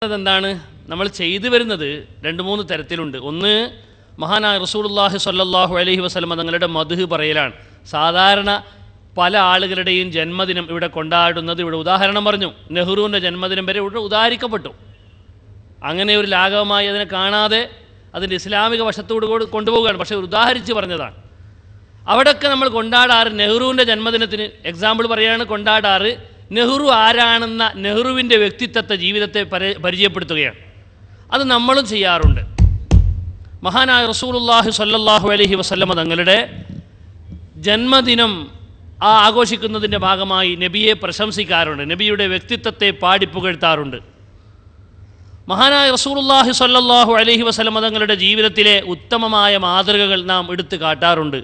എന്താണ് നമ്മൾ ചെയ്തു വരുന്നത് രണ്ട് മൂന്ന് തരത്തിലുണ്ട്. ഒന്ന്, മഹാനായ റസൂലുള്ളാഹി സ്വല്ലല്ലാഹു അലൈഹി വസല്ലം തങ്ങളുടെ മദ്ഹ് പറയലാണ്. സാധാരണ പല ആളുകളുടെയും ജന്മദിനം ഇവിടെ കൊണ്ടാടുന്നത്, ഇവിടെ ഉദാഹരണം പറഞ്ഞു, നെഹ്റുവിൻ്റെ ജന്മദിനം വരെ ഇവിടെ ഉദാഹരിക്കപ്പെട്ടു. അങ്ങനെ ഒരു ലാഘവമായി അതിനെ കാണാതെ അതിൻ്റെ ഇസ്ലാമിക വശത്തോട് കൊണ്ടുപോവുകയാണ്. പക്ഷേ ഉദാഹരിച്ച് പറഞ്ഞതാണ്. അവിടെയൊക്കെ നമ്മൾ കൊണ്ടാടാറ് നെഹ്റുവിൻ്റെ ജന്മദിനത്തിന് എക്സാമ്പിൾ പറയുകയാണ് കൊണ്ടാടാറ്. നെഹ്റു ആരാണെന്ന നെഹ്റുവിൻ്റെ വ്യക്തിത്വത്തെ, ജീവിതത്തെ പരിചയപ്പെടുത്തുകയാണ്. അത് നമ്മളും ചെയ്യാറുണ്ട്. മഹാനായ റസൂലുള്ളാഹി സ്വല്ലല്ലാഹു അലൈഹി വസല്ലം തങ്ങളുടെ ജന്മദിനം ആഘോഷിക്കുന്നതിൻ്റെ ഭാഗമായി നബിയെ പ്രശംസിക്കാറുണ്ട്, നബിയുടെ വ്യക്തിത്വത്തെ പാടിപ്പുകഴ്ത്താറുണ്ട്. മഹാനായ റസൂലുള്ളാഹി സ്വല്ലല്ലാഹു അലൈഹി വസല്ലം തങ്ങളുടെ ജീവിതത്തിലെ ഉത്തമമായ മാതൃകകൾ നാം എടുത്തു കാട്ടാറുണ്ട്,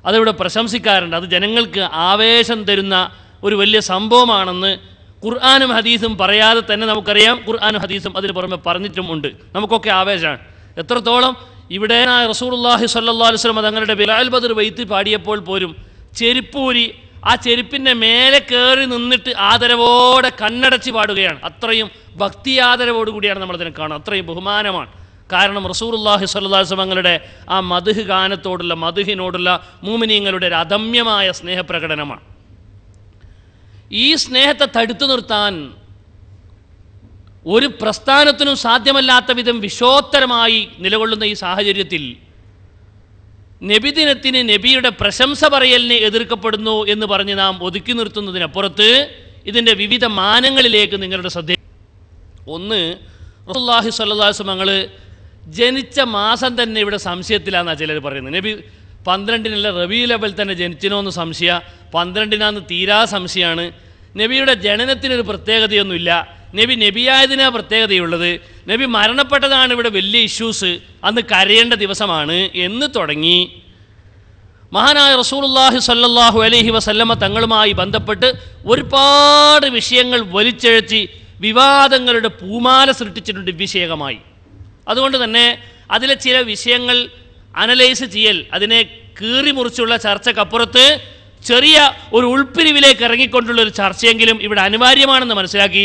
അതിവിടെ പ്രശംസിക്കാറുണ്ട്. അത് ജനങ്ങൾക്ക് ആവേശം തരുന്ന ഒരു വലിയ സംഭവമാണെന്ന് ഖുർആനും ഹദീസും പറയാതെ തന്നെ നമുക്കറിയാം. ഖുർആനും ഹദീസും അതിന് പുറമെ പറഞ്ഞിട്ടും ഉണ്ട്. നമുക്കൊക്കെ ആവേശമാണ്. എത്രത്തോളം ഇവിടെ റസൂലുള്ളാഹി സ്വല്ലല്ലാഹു അലൈഹി വസല്ലം തങ്ങളുടെ ബിലാൽ ബദർ വൈത്ത് പാടിയപ്പോൾ പോലും ചെരുപ്പൂരി ആ ചെരുപ്പിൻ്റെ മേലെ കയറി നിന്നിട്ട് ആദരവോടെ കണ്ണടച്ച് പാടുകയാണ്. അത്രയും ഭക്തി ആദരവോടുകൂടിയാണ് നമ്മളതിനെ കാണുന്നത്. അത്രയും ബഹുമാനമാണ്. കാരണം റസൂലുള്ളാഹി സ്വല്ലല്ലാഹു അലൈഹി വസല്ലം തങ്ങളുടെ ആ മദ്ഹ് ഗാനത്തോടുള്ള, മദ്ഹിനോടുള്ള മുഅ്മിനീങ്ങളുടെ ഒരു അദമ്യമായ സ്നേഹപ്രകടനമാണ്. ഈ സ്നേഹത്തെ തടുത്തു നിർത്താൻ ഒരു പ്രസ്ഥാനത്തിനും സാധ്യമല്ലാത്ത വിധം വിശോത്തരമായി നിലകൊള്ളുന്ന ഈ സാഹചര്യത്തിൽ നബിദിനത്തിന്, നബിയുടെ പ്രശംസ പറയലിനെ എതിർക്കപ്പെടുന്നു എന്ന് പറഞ്ഞ് നാം ഒതുക്കി നിർത്തുന്നതിനപ്പുറത്ത് ഇതിൻ്റെ വിവിധ മാനങ്ങളിലേക്ക് നിങ്ങളുടെ ശ്രദ്ധ. ഒന്ന്, റസൂലുള്ളാഹി സ്വല്ലല്ലാഹു അലൈഹി വസല്ലം ജനിച്ച മാസം തന്നെ ഇവിടെ സംശയത്തിലാണെന്നാണ് ചിലർ പറയുന്നത്. നബി 12 റബീഉൽ അവ്വൽ തന്നെ ജനിച്ചിനോ എന്ന് സംശയ, 12 തീരാ സംശയമാണ്. നബിയുടെ ജനനത്തിനൊരു പ്രത്യേകതയൊന്നുമില്ല, നബിയായതിനാ പ്രത്യേകതയുള്ളത്, നബി മരണപ്പെട്ടതാണ് ഇവിടെ വലിയ ഇഷ്യൂസ്, അന്ന് കരയേണ്ട ദിവസമാണ് എന്ന് തുടങ്ങി മഹാനായ റസൂലുള്ളാഹി സ്വല്ലല്ലാഹു അലൈഹി വസല്ലമ തങ്ങളുമായി ബന്ധപ്പെട്ട് ഒരുപാട് വിഷയങ്ങൾ വലിച്ചിഴച്ച് വിവാദങ്ങളുടെ പൂമാല സൃഷ്ടിച്ചിട്ടുണ്ട് വിഷയകമായി. അതുകൊണ്ട് തന്നെ അതിലെ ചില വിഷയങ്ങൾ അനലൈസ് ചെയ്യൽ, അതിനെ കീറി മുറിച്ചുള്ള ചർച്ചക്കപ്പുറത്ത് ചെറിയ ഒരു ഉൾപ്പിരിവിലേക്ക് ഇറങ്ങിക്കൊണ്ടുള്ള ഒരു ചർച്ചയെങ്കിലും ഇവിടെ അനിവാര്യമാണെന്ന് മനസ്സിലാക്കി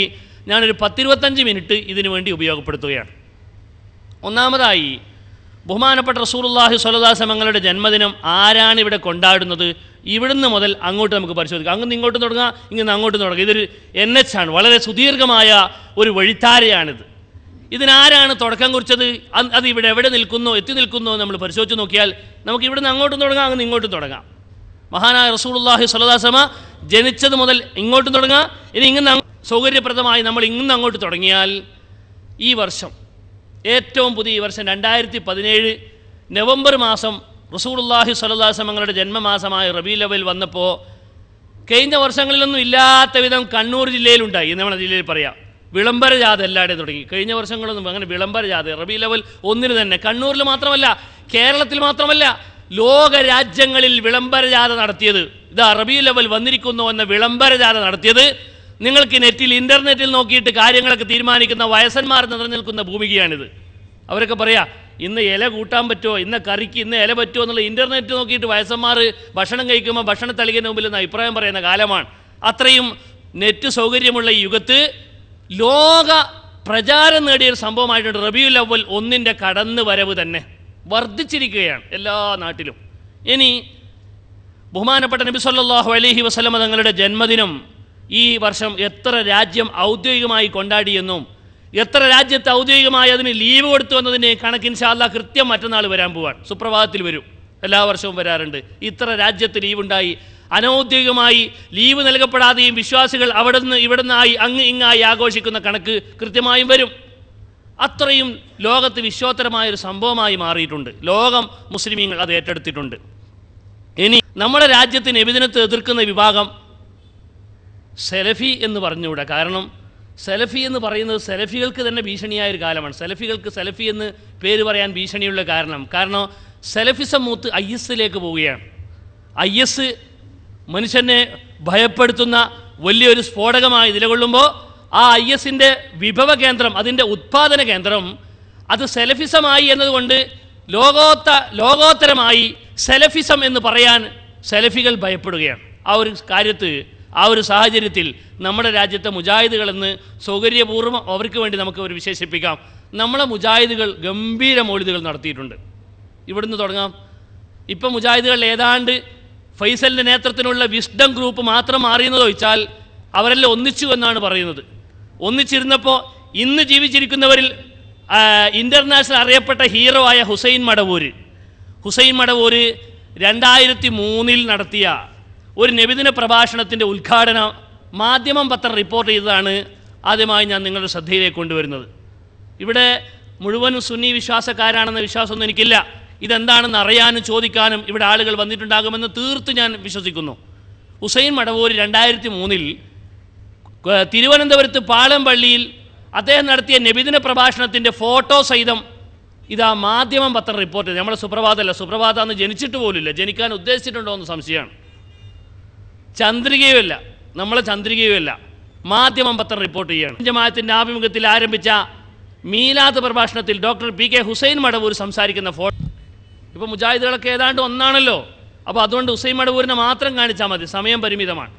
ഞാനൊരു 10-25 മിനിറ്റ് ഇതിനു വേണ്ടി ഉപയോഗപ്പെടുത്തുകയാണ്. ഒന്നാമതായി, ബഹുമാനപ്പെട്ട റസൂലുള്ളാഹി സ്വല്ലല്ലാഹു അലൈഹി വസല്ലം ജന്മദിനം ആരാണ് ഇവിടെ കൊണ്ടാടുന്നത്? ഇവിടുന്ന് മുതൽ അങ്ങോട്ട് നമുക്ക് പരിശോധിക്കാം. അങ്ങ് ഇങ്ങോട്ടും തുടങ്ങാം, ഇങ്ങനെ അങ്ങോട്ടും തുടങ്ങാം. ഇതൊരു NH ആണ്, വളരെ സുദീർഘമായ ഒരു വഴിത്താരയാണിത്. ഇതിനാരാണ് തുടക്കം കുറിച്ചത്? അത് ഇവിടെ എവിടെ നിൽക്കുന്നു, എത്തി നിൽക്കുന്നു നമ്മൾ പരിശോധിച്ച് നോക്കിയാൽ നമുക്ക് ഇവിടുന്ന് അങ്ങോട്ടും തുടങ്ങാം, അങ്ങ് ഇങ്ങോട്ടും തുടങ്ങാം. മഹാനായ റസൂലുള്ളാഹി സ്വല്ലല്ലാഹു അലൈഹി വസല്ലം ജനിച്ചത് മുതൽ ഇങ്ങോട്ടും തുടങ്ങാം. ഇനി ഇങ്ങനെ സൗകര്യപ്രദമായി നമ്മൾ ഇങ്ങനെ അങ്ങോട്ട് തുടങ്ങിയാൽ ഈ വർഷം, ഏറ്റവും പുതിയ ഈ വർഷം 2017 നവംബർ മാസം റസൂലുള്ളാഹി സ്വല്ലല്ലാഹു അലൈഹി വസല്ലം ജന്മമാസമായ റബീഉൽ അവ്വൽ വന്നപ്പോൾ കഴിഞ്ഞ വർഷങ്ങളിലൊന്നും ഇല്ലാത്ത വിധം കണ്ണൂർ ജില്ലയിലുണ്ടായി എന്ന് നമ്മുടെ ജില്ലയിൽ പറയാം. വിളംബര ജാഥ എല്ലാവരുടെയും തുടങ്ങി. കഴിഞ്ഞ വർഷങ്ങളൊന്നും അങ്ങനെ വിളംബര ജാഥ റബീഉൽ അവ്വൽ 1 തന്നെ കണ്ണൂരിൽ മാത്രമല്ല, കേരളത്തിൽ മാത്രമല്ല, ലോക രാജ്യങ്ങളിൽ വിളംബര ജാഥ നടത്തിയത്, ഇതാ റബീഉൽ അവ്വൽ വന്നിരിക്കുന്നു എന്ന വിളംബര ജാഥ നടത്തിയത് നിങ്ങൾക്ക് ഇൻ്റർനെറ്റിൽ നോക്കിയിട്ട് കാര്യങ്ങളൊക്കെ തീരുമാനിക്കുന്ന വയസ്സന്മാർ നിലനിൽക്കുന്ന ഭൂമികയാണിത്. അവരൊക്കെ പറയാം ഇന്ന് ഇല കൂട്ടാൻ പറ്റുമോ, ഇന്ന് കറിക്ക് ഇന്ന് ഇല പറ്റുമോ എന്നുള്ള ഇൻ്റർനെറ്റ് നോക്കിയിട്ട് വയസ്സന്മാർ ഭക്ഷണം കഴിക്കുമ്പോൾ ഭക്ഷണ തളികൻ്റെ മുമ്പിൽ നിന്ന് അഭിപ്രായം പറയുന്ന കാലമാണ്. അത്രയും നെറ്റ് സൗകര്യമുള്ള ഈ യുഗത്ത് ലോക പ്രചാരം നേടിയൊരു സംഭവമായിട്ടുണ്ട് റബീഉൽ അവ്വൽ 1 കടന്നു വരവ് തന്നെ വർദ്ധിച്ചിരിക്കുകയാണ് എല്ലാ നാട്ടിലും. ഇനി ബഹുമാനപ്പെട്ട നബി സല്ലല്ലാഹു അലൈഹി വസല്ലം തങ്ങളുടെ ജന്മദിനം ഈ വർഷം എത്ര രാജ്യം ഔദ്യോഗികമായി കൊണ്ടാടിയെന്നും എത്ര രാജ്യത്ത് ഔദ്യോഗികമായി അതിന് ലീവ് കൊടുത്തു എന്നതിന് കണക്ക് ഇൻഷാ അല്ലാഹ് കൃത്യം മറ്റന്നാൾ വരാൻ പോവാണ്. സുപ്രഭാതത്തിൽ വരും, എല്ലാ വർഷവും വരാറുണ്ട്. ഇത്ര രാജ്യത്ത് ലീവുണ്ടായി. അനൗദ്യോഗികമായി ലീവ് നൽകപ്പെടാതെയും വിശ്വാസികൾ അവിടെ നിന്ന് ഇവിടെ നിന്നായി അങ്ങ് ഇങ്ങായി ആഘോഷിക്കുന്ന കണക്ക് കൃത്യമായും വരും. അത്രയും ലോകത്ത് വിശ്വോത്തരമായൊരു സംഭവമായി മാറിയിട്ടുണ്ട്. ലോകം മുസ്ലിമീങ്ങൾ അത് ഏറ്റെടുത്തിട്ടുണ്ട്. ഇനി നമ്മുടെ രാജ്യത്തിന് നബിദിനത്തെ എതിർക്കുന്ന വിഭാഗം സെലഫി എന്ന് പറഞ്ഞുകൂടാ. കാരണം സെലഫി എന്ന് പറയുന്നത് സെലഫികൾക്ക് തന്നെ ഭീഷണിയായൊരു കാലമാണ്. സെലഫികൾക്ക് സെലഫി എന്ന് പേര് പറയാൻ ഭീഷണിയുള്ള കാരണം സെലഫിസം മൂത്ത് IS പോവുകയാണ്. IS മനുഷ്യനെ ഭയപ്പെടുത്തുന്ന വലിയൊരു സ്ഫോടകമായി നിലകൊള്ളുമ്പോൾ ആ ISൻ്റെ വിഭവ കേന്ദ്രം, അതിൻ്റെ ഉത്പാദന കേന്ദ്രം അത് സെലഫിസമായി എന്നതുകൊണ്ട് ലോകോത്തരമായി സെലഫിസം എന്ന് പറയാൻ സെലഫികൾ ഭയപ്പെടുകയാണ്. ആ ഒരു കാര്യത്ത് ആ ഒരു സാഹചര്യത്തിൽ നമ്മുടെ രാജ്യത്തെ മുജാഹിദുകളെന്ന് സൗകര്യപൂർവ്വം അവർക്ക് വേണ്ടി നമുക്ക് ഒരു വിശേഷിപ്പിക്കാം. നമ്മളെ മുജാഹിദുകൾ ഗംഭീര മൗലിദുകൾ നടത്തിയിട്ടുണ്ട്. ഇവിടുന്ന് തുടങ്ങാം. ഇപ്പം മുജാഹിദുകൾ ഏതാണ്ട് ഫൈസലിൻ്റെ നേതൃത്വത്തിലുള്ള വിസ്ഡം ഗ്രൂപ്പ് മാത്രം മാറിയെന്ന് ചോദിച്ചാൽ അവരെല്ലാം ഒന്നിച്ചു എന്നാണ് പറയുന്നത്. ഒന്നിച്ചിരുന്നപ്പോൾ ഇന്ന് ജീവിച്ചിരിക്കുന്നവരിൽ ഇൻ്റർനാഷണൽ അറിയപ്പെട്ട ഹീറോ ആയ ഹുസൈൻ മടവൂർ 2003 നടത്തിയ ഒരു നബിദിന പ്രഭാഷണത്തിൻ്റെ ഉദ്ഘാടനം മാധ്യമം പത്രം റിപ്പോർട്ട് ചെയ്തതാണ് ആദ്യമായി ഞാൻ നിങ്ങളുടെ ശ്രദ്ധയിലേക്ക് കൊണ്ടുവരുന്നത്. ഇവിടെ മുഴുവനും സുന്നി വിശ്വാസക്കാരാണെന്ന വിശ്വാസമൊന്നും എനിക്കില്ല. ഇതെന്താണെന്ന് അറിയാനും ചോദിക്കാനും ഇവിടെ ആളുകൾ വന്നിട്ടുണ്ടാകുമെന്ന് തീർത്ത് ഞാൻ വിശ്വസിക്കുന്നു. ഹുസൈൻ മടവൂർ 2003 തിരുവനന്തപുരത്ത് പാളംപള്ളിയിൽ അദ്ദേഹം നടത്തിയ നബിദിന പ്രഭാഷണത്തിൻ്റെ ഫോട്ടോ സഹിതം ഇതാ മാധ്യമം പത്രം റിപ്പോർട്ട് ചെയ്ത്. നമ്മളെ സുപ്രഭാതമല്ല, സുപ്രഭാത അന്ന് ജനിച്ചിട്ട് പോലുമില്ല, ജനിക്കാൻ ഉദ്ദേശിച്ചിട്ടുണ്ടോ എന്ന് സംശയമാണ്. ചന്ദ്രികയുമല്ല, നമ്മളെ ചന്ദ്രികയുമല്ല, മാധ്യമം പത്രം റിപ്പോർട്ട് ചെയ്യുകയാണ്. ജമാഅത്തിൻ്റെ ആഭിമുഖ്യത്തിൽ ആരംഭിച്ച മീലാദ് പ്രഭാഷണത്തിൽ ഡോക്ടർ PK ഹുസൈൻ മടവൂർ സംസാരിക്കുന്ന ഫോട്ടോ. ഇപ്പോൾ മുജാഹിദുകളൊക്കെ ഏതാണ്ട് ഒന്നാണല്ലോ, അപ്പോൾ അതുകൊണ്ട് ഹുസൈൻ മടവൂരിനെ മാത്രം കാണിച്ചാൽ മതി, സമയം പരിമിതമാണ്.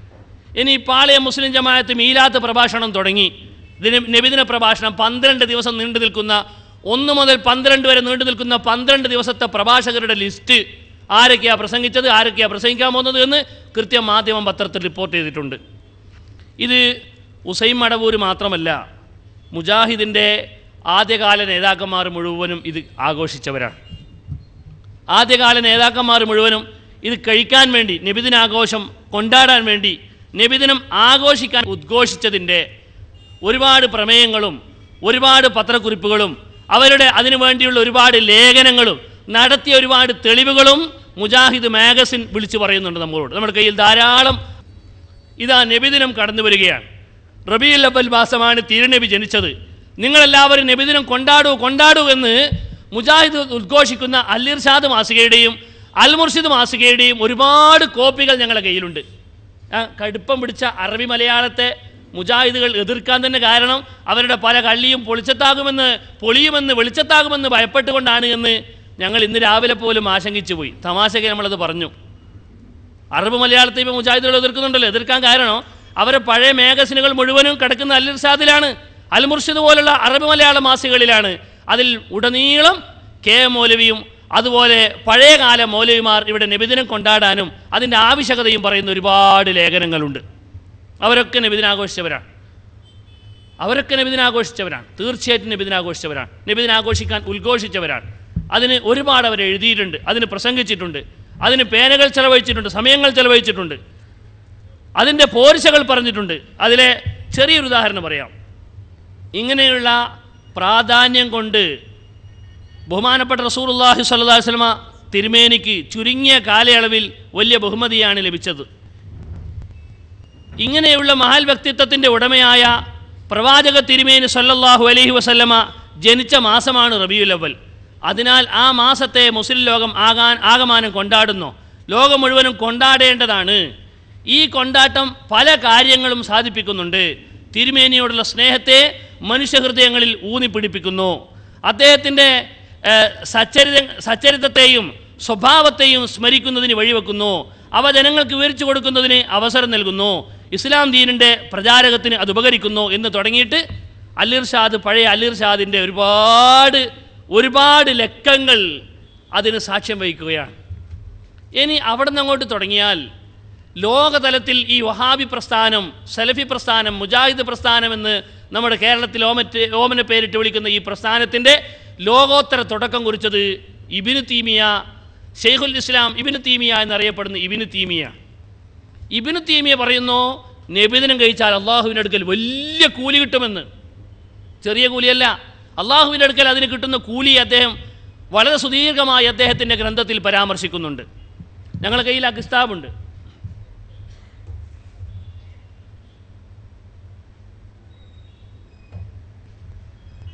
ഇനി പാളയം മുസ്ലിം ജമാഅത്ത് മീലാദ് പ്രഭാഷണം തുടങ്ങി. നബിദിന പ്രഭാഷണം 12 ദിവസം നീണ്ടു നിൽക്കുന്ന, 1 മുതൽ 12 വരെ നീണ്ടു നിൽക്കുന്ന 12 ദിവസത്തെ പ്രഭാഷകരുടെ ലിസ്റ്റ്, ആരൊക്കെയാണ് പ്രസംഗിച്ചത്, ആരൊക്കെയാണ് പ്രസംഗിക്കാൻ പോകുന്നത് എന്ന് കൃത്യം മാധ്യമം പത്രത്തിൽ റിപ്പോർട്ട് ചെയ്തിട്ടുണ്ട്. ഇത് ഹുസൈൻ മടവൂർ മാത്രമല്ല, മുജാഹിദിൻ്റെ ആദ്യകാല നേതാക്കന്മാർ മുഴുവനും ഇത് ആഘോഷിച്ചവരാണ്. ആദ്യകാല നേതാക്കന്മാർ മുഴുവനും ഇത് കഴിക്കാൻ വേണ്ടി, നബിദിനാഘോഷം കൊണ്ടാടാൻ വേണ്ടി, നബിദിനം ആഘോഷിക്കാൻ ഉദ്ഘോഷിച്ചതിൻ്റെ ഒരുപാട് പ്രമേയങ്ങളും ഒരുപാട് പത്രക്കുറിപ്പുകളും അവരുടെ അതിനു വേണ്ടിയുള്ള ഒരുപാട് ലേഖനങ്ങളും നടത്തിയ ഒരുപാട് തെളിവുകളും മുജാഹിദ് മാഗസിൻ വിളിച്ചു പറയുന്നുണ്ട് നമ്മളോട്. നമ്മുടെ കയ്യിൽ ധാരാളം. ഇതാ നബിദിനം കടന്നു വരികയാണ്. റബീഉൽ അവ്വൽ മാസമാണ് തിരുനബി ജനിച്ചത്. നിങ്ങളെല്ലാവരും നബിദിനം കൊണ്ടാടൂ എന്ന് മുജാഹിദ് ഉദ്ഘോഷിക്കുന്ന അൽ ഇർഷാദ് മാസികയുടെയും അൽ മുർഷിദ് മാസികയുടെയും ഒരുപാട് കോപ്പികൾ ഞങ്ങളുടെ കയ്യിലുണ്ട്. കടുപ്പം പിടിച്ച അറബി മലയാളത്തെ മുജാഹിദുകൾ എതിർക്കാൻ തന്നെ കാരണം അവരുടെ പല കള്ളിയും പൊളിയുമെന്ന് വെളിച്ചത്താകുമെന്ന് ഭയപ്പെട്ടുകൊണ്ടാണ് എന്ന് ഞങ്ങൾ ഇന്ന് രാവിലെ പോലും ആശങ്കിച്ചു പോയി. തമാശയ്ക്ക് നമ്മളത് പറഞ്ഞു. അറബ് മലയാളത്തെ ഇപ്പോൾ മുജാഹിദുകൾ എതിർക്കുന്നുണ്ടല്ലോ. എതിർക്കാൻ കാരണം അവരെ പഴയ മാഗസിനുകൾ മുഴുവനും കിടക്കുന്ന അൽ ഇർഷാദിലാണ്, അൽ മുർഷിദ് പോലുള്ള അറബ് മലയാള മാസികകളിലാണ്. അതിൽ ഉടനീളം കെ മൗലവിയും അതുപോലെ പഴയകാല മൗലവിമാർ ഇവിടെ നബിദിനം കൊണ്ടാടാനും അതിൻ്റെ ആവശ്യകതയും പറയുന്ന ഒരുപാട് ലേഖനങ്ങളുണ്ട്. അവരൊക്കെ നബിദിനാഘോഷിച്ചവരാണ്. തീർച്ചയായിട്ടും നബിദിനാഘോഷിച്ചവരാണ്. നബിദിനാഘോഷിക്കാൻ ഉദ്ഘോഷിച്ചവരാണ്. അതിന് ഒരുപാട് അവർ എഴുതിയിട്ടുണ്ട്, അതിന് പ്രസംഗിച്ചിട്ടുണ്ട്, അതിന് പേനകൾ ചെലവഴിച്ചിട്ടുണ്ട്, സമയങ്ങൾ ചെലവഴിച്ചിട്ടുണ്ട്, അതിൻ്റെ പോരിശകൾ പറഞ്ഞിട്ടുണ്ട്. അതിലെ ചെറിയൊരു ഉദാഹരണം പറയാം. ഇങ്ങനെയുള്ള പ്രാധാന്യം കൊണ്ട് ബഹുമാനപ്പെട്ട റസൂലുള്ളാഹി സ്വല്ലല്ലാഹു അലൈഹി വസല്ലമ തിരുമേനിക്ക് ചുരുങ്ങിയ കാലയളവിൽ വലിയ ബഹുമതിയാണ് ലഭിച്ചത്. ഇങ്ങനെയുള്ള മഹൽ വ്യക്തിത്വത്തിൻ്റെ ഉടമയായ പ്രവാചക തിരുമേനി സ്വല്ലല്ലാഹു അലൈഹി വസല്ലമ ജനിച്ച മാസമാണ് റബീഉൽ അവ്വൽ. അതിനാൽ ആ മാസത്തെ മുസ്ലിം ലോകം ആകമാനം കൊണ്ടാടുന്നു. ലോകം മുഴുവനും കൊണ്ടാടേണ്ടതാണ്. ഈ കൊണ്ടാട്ടം പല കാര്യങ്ങളും സാധിപ്പിക്കുന്നുണ്ട്. തിരുമേനിയോടുള്ള സ്നേഹത്തെ മനുഷ്യഹൃദയങ്ങളിൽ ഊന്നിപ്പിടിപ്പിക്കുന്നു. അദ്ദേഹത്തിൻ്റെ സച്ചരിതത്തെയും സ്വഭാവത്തെയും സ്മരിക്കുന്നതിന് വഴിവെക്കുന്നു. അവ ജനങ്ങൾക്ക് വിവരിച്ചു കൊടുക്കുന്നതിന് അവസരം നൽകുന്നു. ഇസ്ലാം ദീനിൻ്റെ പ്രചാരകത്തിന് അത് ഉപകരിക്കുന്നു എന്ന് തുടങ്ങിയിട്ട് അൽ ഇർഷാദ്, പഴയ അൽ ഇർഷാദിൻ്റെ ഒരുപാട് ലക്കങ്ങൾ അതിന് സാക്ഷ്യം വഹിക്കുകയാണ്. ഇനി അവിടെ നിന്ന് അങ്ങോട്ട് തുടങ്ങിയാൽ ലോകതലത്തിൽ ഈ വഹാബി പ്രസ്ഥാനം, സലഫി പ്രസ്ഥാനം, മുജാഹിദ് പ്രസ്ഥാനം എന്ന് നമ്മുടെ കേരളത്തിൽ ഓമന പേരിട്ട് വിളിക്കുന്ന ഈ പ്രസ്ഥാനത്തിൻ്റെ ലോകോത്തര തുടക്കം കുറിച്ചത് ഇബ്നു തീമിയ, ഷെയ്ഖുൽ ഇസ്ലാം ഇബ്നു തീമിയ എന്നറിയപ്പെടുന്ന ഇബ്നു തീമിയ. ഇബ്നു തീമിയ പറയുന്നു, നബിദിനം കഴിച്ചാൽ അള്ളാഹുവിൻ്റെ അടുക്കൽ വലിയ കൂലി കിട്ടുമെന്ന്. ചെറിയ കൂലിയല്ല, അള്ളാഹുവിൻ്റെ അടുക്കൽ അതിന് കിട്ടുന്ന കൂലി അദ്ദേഹം വളരെ സുദീർഘമായി അദ്ദേഹത്തിൻ്റെ ഗ്രന്ഥത്തിൽ പരാമർശിക്കുന്നുണ്ട്. ഞങ്ങളുടെ കയ്യിൽ ആ കിതാബുണ്ട്.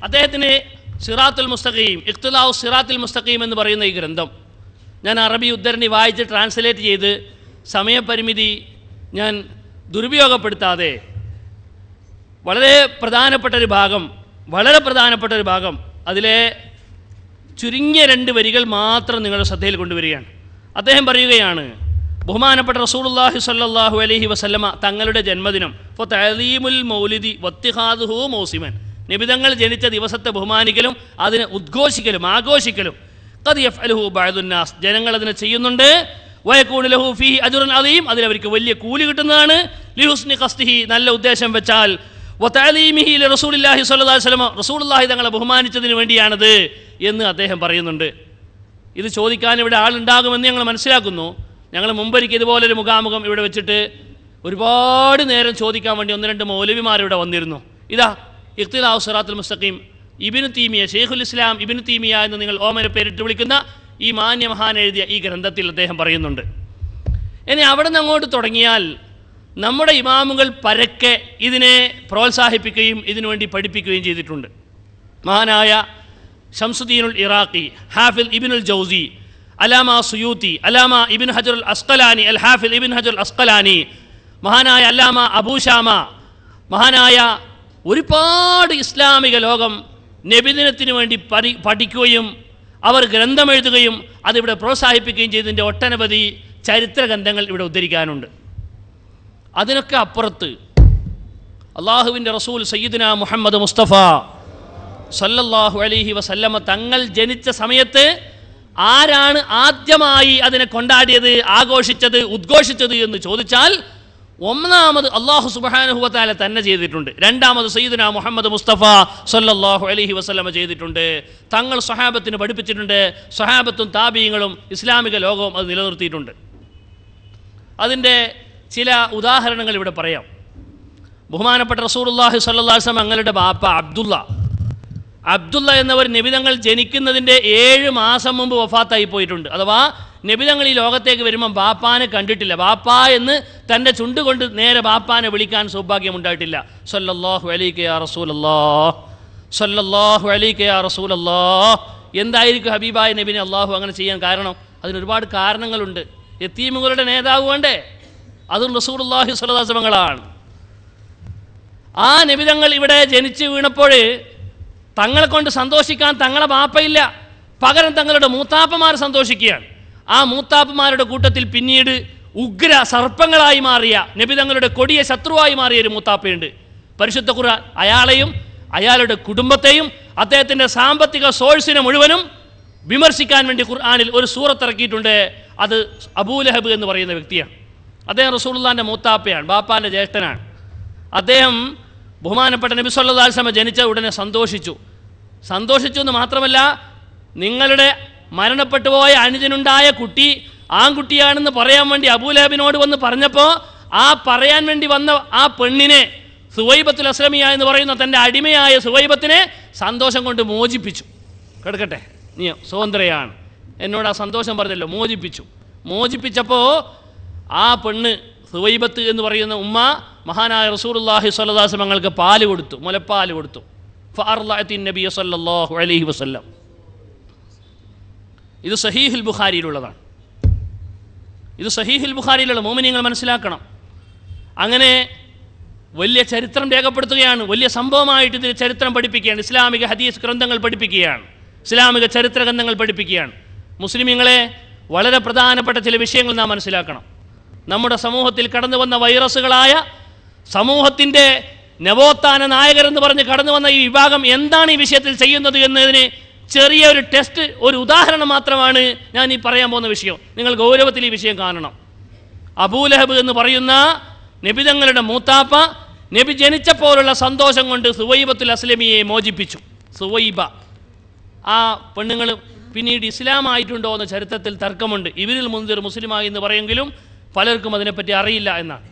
അദ്ദേഹത്തിന് സിറാത്തുൽ മുസ്തഖീം, ഇഖ്തിലാഉ സിറാത്തുൽ മുസ്തഖീം എന്ന് പറയുന്ന ഈ ഗ്രന്ഥം ഞാൻ അറബി ഉദ്ധരണി വായിച്ച് ട്രാൻസ്ലേറ്റ് ചെയ്ത് സമയപരിമിതി ഞാൻ ദുരുപയോഗപ്പെടുത്താതെ വളരെ പ്രധാനപ്പെട്ട ഒരു ഭാഗം അതിലെ ചുരുങ്ങിയ 2 വരികൾ മാത്രം നിങ്ങളുടെ ശ്രദ്ധയിൽ കൊണ്ടുവരികയാണ്. അദ്ദേഹം പറയുകയാണ്, ബഹുമാനപ്പെട്ട റസൂലുള്ളാഹി സ്വല്ലല്ലാഹു അലൈഹി വസല്ലമ തങ്ങളുടെ ജന്മദിനം ഫതഅലീമുൽ മൗലിദി വത്തിഖാദുഹു മൗസിമൻ, നബിതങ്ങൾ ജനിച്ച ദിവസത്തെ ബഹുമാനിക്കലും അതിനെ ഉദ്ഘോഷിക്കലും ആഘോഷിക്കലും ഖദ് യഫ്അലുഹു ബഅദുന്നാസ്, ജനങ്ങൾ അതിനെ ചെയ്യുന്നുണ്ട്. വയകൂനു ലഹു ഫീഹി അജ്റുൻ അദീം, അതിൽ അവർക്ക് വലിയ കൂലി കിട്ടുന്നതാണ്. ലിഹുസ്നി ഖസ്ദിഹി, നല്ല ഉദ്ദേശം വെച്ചാൽ. വതഅലീമിഹി ലിറസൂലില്ലാഹി സ്വല്ലല്ലാഹു അലൈഹി വസല്ലം, റസൂലുള്ളാഹി തങ്ങളെ ബഹുമാനിച്ചതിന് വേണ്ടിയാണത് എന്ന് അദ്ദേഹം പറയുന്നുണ്ട്. ഇത് ചോദിക്കാൻ ഇവിടെ ആളുണ്ടാകുമെന്ന് ഞങ്ങൾ മനസ്സിലാക്കുന്നു. ഞങ്ങൾ മുമ്പൊരിക്കൽ ഇതുപോലൊരു മുഖാമുഖം ഇവിടെ വെച്ചിട്ട് ഒരുപാട് നേരം ചോദിക്കാൻ വേണ്ടി 1-2 മൗലവിമാരിവിടെ വന്നിരുന്നു. ഇതാ ഇഖ്തിലാഉ സിറാത്തുൽ മുസ്തഖീം ഇബ്നു തീമിയ, ഷെയ്ഖുൽ ഇസ്ലാം ഇബ്നു തീമിയ എന്ന് നിങ്ങൾ ഓമന പേരിട്ട് വിളിക്കുന്ന ഈ മാന്യമഹാൻ എഴുതിയ ഈ ഗ്രന്ഥത്തിൽ അദ്ദേഹം പറയുന്നുണ്ട്. ഇനി അവിടെ നിന്ന് അങ്ങോട്ട് തുടങ്ങിയാൽ നമ്മുടെ ഇമാമുകൾ പരക്കെ ഇതിനെ പ്രോത്സാഹിപ്പിക്കുകയും ഇതിനുവേണ്ടി പഠിപ്പിക്കുകയും ചെയ്തിട്ടുണ്ട്. മഹാനായ ശംസുദ്ദീനുൽ ഇറാഖി, ഹാഫിൽ ഇബ്നുൽ ജൗസി, അലാമ സുയൂത്തി, അലാമ ഇബ്നു ഹജറുൽ അസ്ഖലാനി, അൽ ഹാഫിൽ ഇബ്നു ഹജറുൽ അസ്ഖലാനി, മഹാനായ അല്ലാമ അബൂശാമ, മഹാനായ ഒരുപാട് ഇസ്ലാമിക ലോകം നബിദിനത്തിന് വേണ്ടി പഠിക്കുകയും അവർ ഗ്രന്ഥമെഴുതുകയും അതിവിടെ പ്രോത്സാഹിപ്പിക്കുകയും ചെയ്തതിൻ്റെ ഒട്ടനവധി ചരിത്ര ഗ്രന്ഥങ്ങൾ ഇവിടെ ഉദ്ധരിക്കാനുണ്ട്. അതിനൊക്കെ അപ്പുറത്ത് അള്ളാഹുവിൻ്റെ റസൂൽ സയ്യിദുനാ മുഹമ്മദ് മുസ്തഫ സല്ലല്ലാഹു അലൈഹി വസല്ലമ തങ്ങൾ ജനിച്ച സമയത്ത് ആരാണ് ആദ്യമായി അതിനെ കൊണ്ടാടിയത്, ആഘോഷിച്ചത്, ഉദ്ഘോഷിച്ചത് എന്ന് ചോദിച്ചാൽ ഒന്നാമത് അല്ലാഹു സുബ്ഹാനഹു വ തആല തന്നെ ചെയ്തിട്ടുണ്ട്. രണ്ടാമത് സയ്യിദുനാ മുഹമ്മദ് മുസ്തഫ സല്ലല്ലാഹു അലൈഹി വസല്ലമ ചെയ്തിട്ടുണ്ട്. തങ്ങൾ സ്വഹാബത്തിന് പഠിപ്പിച്ചിട്ടുണ്ട്. സ്വഹാബത്തും താബീങ്ങളും ഇസ്ലാമിക ലോകവും അത് നിലനിർത്തിയിട്ടുണ്ട്. അതിൻ്റെ ചില ഉദാഹരണങ്ങൾ ഇവിടെ പറയാം. ബഹുമാനപ്പെട്ട റസൂലുള്ളാഹി സ്വല്ലല്ലാഹു അലൈഹി വസല്ലം തങ്ങളുടെ ബാപ്പ അബ്ദുള്ള എന്നവർ നബിതങ്ങൾ ജനിക്കുന്നതിൻ്റെ 7 മാസം മുമ്പ് വഫാത്തായി പോയിട്ടുണ്ട്. അഥവാ നബിതങ്ങൾ ഈ ലോകത്തേക്ക് വരുമ്പം ബാപ്പാനെ കണ്ടിട്ടില്ല. ബാപ്പാ എന്ന് തൻ്റെ ചുണ്ടുകൊണ്ട് നേരെ ബാപ്പാനെ വിളിക്കാൻ സൗഭാഗ്യമുണ്ടായിട്ടില്ല. സല്ലല്ലാഹു അലൈക യാ റസൂലല്ലാഹ്, സല്ലല്ലാഹു അലൈക യാ റസൂലല്ലാഹ്. എന്തായിരിക്കും ഹബീബായ നബിനെ അള്ളാഹു അങ്ങനെ ചെയ്യാൻ കാരണം? അതിനൊരുപാട് കാരണങ്ങളുണ്ട്. യതീമുകളുടെ നേതാവ് വേണ്ടേ? അതും റസൂലുള്ളാഹി സ്വല്ലല്ലാഹു അലൈഹി വസല്ലം. ആ നബിതങ്ങൾ ഇവിടെ ജനിച്ച് വീണപ്പോൾ തങ്ങളെ കൊണ്ട് സന്തോഷിക്കാൻ തങ്ങളെ ബാപ്പയില്ല, പകരം തങ്ങളുടെ മൂത്താപ്പമാർ സന്തോഷിക്കുകയാണ്. ആ മൂത്താപ്പമാരുടെ കൂട്ടത്തിൽ പിന്നീട് ഉഗ്ര സർപ്പങ്ങളായി മാറിയ നബിതങ്ങളുടെ കൊടിയ ശത്രുവായി മാറിയ ഒരു മൂത്താപ്പയുണ്ട്. പരിശുദ്ധ ഖുർആൻ അയാളെയും അയാളുടെ കുടുംബത്തെയും അദ്ദേഹത്തിൻ്റെ സാമ്പത്തിക സോഴ്സിനെ മുഴുവനും വിമർശിക്കാൻ വേണ്ടി ഖുർആനിൽ ഒരു സൂറത്ത് ഇറക്കിയിട്ടുണ്ട്. അത് അബൂലഹബ് എന്ന് പറയുന്ന വ്യക്തിയാണ്. അദ്ദേഹം റസൂലുള്ളാഹിൻ്റെ മൂത്താപ്പയാണ്, ബാപ്പാൻ്റെ ജ്യേഷ്ഠനാണ്. അദ്ദേഹം ബഹുമാനപ്പെട്ട നബി സല്ലല്ലാഹു അലൈഹി വസല്ലം ജനിച്ച ഉടനെ സന്തോഷിച്ചു എന്ന് മാത്രമല്ല, നിങ്ങളുടെ മരണപ്പെട്ടു പോയ അനുജനുണ്ടായ കുട്ടി ആൺകുട്ടിയാണെന്ന് പറയാൻ വേണ്ടി അബൂലഹബിനോട് വന്ന് പറഞ്ഞപ്പോൾ ആ പറയാൻ വേണ്ടി വന്ന ആ പെണ്ണിനെ, സുവൈബത്തുൽ അസ്ലമിയ എന്ന് പറയുന്ന തൻ്റെ അടിമയായ സുവൈബത്തിനെ സന്തോഷം കൊണ്ട് മോചിപ്പിച്ചു. കിടക്കട്ടെ, നീ സ്വതന്ത്രയാണ്, എന്നോട് ആ സന്തോഷം പറഞ്ഞല്ലോ, മോചിപ്പിച്ചപ്പോൾ ആ പെണ്ണ് സുവൈബത്ത് എന്ന് പറയുന്ന ഉമ്മ മഹാനായ റസൂലുള്ളാഹി സ്വല്ലല്ലാഹു അലൈഹി വസല്ലം തങ്ങൾക്ക് പാല് കൊടുത്തു, മുലപ്പാല് കൊടുത്തു. ഫഅർളഅത്തിൻ നബിയ സ്വല്ലല്ലാഹു അലൈഹി വസല്ലം. ഇത് സഹീഹുൽ ബുഖാരിയിലുള്ളതാണ്. ഇത് സഹീഹുൽ ബുഖാരിയിലുള്ള മോമിനിയങ്ങൾ മനസ്സിലാക്കണം. അങ്ങനെ വലിയ ചരിത്രം രേഖപ്പെടുത്തുകയാണ്, വലിയ സംഭവമായിട്ട് ഇതിന് ചരിത്രം പഠിപ്പിക്കുകയാണ്, ഇസ്ലാമിക ഹദീസ് ഗ്രന്ഥങ്ങൾ പഠിപ്പിക്കുകയാണ്, ഇസ്ലാമിക ചരിത്ര ഗ്രന്ഥങ്ങൾ പഠിപ്പിക്കുകയാണ്. മുസ്ലിമീങ്ങളെ വളരെ പ്രധാനപ്പെട്ട ചില വിഷയങ്ങൾ നാം മനസ്സിലാക്കണം. നമ്മുടെ സമൂഹത്തിൽ കടന്നു വന്ന വൈറസുകളായ സമൂഹത്തിൻ്റെ നവോത്ഥാന നായകരെന്ന് പറഞ്ഞ് കടന്നു വന്ന ഈ വിഭാഗം എന്താണ് ഈ വിഷയത്തിൽ ചെയ്യുന്നത് എന്നതിന് ചെറിയൊരു ടെസ്റ്റ്, ഒരു ഉദാഹരണം മാത്രമാണ് ഞാൻ ഈ പറയാൻ പോകുന്ന വിഷയം. നിങ്ങൾ ഗൗരവത്തിൽ ഈ വിഷയം കാണണം. അബൂലഹബ് എന്ന് പറയുന്ന നബിതങ്ങളുടെ മൂത്താപ്പ നബി ജനിച്ചപ്പോഴുള്ള സന്തോഷം കൊണ്ട് സുവൈബത്തുൽ അസ്ലമിയെ മോചിപ്പിച്ചു. സുവൈബ ആ പെണ്ണുങ്ങൾ പിന്നീട് ഇസ്ലാമായിട്ടുണ്ടോ എന്ന ചരിത്രത്തിൽ തർക്കമുണ്ട്. ഇബ്നുൽ മുൻദിർ മുസ്ലിമായി എന്ന് പറയുമെങ്കിലും പലർക്കും അതിനെപ്പറ്റി അറിയില്ല എന്നാണ്.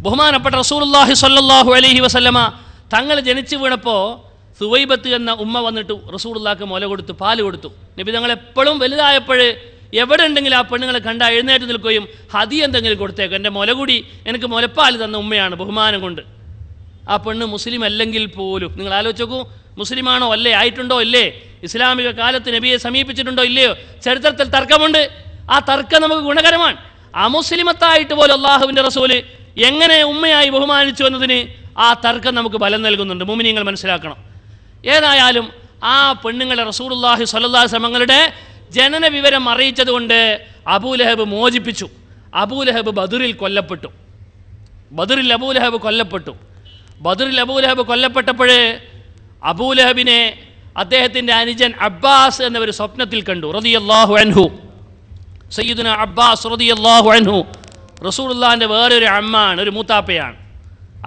ബഹുമാനപ്പെട്ട റസൂലുള്ളാഹി സ്വല്ലല്ലാഹു അലൈഹി വസല്ലമ തങ്ങൾ ജനിച്ചു വീണപ്പോൾ സുവൈബത്ത് എന്ന ഉമ്മ വന്നിട്ട് റസൂലുള്ളാഹിക്ക് മുല കൊടുത്തു, പാല് കൊടുത്തു. നബി തങ്ങൾ എപ്പോഴും വലുതായപ്പോൾ എവിടെ ഉണ്ടെങ്കിലും ആ പെണ്ണുങ്ങളെ കണ്ടാൽ എഴുന്നേറ്റ് നിൽക്കുകയും ഹദി എന്തെങ്കിലും കൊടുത്തേക്കും, എൻ്റെ മുല കൂടി എനിക്ക് മുലപ്പാല് തന്ന ഉമ്മയാണ്, ബഹുമാനം കൊണ്ട്. ആ പെണ്ണ് മുസ്ലിം അല്ലെങ്കിൽ പോലും നിങ്ങൾ ആലോചിച്ച് നോക്കൂ, മുസ്ലിമാണോ അല്ലേ, ആയിട്ടുണ്ടോ ഇല്ലേ, ഇസ്ലാമിക കാലത്ത് നബിയെ സമീപിച്ചിട്ടുണ്ടോ ഇല്ലയോ, ചരിത്രത്തിൽ തർക്കമുണ്ട്. ആ തർക്കം നമുക്ക് ഗുണകരമാണ്. അമുസ്ലിമത്തായിട്ട് പോലും അള്ളാഹുവിൻ്റെ റസൂല് എങ്ങനെ ഉമ്മയായി ബഹുമാനിച്ചു എന്നതിന് ആ തർക്കം നമുക്ക് ബലം നൽകുന്നുണ്ട്. മുഅ്മിനീങ്ങൾ മനസ്സിലാക്കണം. ഏതായാലും ആ പെണ്ണുങ്ങളെ റസൂലുള്ളാഹി സ്വല്ലല്ലാഹു അലൈഹി വസല്ലം തങ്ങളുടെ ജനന വിവരം അറിയിച്ചതുകൊണ്ട് അബൂലഹബ് മോചിപ്പിച്ചു. അബൂലഹബ് ബദറിൽ കൊല്ലപ്പെട്ടു. ബദറിൽ അബൂലഹബ് കൊല്ലപ്പെട്ടപ്പോൾ അബൂലഹബിനെ അദ്ദേഹത്തിൻ്റെ അനുജൻ അബ്ബാസ് എന്നൊരു സ്വപ്നത്തിൽ കണ്ടു റളിയല്ലാഹു അൻഹു. സയ്യിദുന അബ്ബാസ് റളിയല്ലാഹു അൻഹു റസൂലുള്ളാഹിൻ്റെ വേറൊരു അമ്മാണ്, ഒരു മൂത്താപ്പയാണ്.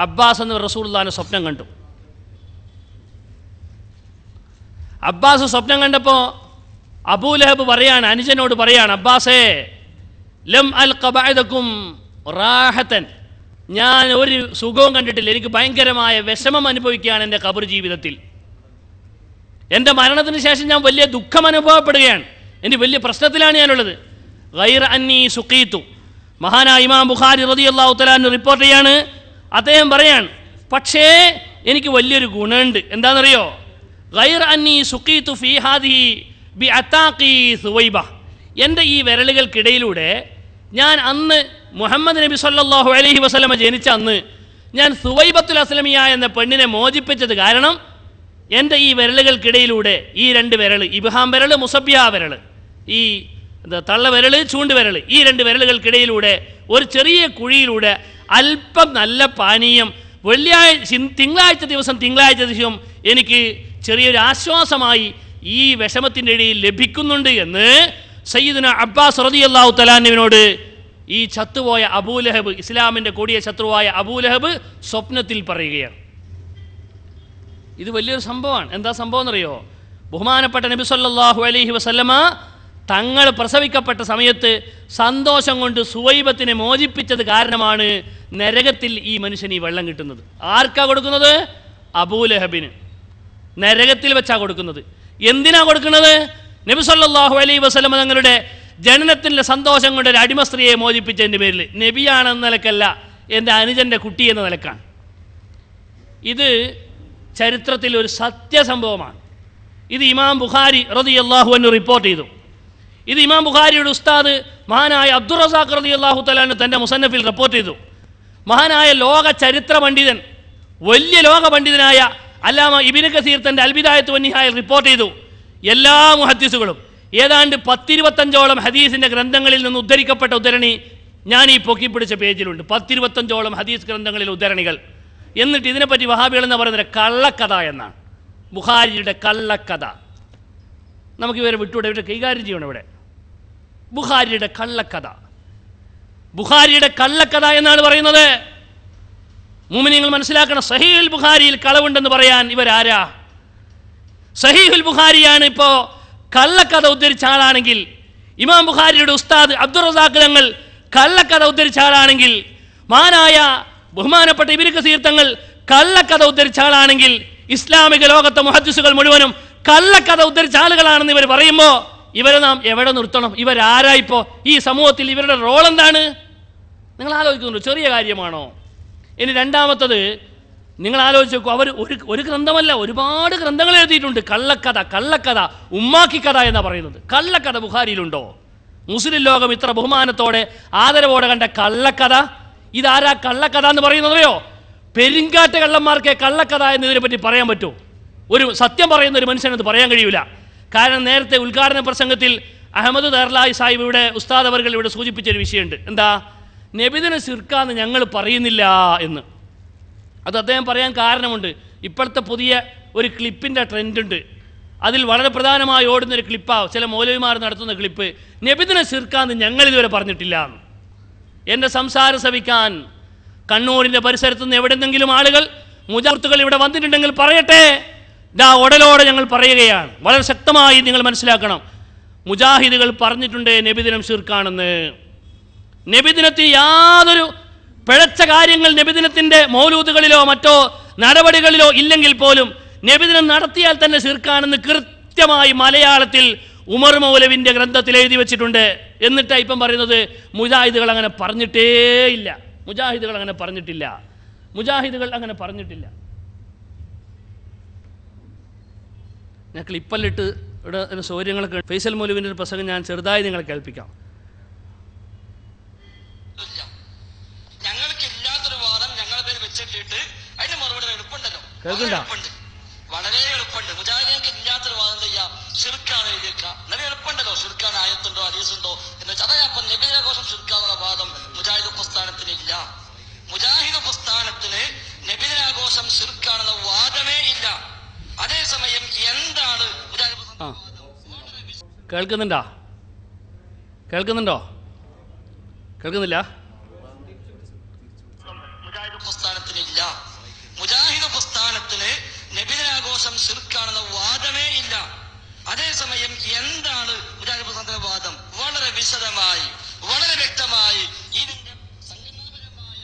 അബ്ബാസ് എന്ന് റസൂലുള്ളാഹിൻ്റെ സ്വപ്നം കണ്ടു. അബ്ബാസ് സ്വപ്നം കണ്ടപ്പോൾ അബൂലഹബ് പറയാണ്, അനുജനോട് പറയാണ്, അബ്ബാസേ ലം അൽഖ ബഅദകും റാഹത്തൻ, ഞാൻ ഒരു സുഖവും കണ്ടിട്ടില്ല, എനിക്ക് ഭയങ്കരമായ വിഷമം അനുഭവിക്കുകയാണ് എൻ്റെ ഖബർ ജീവിതത്തിൽ. എൻ്റെ മരണത്തിന് ശേഷം ഞാൻ വലിയ ദുഃഖം അനുഭവപ്പെടുകയാണ്, എനിക്ക് വലിയ പ്രശ്നത്തിലാണ് ഞാനുള്ളത്. ഗൈറ അന്നി സുഖീതു, മഹാനായ ഇമാം ബുഖാരി റളിയല്ലാഹു തആല അൻഹു റിപ്പോർട്ട് ചെയ്യാണ്. അദ്ദേഹം പറയാണ്, പക്ഷേ എനിക്ക് വലിയൊരു ഗുണമുണ്ട്. എന്താണെന്നറിയോ? ഗൈറ അന്നി സുഖീതു ഫീ ഹാദിഹി ബി അതാഖി സുവൈബ, എൻ്റെ ഈ വിരലുകൾക്കിടയിലൂടെ ഞാൻ അന്ന് മുഹമ്മദ് നബി സല്ലല്ലാഹു അലൈഹി വസല്ലമ ജനിച്ച അന്ന് ഞാൻ സുവൈബത്തുൽ അസ്ലമിയ എന്ന പെണ്ണിനെ മോചിപ്പിച്ചത് കാരണം എൻ്റെ ഈ വിരലുകൾക്കിടയിലൂടെ ഈ രണ്ട് വിരൽ, ഇബ്ഹാം വിരൽ, മുസബ്ബിഹ വിരൽ, ഈ തള്ള വിരൽ, ചൂണ്ട് വിരൽ, ഈ രണ്ട് വിരലുകൾക്കിടയിലൂടെ ഒരു ചെറിയ കുഴിയിലൂടെ അല്പം നല്ല പാനീയം തിങ്കളാഴ്ച ദിവസം എനിക്ക് ചെറിയൊരു ആശ്വാസമായി ഈ വിഷമത്തിൻ്റെ ഇടയിൽ ലഭിക്കുന്നുണ്ട് എന്ന് സയ്യിദുന അബ്ബാസ് റളിയല്ലാഹു തആല അൻഹുവിനോട് ഈ ചത്തുപോയ അബൂലഹബ്, ഇസ്ലാമിൻ്റെ കൊടിയ ശത്രുവായ അബൂലഹബ് സ്വപ്നത്തിൽ പറയുകയാണ്. ഇത് വലിയൊരു സംഭവമാണ്. എന്താ സംഭവം എന്നറിയോ? ബഹുമാനപ്പെട്ട നബി സല്ലല്ലാഹു അലൈഹി വസല്ലമ തങ്ങൾ പ്രസവിക്കപ്പെട്ട സമയത്ത് സന്തോഷം കൊണ്ട് സുവൈബത്തിനെ മോചിപ്പിച്ചത് കാരണമാണ് നരകത്തിൽ ഈ മനുഷ്യന് ഈ വെള്ളം കിട്ടുന്നത്. ആർക്കാ കൊടുക്കുന്നത്? അബൂലഹബിന്. നരകത്തിൽ വെച്ചാ കൊടുക്കുന്നത്. എന്തിനാ കൊടുക്കുന്നത്? നബി സല്ലല്ലാഹു അലൈഹി വസല്ലമ തങ്ങളുടെ ജനനത്തിൻ്റെ സന്തോഷം കൊണ്ട് ഒരു അടിമ സ്ത്രീയെ മോചിപ്പിച്ചതിൻ്റെ പേരിൽ. നബിയാണെന്ന നിലക്കല്ല, എൻ്റെ അനുജൻ്റെ കുട്ടി എന്ന നിലക്കാണ്. ഇത് ചരിത്രത്തിൽ ഒരു സത്യസംഭവമാണ്. ഇത് ഇമാം ബുഖാരി റളിയല്ലാഹു അൻഹു റിപ്പോർട്ട് ചെയ്തു. ഇത് ഇമാം ബുഖാരിയുടെ ഉസ്താദ് മഹാനായ അബ്ദുർ റസാഖ് റളിയല്ലാഹു തആല അൻഹു തൻ്റെ മുസന്നഫിൽ റിപ്പോർട്ട് ചെയ്തു. മഹാനായ ലോക ചരിത്ര പണ്ഡിതൻ, വലിയ ലോക പണ്ഡിതനായ അല്ലാമ ഇബ്നു കസീർ തൻ്റെ അൽ ബിദായത്ത് വന്നിഹായിൽ റിപ്പോർട്ട് ചെയ്തു. എല്ലാ മുഹദ്ദിസുകളും ഏതാണ്ട് 10-25ഓളം ഹദീസിൻ്റെ ഗ്രന്ഥങ്ങളിൽ നിന്ന് ഉദ്ധരിക്കപ്പെട്ട ഉദ്ധരണി ഞാൻ ഈ പൊക്കിപ്പിടിച്ച പേജിലുണ്ട്. 10-25ഓളം ഹദീസ് ഗ്രന്ഥങ്ങളിലെ ഉദ്ധരണികൾ. എന്നിട്ട് ഇതിനെപ്പറ്റി വഹാബികൾ എന്ന് പറയുന്നത് കള്ളക്കഥ എന്നാണ്. ബുഖാരിയുടെ കള്ളക്കഥ. നമുക്ക് ഇവരെ വിട്ടുകൂടെ, ഇവരെ കൈകാര്യം ചെയ്യണം. ഇവിടെ ബുഖാരിയുടെ കള്ളക്കഥ എന്നാണ് പറയുന്നത്. മുഅ്മിനീങ്ങൾ മനസ്സിലാക്കണം, സഹീഹുൽ ബുഖാരിയിൽ കളവുണ്ടെന്ന് പറയാൻ ഇവരാരാ? സഹീഹുൽ ബുഖാരിയാണ് ഇപ്പോൾ കള്ളക്കഥ ഉദ്ധരിച്ച ആളാണെങ്കിൽ, ഇമാം ബുഖാരിയുടെ ഉസ്താദ് അബ്ദുർ റസാഖ് തങ്ങൾ കള്ളക്കഥ ഉദ്ധരിച്ച ആളാണെങ്കിൽ, മഹാനായ ബഹുമാനപ്പെട്ട ഇബ്നു കസീർ തങ്ങൾ കള്ളക്കഥ ഉദ്ധരിച്ച ആളാണെങ്കിൽ, ഇസ്ലാമിക ലോകത്തെ മുഹദ്ദിസുകൾ മുഴുവനും കള്ളക്കഥ ഉദ്ധരിച്ച ആളുകളാണെന്ന് ഇവർ പറയുമ്പോൾ ഇവരെ നാം എവിടെ നിർത്തണം? ഇവരാരായിപ്പോൾ ഈ സമൂഹത്തിൽ? ഇവരുടെ റോൾ എന്താണ്? നിങ്ങൾ ആലോചിക്കുന്നുണ്ടോ? ചെറിയ കാര്യമാണോ? ഇനി രണ്ടാമത്തത് നിങ്ങൾ ആലോചിച്ച് നോക്കൂ. അവർ ഒരു ഗ്രന്ഥമല്ല, ഒരുപാട് ഗ്രന്ഥങ്ങൾ എഴുതിയിട്ടുണ്ട്. കള്ളക്കഥ ഉമ്മാക്കി കഥ എന്നാണ് പറയുന്നത്. കള്ളക്കഥ ബുഖാരിയിലുണ്ടോ? മുസ്ലിം ലോകം ഇത്ര ബഹുമാനത്തോടെ ആദരവോടെ കണ്ട കള്ളക്കഥ. ഇതാരാ കള്ളക്കഥ എന്ന് പറയുന്നതയോ? പെരിങ്കാട്ട് കള്ളന്മാർക്ക് കള്ളക്കഥ എന്നതിനെ പറ്റി പറയാൻ പറ്റുമോ? ഒരു സത്യം പറയുന്ന ഒരു മനുഷ്യനത് പറയാൻ കഴിയില്ല. കാരണം നേരത്തെ ഉദ്ഘാടന പ്രസംഗത്തിൽ അഹമ്മദ് ദർലായി സാഹിബ് ഇവിടെ ഉസ്താദ് അവർകൾ ഇവിടെ സൂചിപ്പിച്ചൊരു വിഷയമുണ്ട്. എന്താ? നബിദിന ശിർക്കാന്ന് ഞങ്ങൾ പറയുന്നില്ല എന്ന്. അത് അദ്ദേഹം പറയാൻ കാരണമുണ്ട്. ഇപ്പോഴത്തെ പുതിയ ഒരു ക്ലിപ്പിൻ്റെ ട്രെൻഡുണ്ട്. അതിൽ വളരെ പ്രധാനമായി ഓടുന്നൊരു ക്ലിപ്പാണ്, ചില മൗലവിമാർ നടത്തുന്ന ക്ലിപ്പ്. നബിദിന ശിർക്കാന്ന് ഞങ്ങളിതുവരെ പറഞ്ഞിട്ടില്ല. എൻ്റെ സംസാരം ശ്രവിക്കാൻ കണ്ണൂരിൻ്റെ പരിസരത്തു നിന്ന് എവിടെന്നെങ്കിലും ആളുകൾ മുജാഹിദുകൾ ഇവിടെ വന്നിട്ടുണ്ടെങ്കിൽ പറയട്ടെ. ഉടലോടെ ഞങ്ങൾ പറയുകയാണ്. വളരെ ശക്തമായി നിങ്ങൾ മനസ്സിലാക്കണം. മുജാഹിദുകൾ പറഞ്ഞിട്ടുണ്ട് നബിദിനം ശിർക്കാണെന്ന്. നബിദിനത്തിന് യാതൊരു പിഴച്ച കാര്യങ്ങൾ നബിദിനത്തിൻ്റെ മൗലൂദുകളിലോ മറ്റോ നടപടികളിലോ ഇല്ലെങ്കിൽ പോലും നബിദിനം നടത്തിയാൽ തന്നെ ശിർക്കാണെന്ന് കൃത്യമായി മലയാളത്തിൽ ഉമർ മൗലവിൻ്റെ ഗ്രന്ഥത്തിൽ എഴുതി വെച്ചിട്ടുണ്ട്. എന്നിട്ടാണ് ഇപ്പം പറയുന്നത് മുജാഹിദുകൾ അങ്ങനെ പറഞ്ഞിട്ടില്ല. മുജാഹിദുകൾ അങ്ങനെ പറഞ്ഞിട്ടില്ല. ഞാൻ ക്ലിപ്പല്ലിട്ട് ഇവിടെ സൗകര്യങ്ങളൊക്കെ ഫൈസൽ മൗലവിൻ്റെ ഒരു പ്രസംഗം ഞാൻ ചെറുതായി നിങ്ങളെ കേൾപ്പിക്കാം. വളരെ എളുപ്പമുണ്ട്. മുജാഹിദീങ്ങൾക്ക് ഇല്ലാത്തൊരു വാദം ചെയ്യാം, ശിർക്കാണ് എഴുതിയേക്കാം. നല്ല എളുപ്പമുണ്ടല്ലോ. ശിർക്കാൻ ആയത്തുണ്ടോ ഹദീസുണ്ടോ എന്ന് വെച്ചാൽ അതാ ഞാൻ നബിദിനാഘോഷം ശിർക്കാന്നുള്ള വാദം മുജാഹിദ് പ്രസ്ഥാനത്തിനില്ല. മുജാഹിദ് പ്രസ്ഥാനത്തിന് നബിദിനാഘോഷം ശിർക്കാണെന്ന വാദമേ ഇല്ല. അതേസമയം എന്താണ് മുജാഹിദ് കേൾക്കുന്നുണ്ടോ? കേൾക്കുന്നില്ല? മുജാഹിദ് പ്രസ്ഥാനത്തിനില്ല. മുജാഹിദ് പ്രസ്ഥാനത്തിന് നബിദിനാഘോഷം ശിർക്കാണെന്ന വാദമേ ഇല്ല. അതേസമയം എന്താണ് മുജാഹിദ് പ്രസ്ഥാനത്തിന്റെ വാദം? വളരെ വിശദമായി വളരെ വ്യക്തമായി ഇതിന്റെ സംഘടനാപരമായ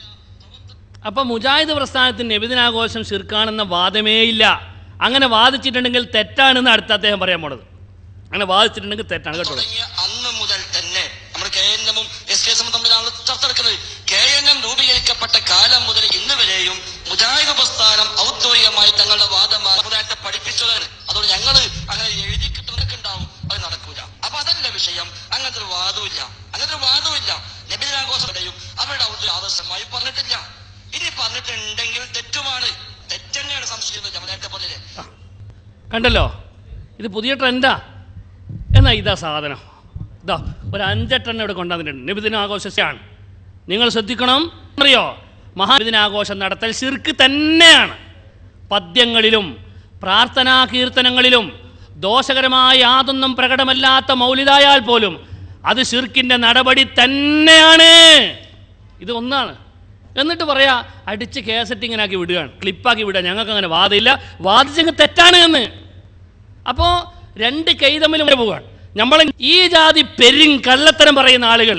അപ്പൊ മുജാഹിദ് പ്രസ്ഥാനത്തിന് നബിദിനാഘോഷം ശിർക്കാണെന്ന വാദമേ ഇല്ല. അങ്ങനെ വാദിച്ചിട്ടുണ്ടെങ്കിൽ തെറ്റാണെന്ന് അടുത്ത അദ്ദേഹം പറയാൻ പോണത്. അങ്ങനെ വാദിച്ചിട്ടുണ്ടെങ്കിൽ തെറ്റാണ് കേട്ടോ. അന്ന് മുതൽ തന്നെ നമ്മൾ KNM SKSM തമ്മിലാണ് ചർച്ച നടക്കുന്നത്. KNM രൂപീകരിക്കപ്പെട്ട കാലം മുതൽ ഇന്ന് വരെയും മുജാഹിദ് പ്രസ്ഥാനം ഔദ്യോഗികമായി തങ്ങളുടെ വാദമായി സമുദായത്തെ പഠിപ്പിച്ചതാണ്. അതുകൊണ്ട് ഞങ്ങൾ അങ്ങനെ എഴുതി കിട്ടുന്നതൊക്കെ ഉണ്ടാവും, അത് നടക്കൂല. അപ്പൊ അതല്ല വിഷയം. അങ്ങനത്തെ ഒരു വാദമില്ല. നബിദിനാഘോഷയുടെയും അവരുടെ ഔദ്യോഗിക ആദർശമായി പറഞ്ഞിട്ടില്ല. ഇനി പറഞ്ഞിട്ടുണ്ടെങ്കിൽ തെറ്റുമാണ്. തെറ്റെന്നെയാണ് സംശയിക്കുന്നത്. ജമനേറ്റ പോലെ കണ്ടല്ലോ, ഇത് പുതിയ ട്രെൻഡാ. എന്നാ ഇതാ സാധനം, ഇതാ ഒരു 5-8 ഇവിടെ കൊണ്ടുവന്നിട്ടുണ്ട്. നബിദിനാഘോഷമാണ്. നിങ്ങൾ ശ്രദ്ധിക്കണം. അറിയോ, മഹാനബിദിനാഘോഷം നടത്തൽ ശിർക്ക് തന്നെയാണ്. പദ്യങ്ങളിലും പ്രാർത്ഥനാ കീർത്തനങ്ങളിലും ദോഷകരമായ യാതൊന്നും പ്രകടമല്ലാത്ത മൗലിദായാൽ പോലും അത് ശിർക്കിൻ്റെ നടപടി തന്നെയാണ്. ഇത് ഒന്നാണ്. എന്നിട്ട് പറയാ അടിച്ച് കേസറ്റിങ്ങിനാക്കി വിടുകയാണ്, ക്ലിപ്പാക്കി വിടുക. ഞങ്ങൾക്ക് അങ്ങനെ വാദമില്ല, വാദിച്ചെങ്കിൽ തെറ്റാണ് എന്ന്. അപ്പോൾ രണ്ട് കൈ തമ്മിലും പോവുകയാണ്. നമ്മൾ ഈ ജാതി കള്ളത്തരം പറയുന്ന ആളുകൾ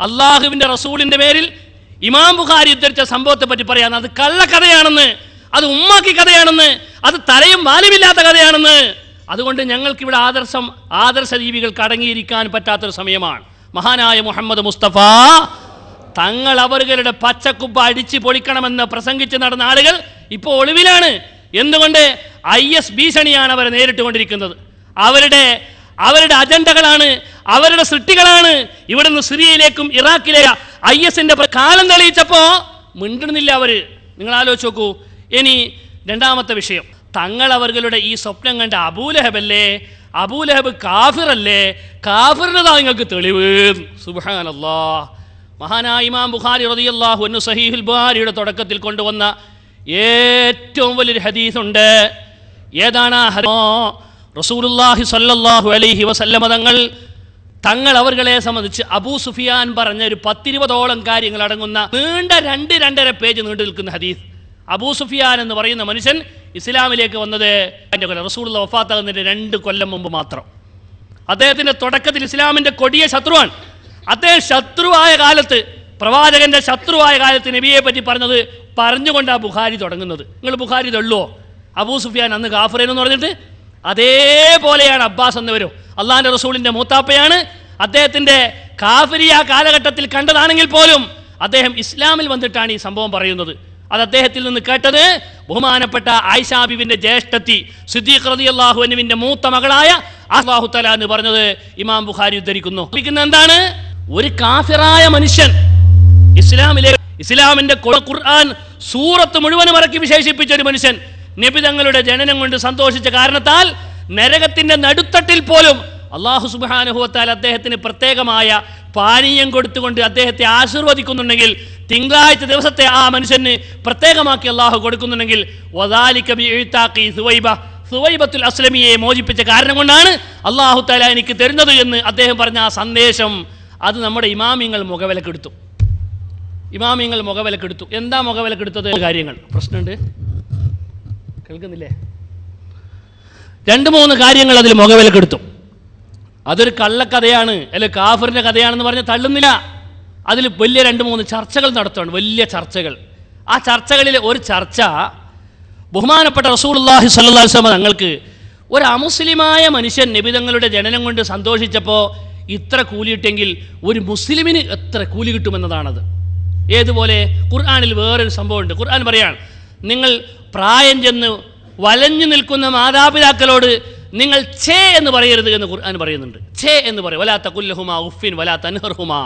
അള്ളാഹുവിൻ്റെ റസൂലിൻ്റെ പേരിൽ ഇമാം ബുഖാരി ഉദ്ധരിച്ച സംഭവത്തെ പറ്റി പറയാൻ അത് കള്ളക്കഥയാണെന്ന്, അത് ഉമ്മാക്കി കഥയാണെന്ന്, അത് തലയും വാലുമില്ലാത്ത കഥയാണെന്ന്. അതുകൊണ്ട് ഞങ്ങൾക്കിവിടെ ആദർശ ജീവികൾക്ക് അടങ്ങിയിരിക്കാൻ പറ്റാത്തൊരു സമയമാണ്. മഹാനായ മുഹമ്മദ് മുസ്തഫ തങ്ങൾ അവരുടെ പച്ചക്കുപ്പ അടിച്ച് പൊളിക്കണമെന്ന് പ്രസംഗിച്ച് നടന്ന ആളുകൾ ഇപ്പോൾ ഒളിവിലാണ്. എന്തുകൊണ്ട്? IS ഭീഷണിയാണ് അവരെ നേരിട്ടുകൊണ്ടിരിക്കുന്നത്. അവരുടെ അജണ്ടകളാണ്, അവരുടെ സൃഷ്ടികളാണ്. ഇവിടുന്ന് സിറിയയിലേക്കും ഇറാഖിലേക്ക് ISന്റെ കാലം തെളിയിച്ചപ്പോൾ മിണ്ടുന്നില്ല അവര്. നിങ്ങൾ ആലോചിച്ച് നോക്കൂ. ഇനി രണ്ടാമത്തെ വിഷയം, തങ്ങൾ അവരുടെ ഈ സ്വപ്നം കണ്ട അബൂലഹബല്ലേ, അബൂലഹബ് കാഫിറല്ലേ, കാഫിറിനതാ നിങ്ങൾക്ക് തെളിവ്. സുബ്ഹാനല്ലാഹ്. മഹാനായ ഇമാം ബുഖാരി റളിയല്ലാഹു അൻഹു സഹീഹുൽ ബുഖാരിയുടെ തുടക്കത്തിൽ കൊണ്ടുവന്ന ഏറ്റവും വലിയൊരു ഹദീസുണ്ട്. ഏതാണ് ആ ഹദീസ്? റസൂലുള്ളാഹി സ്വല്ലല്ലാഹു അലൈഹി വസല്ലമ തങ്ങൾ അവരെ സംബന്ധിച്ച് അബൂ സുഫിയാൻ പറഞ്ഞ ഒരു 10-20ഓളം കാര്യങ്ങൾ അടങ്ങുന്ന നീണ്ട 2-2.5 പേജ് നീണ്ടു നിൽക്കുന്ന ഹദീസ്. അബൂ സുഫിയാൻ എന്ന് പറയുന്ന മനുഷ്യൻ ഇസ്ലാമിലേക്ക് വന്നത് റസൂലുള്ളാഹി വഫാത്താകുന്നതിന്റെ 2 കൊല്ലം മുമ്പ് മാത്രം. അദ്ദേഹത്തിന്റെ തുടക്കത്തിൽ ഇസ്ലാമിന്റെ കൊടിയ ശത്രുവാണ്. അദ്ദേഹം ശത്രുവായ കാലത്ത്, പ്രവാചകന്റെ ശത്രുവായ കാലത്ത് നബിയെ പറ്റി പറഞ്ഞുകൊണ്ടാണ് ബുഖാരി തുടങ്ങുന്നത്. നിങ്ങൾ ബുഖാരി തള്ളുവോ? അബൂ സുഫിയാൻ അന്ന് കാഫിറെന്ന് പറഞ്ഞിട്ട്. അതേപോലെയാണ് അബ്ബാസ് എന്നവരും അള്ളാഹിന്റെ റസൂലിന്റെ മൂത്താപ്പയാണ്. അദ്ദേഹത്തിന്റെ കാഫിരിയ കാലഘട്ടത്തിൽ കണ്ടതാണെങ്കിൽ പോലും അദ്ദേഹം ഇസ്ലാമിൽ വന്നിട്ടാണ് ഈ സംഭവം പറയുന്നത്. അത് അദ്ദേഹത്തിൽ നിന്ന് കേട്ടത് ബഹുമാനപ്പെട്ട ആയിഷ ബീവിന്റെ ജ്യേഷ്ഠത്തി സിദ്ദീഖ് റളിയല്ലാഹു അൻഹുവിന്റെ മൂത്ത മകളായ അല്ലാഹു തആല എന്ന് പറഞ്ഞത് ഇമാം ബുഖാരി ഉദ്ധരിക്കുന്നു. എന്താണ്? ഒരു കാഫിറായ മനുഷ്യൻ ഇസ്ലാമിന്റെ ഖുർആൻ സൂറത്ത് മുഴുവനും ഇറക്കി വിശേഷിപ്പിച്ച ഒരു മനുഷ്യൻ നബി തങ്ങളുടെ ജനനം കൊണ്ട് സന്തോഷിച്ച കാരണത്താൽ നരകത്തിന്റെ നടുത്തട്ടിൽ പോലും അല്ലാഹു സുബ്ഹാനഹു വ തആല അദ്ദേഹത്തിന് പ്രത്യേകമായ പാനീയം കൊടുത്തുകൊണ്ട് അദ്ദേഹത്തെ ആശീർവദിക്കുന്നുണ്ടെങ്കിൽ, തിങ്കളാഴ്ച ദിവസത്തെ ആ മനുഷ്യന് പ്രത്യേകമാക്കി അള്ളാഹു കൊടുക്കുന്നുണ്ടെങ്കിൽ സുവൈബത്തുൽ അസ്ലമിയെ മോചിപ്പിച്ച കാരണം കൊണ്ടാണ് അല്ലാഹു തആല എനിക്ക് തരുന്നത് എന്ന് അദ്ദേഹം പറഞ്ഞ ആ സന്ദേശം അത് നമ്മുടെ ഇമാമിങ്ങൾ മുഖവിലക്കെടുത്തു. എന്താ മുഖവിലക്കെടുത്തത്? കാര്യങ്ങൾ പ്രശ്നമുണ്ട്, കേൾക്കുന്നില്ലേ? 2-3 കാര്യങ്ങൾ അതിൽ മുഖവിലക്കെടുത്തു. അതൊരു കള്ളക്കഥയാണ്, അല്ലെ കാഫിറിന്റെ കഥയാണെന്ന് പറഞ്ഞ് തള്ളുന്നില്ല. അതിൽ വലിയ 2-3 ചർച്ചകൾ നടത്തുകയാണ്, വലിയ ചർച്ചകൾ. ആ ചർച്ചകളിൽ ഒരു ചർച്ച, ബഹുമാനപ്പെട്ട റസൂലുള്ളാഹി സ്വല്ലല്ലാഹു അലൈഹി വസല്ലം തങ്ങൾക്ക് ഒരു അമുസ്ലിമായ മനുഷ്യൻ നബി തങ്ങളുടെ ജനനം കൊണ്ട് സന്തോഷിച്ചപ്പോൾ ഇത്ര കൂലിയിട്ടെങ്കിൽ ഒരു മുസ്ലിമിന് എത്ര കൂലി കിട്ടുമെന്നതാണത്. ഏതുപോലെ? ഖുർആനിൽ വേറൊരു സംഭവമുണ്ട്. ഖുർആൻ പറയാണ്, നിങ്ങൾ പ്രായം ചെന്ന് വലഞ്ഞു നിൽക്കുന്ന മാതാപിതാക്കളോട് നിങ്ങൾ ഛേ എന്ന് പറയരുത് എന്ന് ഖുർആൻ പറയുന്നുണ്ട്. ഛേ എന്ന് പറയും. വലാ തഖുല്ലഹുമാ ഉഫ്ഫിൻ വലാ തൻഹർഹുമാ.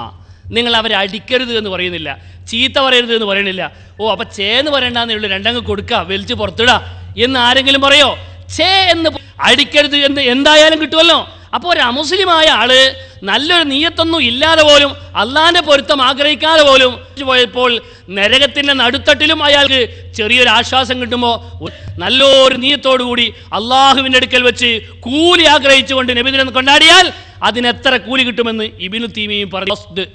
നിങ്ങൾ അവരെ അടിക്കരുത് എന്ന് പറയുന്നില്ല, ചീത്ത പറയരുത് എന്ന് പറയണില്ല. അപ്പം ഛേ എന്ന് പറയണ്ടെന്നേ ഉള്ളൂ, 2 കൊടുക്കുക, വലിച്ച് പുറത്തിടുക എന്ന് ആരെങ്കിലും പറയോ? ഛേ എന്ന് അടിക്കരുത് എന്ന് എന്തായാലും കിട്ടുമല്ലോ. അപ്പോൾ ഒരു അമുസ്ലിമായ ആള് നല്ലൊരു നീയത്തൊന്നും ഇല്ലാതെ പോലും അള്ളാന്റെ പൊരുത്തം ആഗ്രഹിക്കാതെ പോലും പോയപ്പോൾ നരകത്തിന്റെ നടുത്തട്ടിലും അയാൾക്ക് ചെറിയൊരു ആശ്വാസം കിട്ടുമ്പോൾ നല്ലൊരു നീയത്തോടുകൂടി അള്ളാഹുവിൻ്റെ അടുക്കൽ വെച്ച് കൂലി ആഗ്രഹിച്ചുകൊണ്ട് നബിദിനം കൊണ്ടാടിയാൽ അതിനെത്ര കൂലി കിട്ടുമെന്ന് ഇബ്നു തൈമിയ്യ പറഞ്ഞു.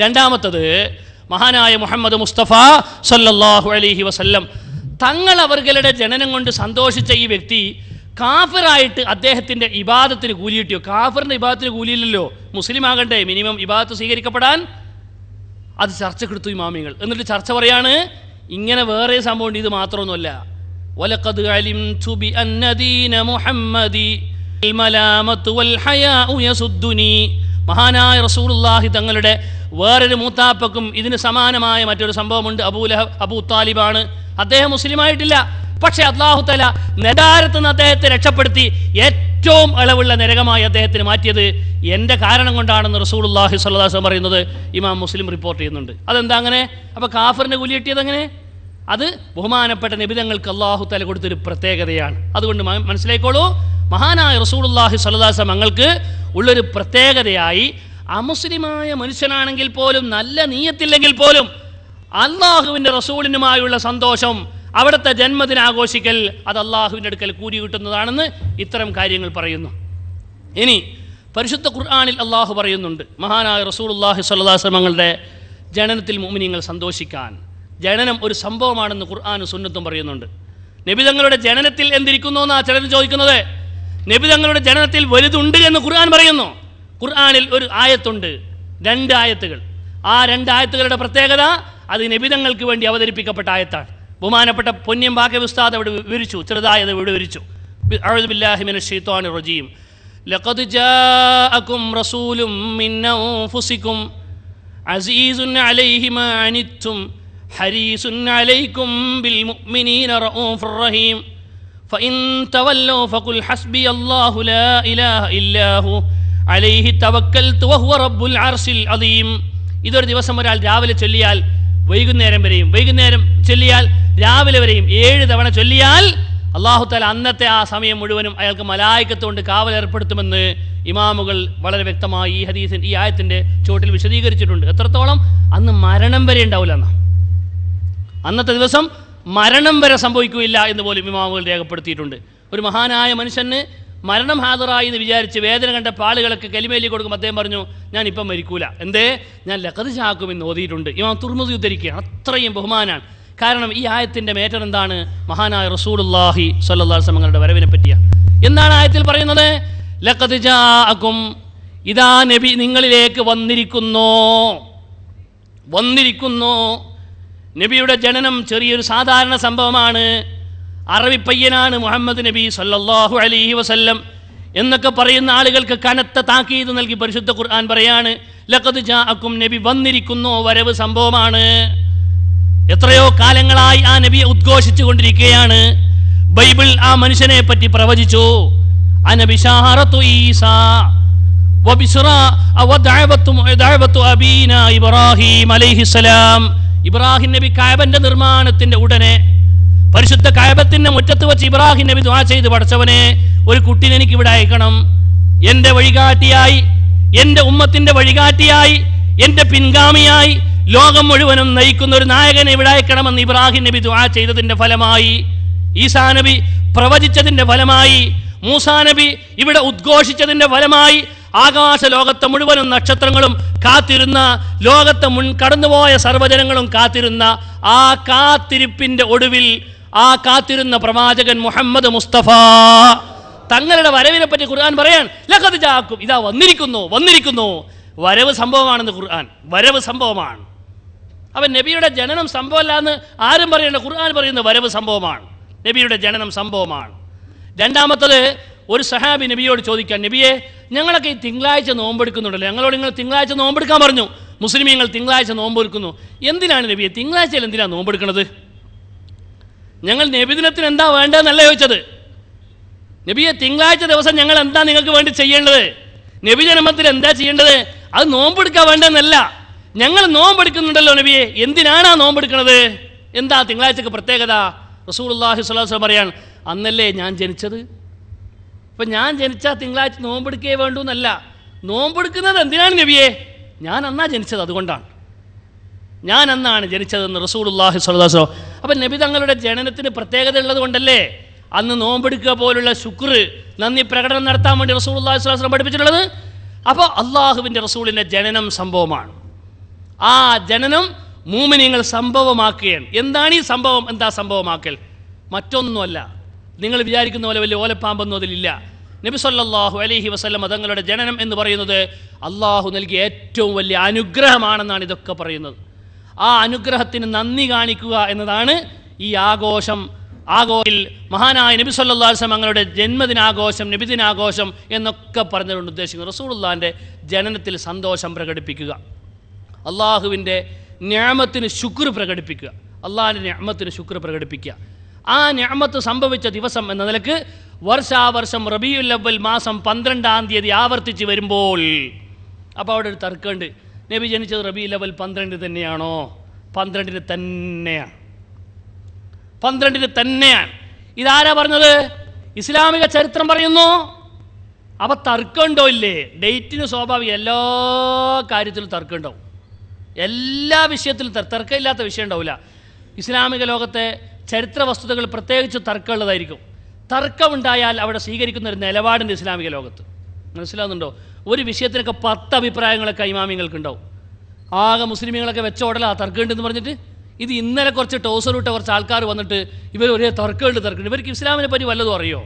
രണ്ടാമത്തത് മഹാനായ മുഹമ്മദ് മുസ്തഫ സല്ലല്ലാഹു അലൈഹി വസല്ലം തങ്ങൾ അവരുടെ ജനനം കൊണ്ട് സന്തോഷിച്ച ഈ വ്യക്തി കാഫിറായിട്ട് അദ്ദേഹത്തിൻ്റെ ഇബാദത്തിന് കൂലി കിട്ടിയോ? കാഫിറിൻ്റെ ഇബാദത്തിന് കൂലിയില്ലല്ലോ, മുസ്ലിം ആകണ്ടേ മിനിമം ഇബാദത്ത് സ്വീകരിക്കപ്പെടാൻ. അത് ചർച്ചക്കെടുത്തു ഇമാമിങ്ങൾ. എന്നിട്ട് ചർച്ച പറയാണ്, ഇങ്ങനെ വേറെ സംഭവം ഇത് മാത്രമൊന്നുമല്ല. വലഖദ് അലിംതു ബിഅന്ന ദീന മുഹമ്മദി അൽമലാമതു വൽ ഹയാഉ യസുദ്ദുനി. മഹാനായ റസൂലുള്ളാഹി തങ്ങളുടെ വേറൊരു മൂത്താപ്പക്കും ഇതിന് സമാനമായ മറ്റൊരു സംഭവമുണ്ട്. അബൂ താലിബാണ്. അദ്ദേഹം മുസ്ലിമായിട്ടില്ല. പക്ഷെ അല്ലാഹു തആല നരകത്തിൽ നിന്ന് അദ്ദേഹത്തെ രക്ഷപ്പെടുത്തി ഏറ്റവും അളവുള്ള നരകമായി അദ്ദേഹത്തിന് മാറ്റിയത് എൻ്റെ കാരണം കൊണ്ടാണെന്ന് റസൂലുള്ളാഹി സ്വല്ലല്ലാഹു അലൈഹി വസല്ലം പറയുന്നത് ഇമാം മുസ്ലിം റിപ്പോർട്ട് ചെയ്യുന്നുണ്ട്. അതെന്താ അങ്ങനെ? അപ്പോൾ കാഫിറിന് കൂലി കിട്ടിയത് എങ്ങനെ? അത് ബഹുമാനപ്പെട്ട നബിതങ്ങൾക്ക് അല്ലാഹു തആല കൊടുത്തൊരു പ്രത്യേകതയാണ്. അതുകൊണ്ട് മനസ്സിലായിക്കോളൂ, മഹാനായ റസൂലുള്ളാഹി സ്വല്ലല്ലാഹു അലൈഹി വസല്ലം ഞങ്ങൾക്ക് ഉള്ളൊരു പ്രത്യേകതയായി അമുസ്ലിമായ മനുഷ്യനാണെങ്കിൽ പോലും നല്ല നീയത്തില്ലെങ്കിൽ പോലും അള്ളാഹുവിൻ്റെ റസൂലിനുമായുള്ള സന്തോഷം, അവിടുത്തെ ജന്മദിനാഘോഷിക്കൽ, അത് അള്ളാഹുവിൻ്റെ അടുക്കൽ കൂലി കിട്ടുന്നതാണെന്ന് ഇത്തരം കാര്യങ്ങൾ പറയുന്നു. ഇനി പരിശുദ്ധ ഖുർആനിൽ അള്ളാഹു പറയുന്നുണ്ട്, മഹാനായ റസൂലുള്ളാഹി സ്വല്ലല്ലാഹു അലൈഹി വസല്ലം തങ്ങളുടെ ജനനത്തിൽ മുഅ്മിനീങ്ങൾ സന്തോഷിക്കാൻ. ജനനം ഒരു സംഭവമാണെന്ന് ഖുർആനും സുന്നത്തും പറയുന്നുണ്ട്. നബി തങ്ങളുടെ ജനനത്തിൽ എന്തിരിക്കുന്നു എന്നാണ് ചിലർ ചോദിക്കുന്നത്. നബി തങ്ങളുടെ ജനനത്തിൽ വലുതുണ്ട് എന്ന് ഖുർആൻ പറയുന്നു. ഖുർആനിൽ ഒരു ആയത്തുണ്ട്, 2 ആയത്തുകൾ. ആ 2 ആയത്തുകളുടെ പ്രത്യേകത അത് നബിതങ്ങൾക്ക് വേണ്ടി അവതരിപ്പിക്കപ്പെട്ട ആയത്താണ്. ബഹുമാനപ്പെട്ട പൊന്നം ബാക്കവി ഉസ്താദ് അവിടെ വിവരിച്ചു, ചെറുതായത് ഇവിടെ വിവരിച്ചു. അഊദു ബില്ലാഹി മിനശ് ശൈത്വാനിർ റജീം. ലഖദ് ജാഅകും റസൂലും മിൻ അൻഫുസികും അസീസുൻ അലൈഹി മാ അനിത്തും ഹരീസുൻ അലൈക്കും ബിൽ മുഅ്മിനീന റഊഫുർ റഹീം ഫഇൻ തവല്ലൂ ഫഖുൽ ഹസ്ബിയല്ലാഹു ലാ ഇലാഹ ഇല്ലാഹു അലൈഹി തവക്കൽതു വഹുവ റബ്ബുൽ അർശിൽ അദീം. ഇതൊരു ദിവസം ഒരാൾ രാവിലെ ചൊല്ലിയാൽ വൈകുന്നേരം വരെയും, വൈകുന്നേരം ചൊല്ലിയാൽ രാവിലെ വരെയും 7 തവണ ചൊല്ലിയാൽ അല്ലാഹു തആല അന്നത്തെ ആ സമയം മുഴുവനും അയാൾക്ക് മലായികത്ത് കൊണ്ട് കാവലേർപ്പെടുത്തുമെന്ന് ഇമാമുകൾ വളരെ വ്യക്തമായി ഈ ഹദീസിൻ ഈ ആയത്തിൻ്റെ ചോട്ടിൽ വിശദീകരിച്ചിട്ടുണ്ട്. എത്രത്തോളം? അന്ന് മരണം വരെ ഉണ്ടാവില്ല എന്നാണ്. അന്നത്തെ ദിവസം മരണം വരെ സംഭവിക്കുകയില്ല എന്ന് പോലും ഇമാമുകൾ രേഖപ്പെടുത്തിയിട്ടുണ്ട്. ഒരു മഹാനായ മനുഷ്യന് മരണം ഹാജറായി എന്ന് വിചാരിച്ച് വേദന കണ്ട പാളുകളൊക്കെ കലിമേലി കൊടുക്കും. അദ്ദേഹം പറഞ്ഞു, ഞാൻ ഇപ്പം മരിക്കൂല. എന്തേ? ഞാൻ ലഖദ് ജാഅകുമെന്ന് ഓതിയിട്ടുണ്ട്. ഇമാം തുർമുദി ഉദ്ധരിക്കുകയാണ്. അത്രയും ബഹുമാനാണ്. കാരണം ഈ ആയത്തിൻ്റെ മേറ്റർ എന്താണ്? മഹാനായ റസൂലുള്ളാഹി സ്വല്ലല്ലാഹു അലൈഹി വസല്ലം തങ്ങളുടെ വരവിനെ പറ്റിയാണ്. എന്താണ് ആയത്തിൽ പറയുന്നത്? ലഖദ് ജാഅകും, ഇതാ നബി നിങ്ങളിലേക്ക് വന്നിരിക്കുന്നു. നബിയുടെ ജനനം ചെറിയൊരു സാധാരണ സംഭവമാണ്. അറബി പയ്യനാണ് മുഹമ്മദ് നബി സല്ലല്ലാഹു അലൈഹി വസല്ലം എന്നൊക്കെ പറയുന്ന ആളുകൾക്ക് കനത്ത താക്കീത് നൽകി പരിശുദ്ധ ഖുർആൻ പറയാണ്, ലഖദ് ജാഅകും, നബി വന്നിരിക്കുന്നു, വരവ് സംഭവമാണ്. എത്രയോ കാലങ്ങളായി ആ നബിയെ ഉദ്ഘോഷിച്ചു കൊണ്ടിരിക്കുകയാണ്. ബൈബിൾ ആ മനുഷ്യനെ പറ്റി പ്രവചിച്ചു. അനബിശാറത്തു ഈസാ വബിശ്റാ വദഅവത്തു അബീന ഇബ്രാഹിം അലൈഹിസ്സലാം. ഇബ്രാഹിം നബി കഅബന്റെ നിർമ്മാണത്തിന്റെ ഉടനെ പരിശുദ്ധ കഅബത്തിന്റെ മുറ്റത്ത് വെച്ച് ഇബ്രാഹിം നബി ദുആ ചെയ്ത്, പടച്ചവനെ ഒരു കുട്ടിനെ എനിക്ക് ഇവിടെ അയക്കണം, എൻ്റെ വഴികാട്ടിയായി, എൻ്റെ ഉമ്മത്തിന്റെ വഴികാട്ടിയായി, എൻ്റെ പിൻഗാമിയായി ലോകം മുഴുവനും നയിക്കുന്ന ഒരു നായകനെ ഇവിടെ അയക്കണമെന്ന് ഇബ്രാഹിം നബി ദുആ ചെയ്തതിന്റെ ഫലമായി, ഈസാ നബി പ്രവചിച്ചതിന്റെ ഫലമായി, മൂസാ നബി ഇവിടെ ഉദ്ഘോഷിച്ചതിന്റെ ഫലമായി ആകാശ ലോകത്തെ മുഴുവനും നക്ഷത്രങ്ങളും കാത്തിരുന്ന, ലോകത്തെ കടന്നുപോയ സർവ്വജനങ്ങളും കാത്തിരുന്ന ആ കാത്തിരിപ്പിന്റെ ഒടുവിൽ ആ കാത്തിരുന്ന പ്രവാചകൻ മുഹമ്മദ് മുസ്തഫ തങ്ങളുടെ വരവിനെ പറ്റി ഖുർആൻ പറയാൻ, ലഖദ് ജാഅകും, ഇതാ വന്നിരിക്കുന്നു. വരവ് സംഭവമാണെന്ന് ഖുർആൻ, വരവ് സംഭവമാണ്. അവൻ നബിയുടെ ജനനം സംഭവമല്ല എന്ന് ആരും പറയേണ്ട, ഖുർആൻ പറയുന്ന വരവ് സംഭവമാണ്, നബിയുടെ ജനനം സംഭവമാണ്. രണ്ടാമത്തത്, ഒരു സഹാബി നബിയോട് ചോദിക്കാൻ, നബിയെ ഞങ്ങളൊക്കെ ഈ തിങ്കളാഴ്ച നോമ്പെടുക്കുന്നുണ്ടല്ലോ, ഞങ്ങളോട് നിങ്ങൾ തിങ്കളാഴ്ച നോമ്പെടുക്കാൻ പറഞ്ഞു, മുസ്ലിമീങ്ങൾ തിങ്കളാഴ്ച നോമ്പെടുക്കുന്നു, എന്തിനാണ് നബിയെ തിങ്കളാഴ്ചയിൽ എന്തിനാണ് നോമ്പെടുക്കുന്നത്? ഞങ്ങൾ നബിദിനത്തിന് എന്താ വേണ്ടതെന്നല്ല ചോദിച്ചത്. നബിയെ തിങ്കളാഴ്ച ദിവസം ഞങ്ങൾ എന്താ നിങ്ങൾക്ക് വേണ്ടി ചെയ്യേണ്ടത്? നബി ജന്മത്തിൽ എന്താ ചെയ്യേണ്ടത്? അത് നോമ്പെടുക്കാൻ വേണ്ടതെന്നല്ല. ഞങ്ങൾ നോമ്പെടുക്കുന്നുണ്ടല്ലോ നബിയെ, എന്തിനാണ് ആ നോമ്പെടുക്കുന്നത്? എന്താ തിങ്കളാഴ്ചക്ക് പ്രത്യേകത? റസൂലുള്ളാഹി സ്വല്ലല്ലാഹു അലൈഹി വസല്ലം പറയാൻ, അന്നല്ലേ ഞാൻ ജനിച്ചത്. ഇപ്പം ഞാൻ ജനിച്ചാൽ തിങ്കളാഴ്ച നോമ്പെടുക്കേ വേണ്ടൂ എന്നല്ല. നോമ്പെടുക്കുന്നത് എന്തിനാണ് നബിയെ? ഞാൻ അന്നാ ജനിച്ചത്, അതുകൊണ്ടാണ്. ഞാൻ അന്നാണ് ജനിച്ചതെന്ന് റസൂലുള്ളാഹി സ്വല്ലല്ലാഹു അലൈഹി വസല്ലം. അപ്പം നബി തങ്ങളുടെ ജനനത്തിന് പ്രത്യേകത ഉള്ളത് കൊണ്ടല്ലേ അന്ന് നോമ്പെടുക്കുക പോലുള്ള ശുക്ർ, നന്ദി പ്രകടനം നടത്താൻ വേണ്ടി റസൂലുള്ളാഹി സ്വല്ലല്ലാഹു അലൈഹി വസല്ലം പഠിപ്പിച്ചിട്ടുള്ളത്. അപ്പോൾ അള്ളാഹുവിൻ്റെ റസൂലിൻ്റെ ജനനം സംഭവമാണ്. ആ ജനനം മുഅ്മിനീങ്ങൾ സംഭവമാക്കുകയാണ്. എന്താണ് ഈ സംഭവം? എന്താ സംഭവമാക്കൽ? മറ്റൊന്നുമല്ല, നിങ്ങൾ വിചാരിക്കുന്ന പോലെ വലിയ ഓലപ്പാമ്പൊന്നും അതിലില്ല. നബി സല്ലല്ലാഹു അലൈഹി വസല്ലം തങ്ങളുടെ ജനനം എന്ന് പറയുന്നത് അള്ളാഹു നൽകിയ ഏറ്റവും വലിയ അനുഗ്രഹമാണെന്നാണ് ഇതൊക്കെ പറയുന്നത്. ആ അനുഗ്രഹത്തിന് നന്ദി കാണിക്കുക എന്നതാണ് ഈ ആഘോഷം. മഹാനായ നബി സല്ലല്ലാഹു അലൈഹി വസല്ലം തങ്ങളുടെ ജന്മദിനാഘോഷം, നബിദിനാഘോഷം എന്നൊക്കെ പറഞ്ഞുകൊണ്ട് ഉദ്ദേശിക്കുന്നത് റസൂലുള്ളാഹിൻ്റെ ജനനത്തിൽ സന്തോഷം പ്രകടിപ്പിക്കുക, അള്ളാഹുവിൻ്റെ നിഅമത്തിന് ശുക്ർ പ്രകടിപ്പിക്കുക, അള്ളാഹിൻ്റെ നിഅമത്തിന് ശുക്ർ പ്രകടിപ്പിക്കുക. ആ നിഅമത്ത് സംഭവിച്ച ദിവസം എന്ന നിലക്ക് വർഷാവർഷം റബീഉൽ അവ്വൽ മാസം 12-ാം തീയതി ആവർത്തിച്ച് വരുമ്പോൾ, അപ്പോൾ അവിടെ ഒരു തർക്കമുണ്ട്. നബി ജനിച്ചത് റബീഉൽ അവ്വൽ 12 തന്നെയാണോ? 12 തന്നെയാണ്, 12 തന്നെയാണ്. ഇതാരാ പറഞ്ഞത്? ഇസ്ലാമിക ചരിത്രം പറയുന്നു. അപ്പോൾ തർക്കമുണ്ടോ ഇല്ലേ? ഡേറ്റിന് സ്വാഭാവികം, എല്ലാ കാര്യത്തിലും തർക്കമുണ്ടാവും, എല്ലാ വിഷയത്തിലും തർക്കമില്ലാത്ത വിഷയം ഉണ്ടാവില്ല. ഇസ്ലാമിക ലോകത്തെ ചരിത്ര വസ്തുതകൾ പ്രത്യേകിച്ച് തർക്കമുള്ളതായിരിക്കും. തർക്കമുണ്ടായാൽ അവിടെ സ്വീകരിക്കുന്ന ഒരു നിലപാടുണ്ട് ഇസ്ലാമിക ലോകത്ത്. മനസ്സിലാകുന്നുണ്ടോ? ഒരു വിഷയത്തിനൊക്കെ 10 അഭിപ്രായങ്ങളൊക്കെ ഇമാമിങ്ങൾക്ക് ഉണ്ടാവും. ആകെ മുസ്ലിമീങ്ങളൊക്കെ വെച്ച ഉടലാ തർക്കമുണ്ടെന്ന് പറഞ്ഞിട്ട്. ഇത് ഇന്നലെ കുറച്ച് ടോസർ വിട്ട കുറച്ച് ആൾക്കാർ വന്നിട്ട് ഇവർ ഒരേ തർക്കമുണ്ട്. ഇവർക്ക് ഇസ്ലാമിനെ പറ്റി വല്ലതും അറിയോ?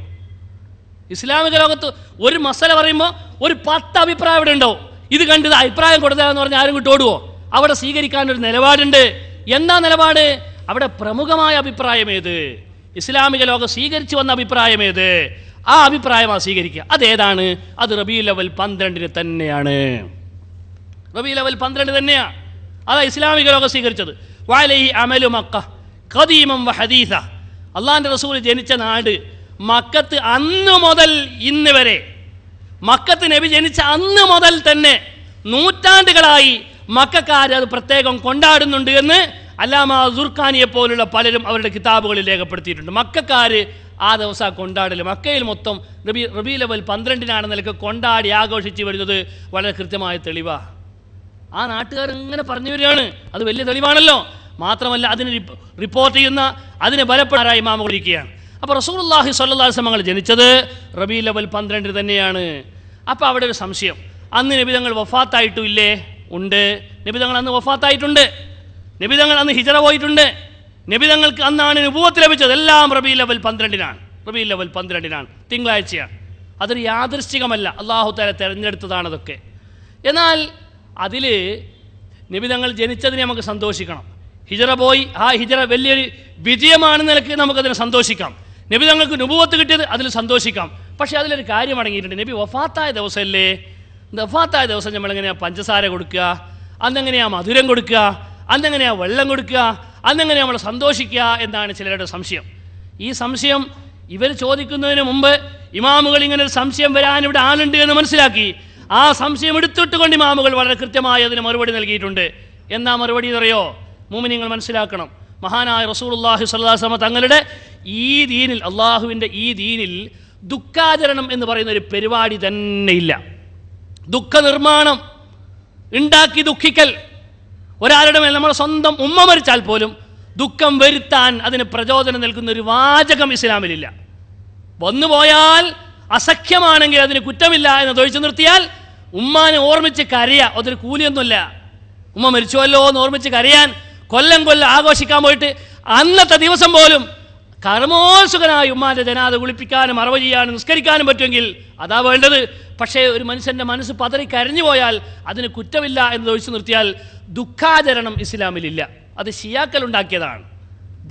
ഇസ്ലാമിക ലോകത്ത് ഒരു മസല പറയുമ്പോൾ ഒരു 10 അഭിപ്രായം ഇവിടെ ഉണ്ടാവും. ഇത് കണ്ടത് അഭിപ്രായം കൊടുത്താന്ന് പറഞ്ഞാൽ ആരും കിട്ട് ഓടുവോ? അവിടെ സ്വീകരിക്കാനൊരു നിലപാടുണ്ട്. എന്താ നിലപാട്? അവിടെ പ്രമുഖമായ അഭിപ്രായം ഏത്? ഇസ്ലാമിക ലോകം സ്വീകരിച്ചു വന്ന അഭിപ്രായം ഏത്? ആ അഭിപ്രായമാണ് സ്വീകരിക്കുക. അതേതാണ്? അത് റബീഉൽ അവ്വൽ 12 തന്നെയാണ്. റബീഉൽ അവ്വൽ 12 തന്നെയാണ്. അതാ ഇസ്ലാമിക ലോകം സ്വീകരിച്ചത്. വഅലൈഹി അമലു മക്ക ഖദീമൻ വഹദീസ. അള്ളാഹിൻ്റെ റസൂൽ ജനിച്ച നാട് മക്കത്ത് അന്ന് മുതൽ ഇന്ന് വരെ, മക്കത്ത് നബി ജനിച്ച അന്ന് മുതൽ തന്നെ നൂറ്റാണ്ടുകളായി മക്കക്കാർ അത് പ്രത്യേകം കൊണ്ടാടുന്നുണ്ട് എന്ന് അല്ലാമ സുർഖാനിയെ പോലുള്ള പലരും അവരുടെ കിതാബുകളിൽ രേഖപ്പെടുത്തിയിട്ടുണ്ട്. മക്കക്കാർ ആ ദിവസം കൊണ്ടാടൽ മക്കയിൽ മൊത്തം റബീഉൽ അവ്വൽ 12 നിലക്ക് കൊണ്ടാടി ആഘോഷിച്ച് വരുന്നത് വളരെ കൃത്യമായ തെളിവാണ്. ആ നാട്ടുകാർ ഇങ്ങനെ പറഞ്ഞു വരികയാണ്. അത് വലിയ തെളിവാണല്ലോ. മാത്രമല്ല അതിന് റിപ്പോർട്ട് ചെയ്യുന്ന, അതിന് ബലപ്പെടാറായി ഇമാമുകളിരിക്കുകയാണ്. അപ്പോൾ റസൂലുള്ളാഹി സ്വല്ലല്ലാഹു അലൈഹി വസല്ലം ജനിച്ചത് റബീഉൽ അവ്വൽ 12 തന്നെയാണ്. അപ്പോൾ അവിടെ ഒരു സംശയം, അന്ന് നബി തങ്ങൾ വഫാത്തായിട്ടും ഇല്ലേ? ഉണ്ട്. നബി തങ്ങൾ അന്ന് വഫാത്തായിട്ടുണ്ട്. നബി തങ്ങൾ അന്ന് ഹിജറ പോയിട്ടുണ്ട്. നബി തങ്ങൾക്ക് അന്നാണ് നുബുവത്ത് ലഭിച്ചത്. എല്ലാം റബീഉൽ അവ്വൽ 12 റബീഉൽ അവ്വൽ 12 തിങ്കളാഴ്ചയാണ്. അതൊരു യാദൃശ്ചികമല്ല, അല്ലാഹു തആല തിരഞ്ഞെടുത്തതാണ് അതൊക്കെ. എന്നാൽ അതിൽ നബി തങ്ങൾ ജനിച്ചതിനെ നമുക്ക് സന്തോഷിക്കണം. ഹിജറ പോയി, ആ ഹിജറ വലിയൊരു വിജയമാണെന്ന നിലയ്ക്ക് നമുക്കതിനെ സന്തോഷിക്കാം. നബി തങ്ങൾക്ക് നുബുവത്ത് കിട്ടിയത് അതിൽ സന്തോഷിക്കാം. പക്ഷേ അതിലൊരു കാര്യം അടങ്ങിയിട്ടുണ്ട്. നബി വഫാത്തായ ദിവസമല്ലേ? വഫാത്തായ ദിവസം നമ്മളെങ്ങനെയാണ് പഞ്ചസാര കൊടുക്കുക? അന്നെങ്ങനെയാണ് മധുരം കൊടുക്കുക? അന്നെങ്ങനെയാണ് വെള്ളം കൊടുക്കുക? അന്നെങ്ങനെയാണ് നമ്മൾ സന്തോഷിക്കുക എന്നാണ് ചിലരുടെ സംശയം. ഈ സംശയം ഇവർ ചോദിക്കുന്നതിന് മുമ്പ് ഇമാമുകൾ ഇങ്ങനെ ഒരു സംശയം വരാൻ ഇവിടെ ആളുണ്ട് എന്ന് മനസ്സിലാക്കി ആ സംശയം എടുത്തിട്ടുകൊണ്ട് ഇമാമുകൾ വളരെ കൃത്യമായി അതിന് മറുപടി നൽകിയിട്ടുണ്ട്. എന്നാ മറുപടി എന്നറിയോ? മുഅ്മിനീങ്ങൾ മനസ്സിലാക്കണം, മഹാനായ റസൂലുള്ളാഹി സ്വല്ലല്ലാഹു അലൈഹി വസല്ലം തങ്ങളുടെ ഈ ദീനിൽ, അള്ളാഹുവിൻ്റെ ഈ ദീനിൽ ദുഃഖാചരണം എന്ന് പറയുന്ന ഒരു പരിപാടി തന്നെ ഇല്ല. ദുഃഖ നിർമ്മാണം, ഉണ്ടാക്കി ദുഃഖിക്കൽ, ഒരാളുടെ മേൽ നമ്മുടെ സ്വന്തം ഉമ്മ മരിച്ചാൽ പോലും ദുഃഖം വരുത്താൻ അതിന് പ്രചോദനം നൽകുന്ന ഒരു വാചകം ഇസ്ലാമിലില്ല. വന്നുപോയാൽ അസഖ്യമാണെങ്കിൽ അതിന് കുറ്റമില്ല എന്ന് തൊഴിച്ചു നിർത്തിയാൽ ഉമ്മാനെ ഓർമ്മിച്ച് കരയുക, അതൊരു കൂലിയൊന്നുമില്ല. ഉമ്മ മരിച്ചുവല്ലോ എന്ന് ഓർമ്മിച്ച് കരയാൻ, കൊല്ലം ആഘോഷിക്കാൻ പോയിട്ട് അന്നത്തെ ദിവസം പോലും കർമ്മോത്സുകനായി ഉമ്മാൻ്റെ ജനാദ കുളിപ്പിക്കാനും അറവ ചെയ്യാനും നിസ്കരിക്കാനും പറ്റുമെങ്കിൽ അതാ വേണ്ടത്. പക്ഷേ ഒരു മനുഷ്യൻ്റെ മനസ്സ് പതറി കരഞ്ഞു പോയാൽ അതിന് കുറ്റമില്ല എന്ന് തൊഴിച്ചു നിർത്തിയാൽ ദുഃഖാചരണം ഇസ്ലാമിലില്ല. അത് ഷിയാക്കൾ ഉണ്ടാക്കിയതാണ്.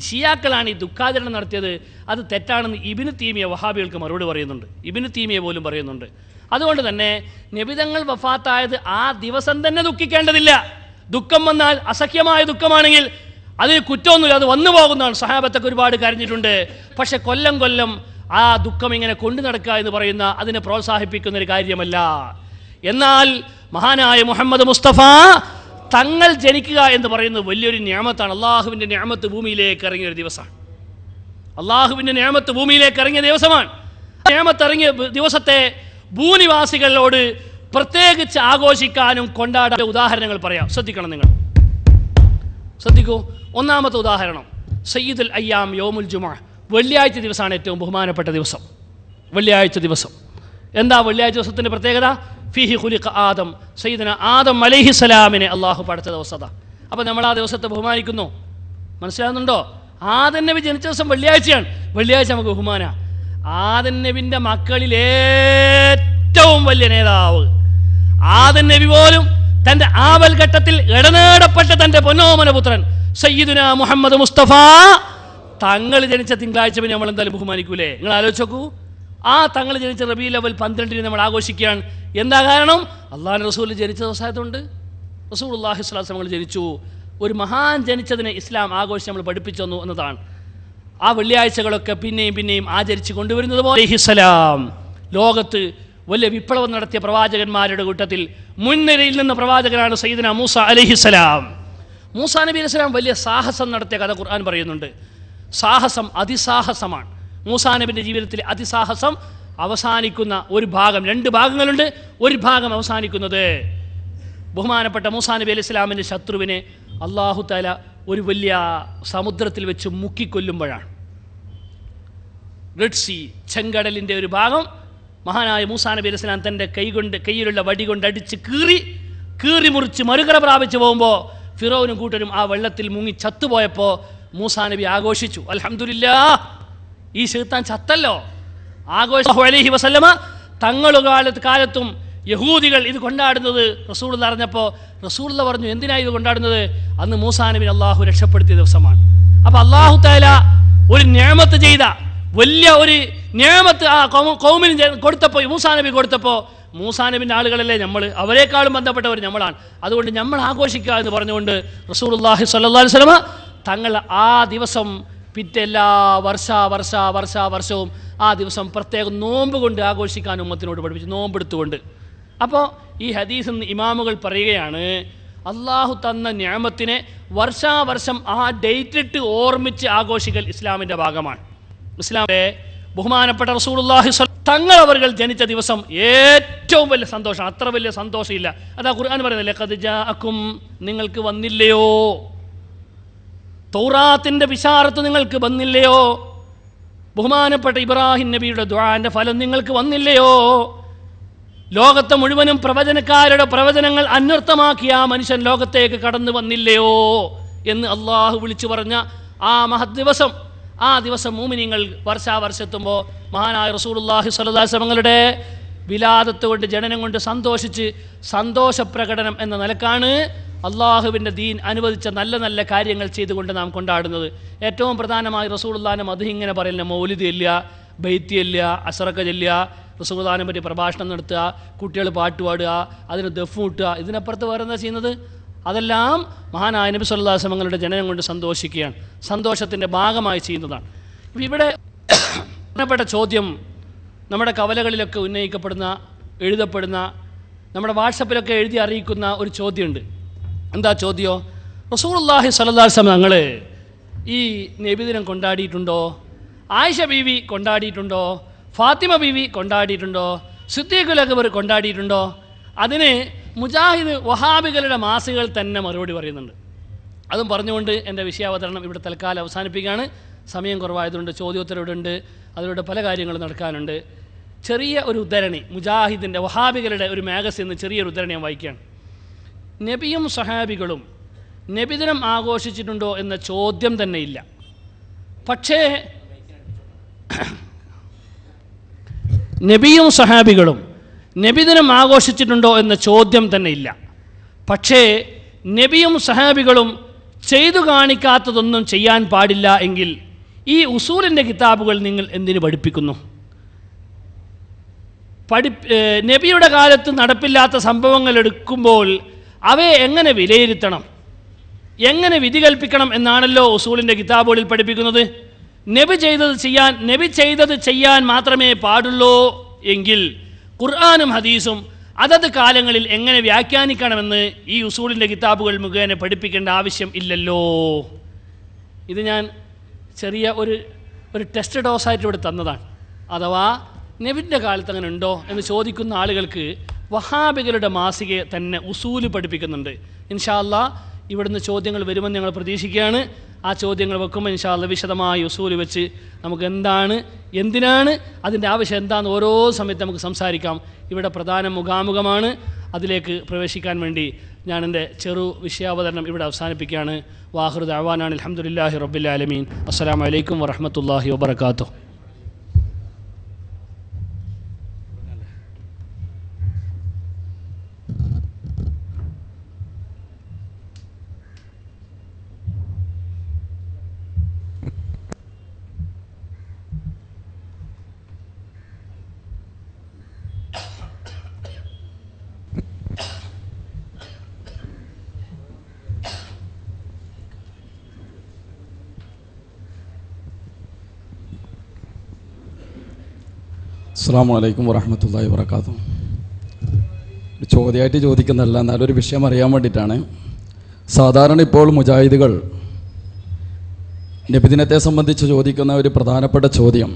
ഷിയാക്കളാണ് ഈ ദുഃഖാചരണം നടത്തിയത്. അത് തെറ്റാണെന്ന് ഇബ്നു തീമിയ വഹാബികൾക്ക് മറുപടി പറയുന്നുണ്ട്. ഇബ്നു തീമിയ പോലും പറയുന്നുണ്ട്. അതുകൊണ്ട് തന്നെ നബിതങ്ങൾ വഫാത്തായത് ആ ദിവസം തന്നെ ദുഃഖിക്കേണ്ടതില്ല. ദുഃഖം വന്നാൽ അസഖ്യമായ ദുഃഖമാണെങ്കിൽ അതിന് കുറ്റമൊന്നുമില്ല, അത് വന്നു പോകുന്നതാണ്. സഹാബത്തൊക്കെ ഒരുപാട് കരഞ്ഞിട്ടുണ്ട്. പക്ഷെ കൊല്ലം ആ ദുഃഖം ഇങ്ങനെ കൊണ്ടു നടക്കുക എന്ന് പറയുന്ന അതിനെ പ്രോത്സാഹിപ്പിക്കുന്ന ഒരു കാര്യമല്ല. എന്നാൽ മഹാനായ മുഹമ്മദ് മുസ്തഫ തങ്ങൾ ജനിക്കുക എന്ന് പറയുന്നത് വലിയൊരു നിഅമത്താണ്. അള്ളാഹുവിൻ്റെ നിഅമത്ത് ഭൂമിയിലേക്ക് ഇറങ്ങിയ ഒരു ദിവസമാണ്. അള്ളാഹുവിൻ്റെ നിഅമത്ത് ഭൂമിയിലേക്ക് ഇറങ്ങിയ ദിവസമാണ്. നിഅമത്തിറങ്ങിയ ദിവസത്തെ ഭൂനിവാസികളോട് പ്രത്യേകിച്ച് ആഘോഷിക്കാനും കൊണ്ടാടാൻ ഉദാഹരണങ്ങൾ പറയാം. ശ്രദ്ധിക്കണം, നിങ്ങൾ ശ്രദ്ധിക്കൂ. ഒന്നാമത്തെ ഉദാഹരണം സയ്യിദുൽ അയ്യാം യൗമുൽ ജുമുഅ, വെള്ളിയാഴ്ച ദിവസമാണ് ഏറ്റവും ബഹുമാനപ്പെട്ട ദിവസം. വെള്ളിയാഴ്ച ദിവസം എന്താ വെള്ളിയാഴ്ച ദിവസത്തിൻ്റെ പ്രത്യേകത? ഫീഹി ഖുലിഖ ആദം, സയ്യിദുന ആദം അലൈഹിസ്സലാമിനെ അള്ളാഹു പഠിച്ച ദിവസത. അപ്പോൾ നമ്മൾ ആ ദിവസത്തെ ബഹുമാനിക്കുന്നു. മനസ്സിലാകുന്നുണ്ടോ? ആദം നബി ജനിച്ച ദിവസം വെള്ളിയാഴ്ചയാണ്. വെള്ളിയാഴ്ച നമുക്ക് ബഹുമാന. ആദം നബിൻ്റെ മക്കളിൽ ഏറ്റവും വലിയ നേതാവ് ആദം നബി പോലും തൻ്റെ ആവൽഘട്ടത്തിൽ ഇടനേടപ്പെട്ട തൻ്റെ പൊന്നോമനപുത്രൻ സയ്യിദുന മുഹമ്മദ് മുസ്തഫ തങ്ങൾ ജനിച്ച തിങ്കളാഴ്ച പിന്നെ നമ്മൾ എന്തായാലും ബഹുമാനിക്കൂലേ? നിങ്ങൾ ആലോചിച്ച് നോക്കൂ. ആ തങ്ങൾ ജനിച്ച റബീഉൽ അവ്വൽ 12 നമ്മൾ ആഘോഷിക്കുകയാണ്. എന്താ കാരണം? അള്ളാഹുവിൻ്റെ റസൂൽ ജനിച്ച ദിവസമായതുകൊണ്ട്. റസൂലുള്ളാഹി സ്വല്ലല്ലാഹു അലൈഹി വസല്ലം ജനിച്ചു. ഒരു മഹാൻ ജനിച്ചതിനെ ഇസ്ലാം ആഘോഷിച്ച് നമ്മൾ പഠിപ്പിച്ചു തന്നു എന്നതാണ്. ആ വെള്ളിയാഴ്ചകളൊക്കെ പിന്നെയും പിന്നെയും ആചരിച്ച് കൊണ്ടുവരുന്നത് പോലെ അലൈഹിസ്സലാം ലോകത്ത് വലിയ വിപ്ലവം നടത്തിയ പ്രവാചകന്മാരുടെ കൂട്ടത്തിൽ മുൻനിരയിൽ നിന്ന് പ്രവാചകനാണ് സയ്യിദുന മൂസ അലൈഹിസ്സലാം. മൂസാ നബി അലൈഹിസ്സലാം വലിയ സാഹസം നടത്തിയ കഥ ഖുർആൻ പറയുന്നുണ്ട്. സാഹസം അതിസാഹസമാണ്. മൂസാ നബിൻ്റെ ജീവിതത്തിൽ അതിസാഹസം അവസാനിക്കുന്ന ഒരു ഭാഗം, 2 ഭാഗങ്ങളുണ്ട്. ഒരു ഭാഗം അവസാനിക്കുന്നത് ബഹുമാനപ്പെട്ട മൂസാ നബി അലൈഹി സ്വലാമിൻ്റെ ശത്രുവിനെ അള്ളാഹു തആല ഒരു വലിയ സമുദ്രത്തിൽ വെച്ച് മുക്കിക്കൊല്ലുമ്പോഴാണ്. റെഡ് സീ, ചെങ്കടലിൻ്റെ ഒരു ഭാഗം മഹാനായ മൂസാ നബി അലൈഹി സ്വലാം തൻ്റെ കൈയിലുള്ള വടി കൊണ്ട് അടിച്ച് കീറി മുറിച്ച് മറുകര പ്രാപിച്ചു പോകുമ്പോൾ ഫിറൗനും കൂട്ടരും ആ വെള്ളത്തിൽ മുങ്ങി ചത്തുപോയപ്പോൾ മൂസാ നബി ആഘോഷിച്ചു. അൽഹംദുലില്ലാഹ്, ഈ ശൈത്താൻ ചത്തല്ലോ. ആഘോഷിച്ചു അലൈഹി വസല്ലമ തങ്ങളുടെ കാലത്തും യഹൂദികൾ ഇത് കൊണ്ടാടുന്നത് റസൂലുള്ളാഹി അറിഞ്ഞപ്പോൾ റസൂലുള്ളാഹി പറഞ്ഞു, എന്തിനാണ് ഇത് കൊണ്ടാടുന്നത്? അന്ന് മൂസാ നബിയെ അള്ളാഹു രക്ഷപ്പെടുത്തിയ ദിവസമാണ്. അപ്പോൾ അള്ളാഹു തആല ഒരു നിഅമത്ത് ചെയ്ത വലിയ ഒരു നിഅമത്ത് ആ ഖൗമിന് കൊടുത്തപ്പോൾ, മൂസാ നബി കൊടുത്തപ്പോൾ, മൂസാ നബിൻ്റെ ആളുകളല്ലേ നമ്മൾ, അവരെക്കാളും ബന്ധപ്പെട്ടവർ നമ്മളാണ്. അതുകൊണ്ട് നമ്മൾ ആഘോഷിക്കുക എന്ന് പറഞ്ഞുകൊണ്ട് റസൂലുള്ളാഹി സ്വല്ലല്ലാഹു അലൈഹി വസല്ലമ തങ്ങൾ ആ ദിവസം പിറ്റെല്ലാ വർഷവും ആ ദിവസം പ്രത്യേകം നോമ്പ് കൊണ്ട് ആഘോഷിക്കാൻ ഉമ്മത്തിനോട് പഠിപ്പിച്ചു, നോമ്പെടുത്തുകൊണ്ട്. അപ്പോൾ ഈ ഹദീസിൽ നിന്ന് ഇമാമുകൾ പറയുകയാണ്, അള്ളാഹു തന്ന നിഅമത്തിനെ വർഷാവർഷം ആ ഡേറ്റ് ഇട്ട് ഓർമ്മിച്ച് ആഘോഷിക്കൽ ഇസ്ലാമിൻ്റെ ഭാഗമാണ്. ഇസ്ലാമിലെ ബഹുമാനപ്പെട്ട റസൂലുള്ളാഹി തങ്ങൾ അവർ ജനിച്ച ദിവസം ഏറ്റവും വലിയ സന്തോഷം. അത്ര വലിയ സന്തോഷമില്ല. അതാ ഖുർആൻ പറയുന്നത്, ലഖദ് ജാഅക്കും, നിങ്ങൾക്ക് വന്നില്ലയോ? തൗറാത്തിൻ്റെ ബിശാറത്ത് നിങ്ങൾക്ക് വന്നില്ലയോ? ബഹുമാനപ്പെട്ട ഇബ്രാഹിം നബിയുടെ ദുആന്റെ ഫലം നിങ്ങൾക്ക് വന്നില്ലയോ? ലോകത്തെ മുഴുവനും പ്രവചനക്കാരുടെ പ്രവചനങ്ങൾ അന്വർത്ഥമാക്കിയ ആ മനുഷ്യൻ ലോകത്തേക്ക് കടന്നു വന്നില്ലയോ എന്ന് അള്ളാഹു വിളിച്ചു പറഞ്ഞ ആ മഹത് ദിവസം, ആ ദിവസം മുഅ്മിനീങ്ങൾ വർഷാവർഷെത്തുമ്പോൾ മഹാനായ റസൂലുള്ളാഹി സ്വല്ലല്ലാഹു അലൈഹി വസല്ലമയുടെ വിലാദത്ത് കൊണ്ട്, ജനനം കൊണ്ട് സന്തോഷിച്ച് സന്തോഷപ്രകടനം എന്ന നിലക്കാണ് അള്ളാഹുവിൻ്റെ ദീൻ അനുവദിച്ച നല്ല നല്ല കാര്യങ്ങൾ ചെയ്തുകൊണ്ട് നാം കൊണ്ടാടുന്നത്. ഏറ്റവും പ്രധാനമായി റസൂലുള്ളാഹിന്റെ മദ്ഹ് ഇങ്ങനെ പറയുന്നത്, മൗലിദ് ചെല്ലുക, ബൈത്ത് ചെല്ലുക, അസ്റക ചെല്ലുക, റസൂലുള്ളാഹിനെ പറ്റി പ്രഭാഷണം നടത്തുക, കുട്ടികൾ പാട്ട് പാടുക, അതിന് ദഫ് മുട്ടുക. ഇതിനപ്പുറത്ത് വേറെ എന്താ ചെയ്യുന്നത്? അതെല്ലാം മഹാനായ നബി സല്ലല്ലാഹു അലൈഹി വസല്ലമയുടെ ജനനം കൊണ്ട് സന്തോഷിക്കുകയാണ്, സന്തോഷത്തിൻ്റെ ഭാഗമായി ചെയ്യുന്നതാണ്. ഇവിടെ പ്രധാനപ്പെട്ട ചോദ്യം നമ്മുടെ കവലകളിലൊക്കെ ഉന്നയിക്കപ്പെടുന്ന, എഴുതപ്പെടുന്ന, നമ്മുടെ വാട്സപ്പിലൊക്കെ എഴുതി അറിയിക്കുന്ന ഒരു ചോദ്യമുണ്ട്. എന്താ ചോദ്യം? റസൂലുള്ളാഹി സ്വല്ലല്ലാഹു അലൈഹി വസല്ലം തങ്ങൾ ഈ നബിദിനം കൊണ്ടാടിയിട്ടുണ്ടോ? ആയിഷ ബീവി കൊണ്ടാടിയിട്ടുണ്ടോ? ഫാത്തിമ ബീവി കൊണ്ടാടിയിട്ടുണ്ടോ? സിദ്ദീഖുൽ അക്ബർ കൊണ്ടാടിയിട്ടുണ്ടോ? അതിന് മുജാഹിദ് വഹാബികളുടെ മാസികൾ തന്നെ മറുപടി പറയുന്നുണ്ട്. അതും പറഞ്ഞുകൊണ്ട് എൻ്റെ വിഷയാവതരണം ഇവിടെ തൽക്കാലം അവസാനിപ്പിക്കുകയാണ്. സമയം കുറവായതുകൊണ്ട് ചോദ്യോത്തരം ഇവിടെ ഉണ്ട്, അതിലൂടെ പല കാര്യങ്ങളും നടക്കാനുണ്ട്. ചെറിയ ഒരു ഉദ്ധരണി, മുജാഹിദിൻ്റെ വഹാബികളുടെ ഒരു മാഗസിന്ന് ചെറിയൊരു ഉദ്ധരണി ഞാൻ വായിക്കുകയാണ്. നബിയും സഹാബികളും നബിദിനം ആഘോഷിച്ചിട്ടുണ്ടോ എന്ന ചോദ്യം തന്നെ ഇല്ല. പക്ഷേ നബിയും സഹാബികളും നബിദിനം ആഘോഷിച്ചിട്ടുണ്ടോ എന്ന ചോദ്യം തന്നെ ഇല്ല. പക്ഷേ നബിയും സഹാബികളും ചെയ്തു കാണിക്കാത്തതൊന്നും ചെയ്യാൻ പാടില്ല എങ്കിൽ ഈ ഉസൂലിൻ്റെ കിതാബുകൾ നിങ്ങൾ എന്തിനു പഠിപ്പിക്കുന്നു? നബിയുടെ കാലത്ത് നടപ്പില്ലാത്ത സംഭവങ്ങൾ എടുക്കുമ്പോൾ അവയെ എങ്ങനെ വിലയിരുത്തണം, എങ്ങനെ വിധി കൽപ്പിക്കണം എന്നാണല്ലോ ഉസൂലിൻ്റെ കിതാബുകളിൽ പഠിപ്പിക്കുന്നത്. നബി ചെയ്തത് ചെയ്യാൻ മാത്രമേ പാടുള്ളൂ എങ്കിൽ ഖുർആനും ഹദീസും അതത് കാലങ്ങളിൽ എങ്ങനെ വ്യാഖ്യാനിക്കണമെന്ന് ഈ ഉസൂലിൻ്റെ കിതാബുകൾ മുഖേന പഠിപ്പിക്കേണ്ട ആവശ്യം ഇല്ലല്ലോ. ഇത് ഞാൻ ചെറിയ ഒരു ടെസ്റ്റ് ഡോസായിട്ട് ഇവിടെ തന്നതാണ്. അഥവാ നബിൻ്റെ കാലത്ത് അങ്ങനെ ഉണ്ടോ എന്ന് ചോദിക്കുന്ന ആളുകൾക്ക് വഹാബികളുടെ മാസികയെ തന്നെ ഉസൂല് പഠിപ്പിക്കുന്നുണ്ട്. ഇൻഷാ അല്ലാഹ് ഇവിടുന്ന് ചോദ്യങ്ങൾ വരുമെന്ന് ഞങ്ങൾ പ്രതീക്ഷിക്കുകയാണ്. ആ ചോദ്യങ്ങൾ വെക്കുമ്പോൾ ഇൻഷാ അല്ലാഹ് വിശദമായി ഉസൂല് വെച്ച് നമുക്ക് എന്തിനാണ് അതിൻ്റെ ആവശ്യം എന്താണെന്ന് ഓരോ സമയത്ത് നമുക്ക് സംസാരിക്കാം. ഇവിടെ പ്രധാന മുഖാമുഖമാണ്. അതിലേക്ക് പ്രവേശിക്കാൻ വേണ്ടി ഞാൻ എൻ്റെ ചെറു വിഷയാവതരണം ഇവിടെ അവസാനിപ്പിക്കുകയാണ്. വാഹിറു ദഅ്വാനാ അൽഹംദുലില്ലാഹി റബ്ബിൽ ആലമീൻ. അസ്സലാമു അലൈക്കും വറഹ്മത്തുള്ളാഹി വബറകാതുഹു. അസ്സലാമു അലൈക്കും വറഹ്മത്തുള്ളാഹി വബറകാതുഹു. ഒരു ചോദ്യമായിട്ട് ചോദിക്കുന്നതല്ല, എന്നാലൊരു വിഷയം അറിയാൻ വേണ്ടിയിട്ടാണ്. സാധാരണ ഇപ്പോൾ മുജാഹിദുകൾ നബിദിനത്തെ സംബന്ധിച്ച് ചോദിക്കുന്ന ഒരു പ്രധാനപ്പെട്ട ചോദ്യം,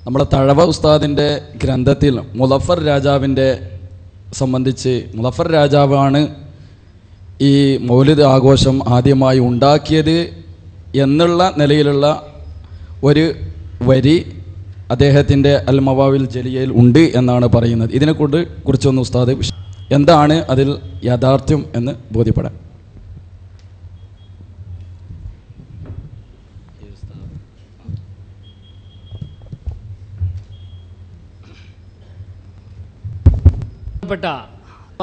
നമ്മളെ തഴവ ഉസ്താദിൻ്റെ ഗ്രന്ഥത്തിൽ മുളഫർ രാജാവിൻ്റെ സംബന്ധിച്ച്, മുളഫർ രാജാവാണ് ഈ മൗലിദ് ആഘോഷം ആദ്യമായി ഉണ്ടാക്കിയത് എന്നുള്ള നിലയിലുള്ള ഒരു വരി അദ്ദേഹത്തിൻ്റെ അൽ മവാവിൽ ജലിയയിൽ ഉണ്ട് എന്നാണ് പറയുന്നത്. ഇതിനെക്കുറിച്ചൊന്ന് ഉസ്താദ് എന്താണ് അതിൽ യാഥാർത്ഥ്യം എന്ന് ബോധ്യപ്പെടാൻ.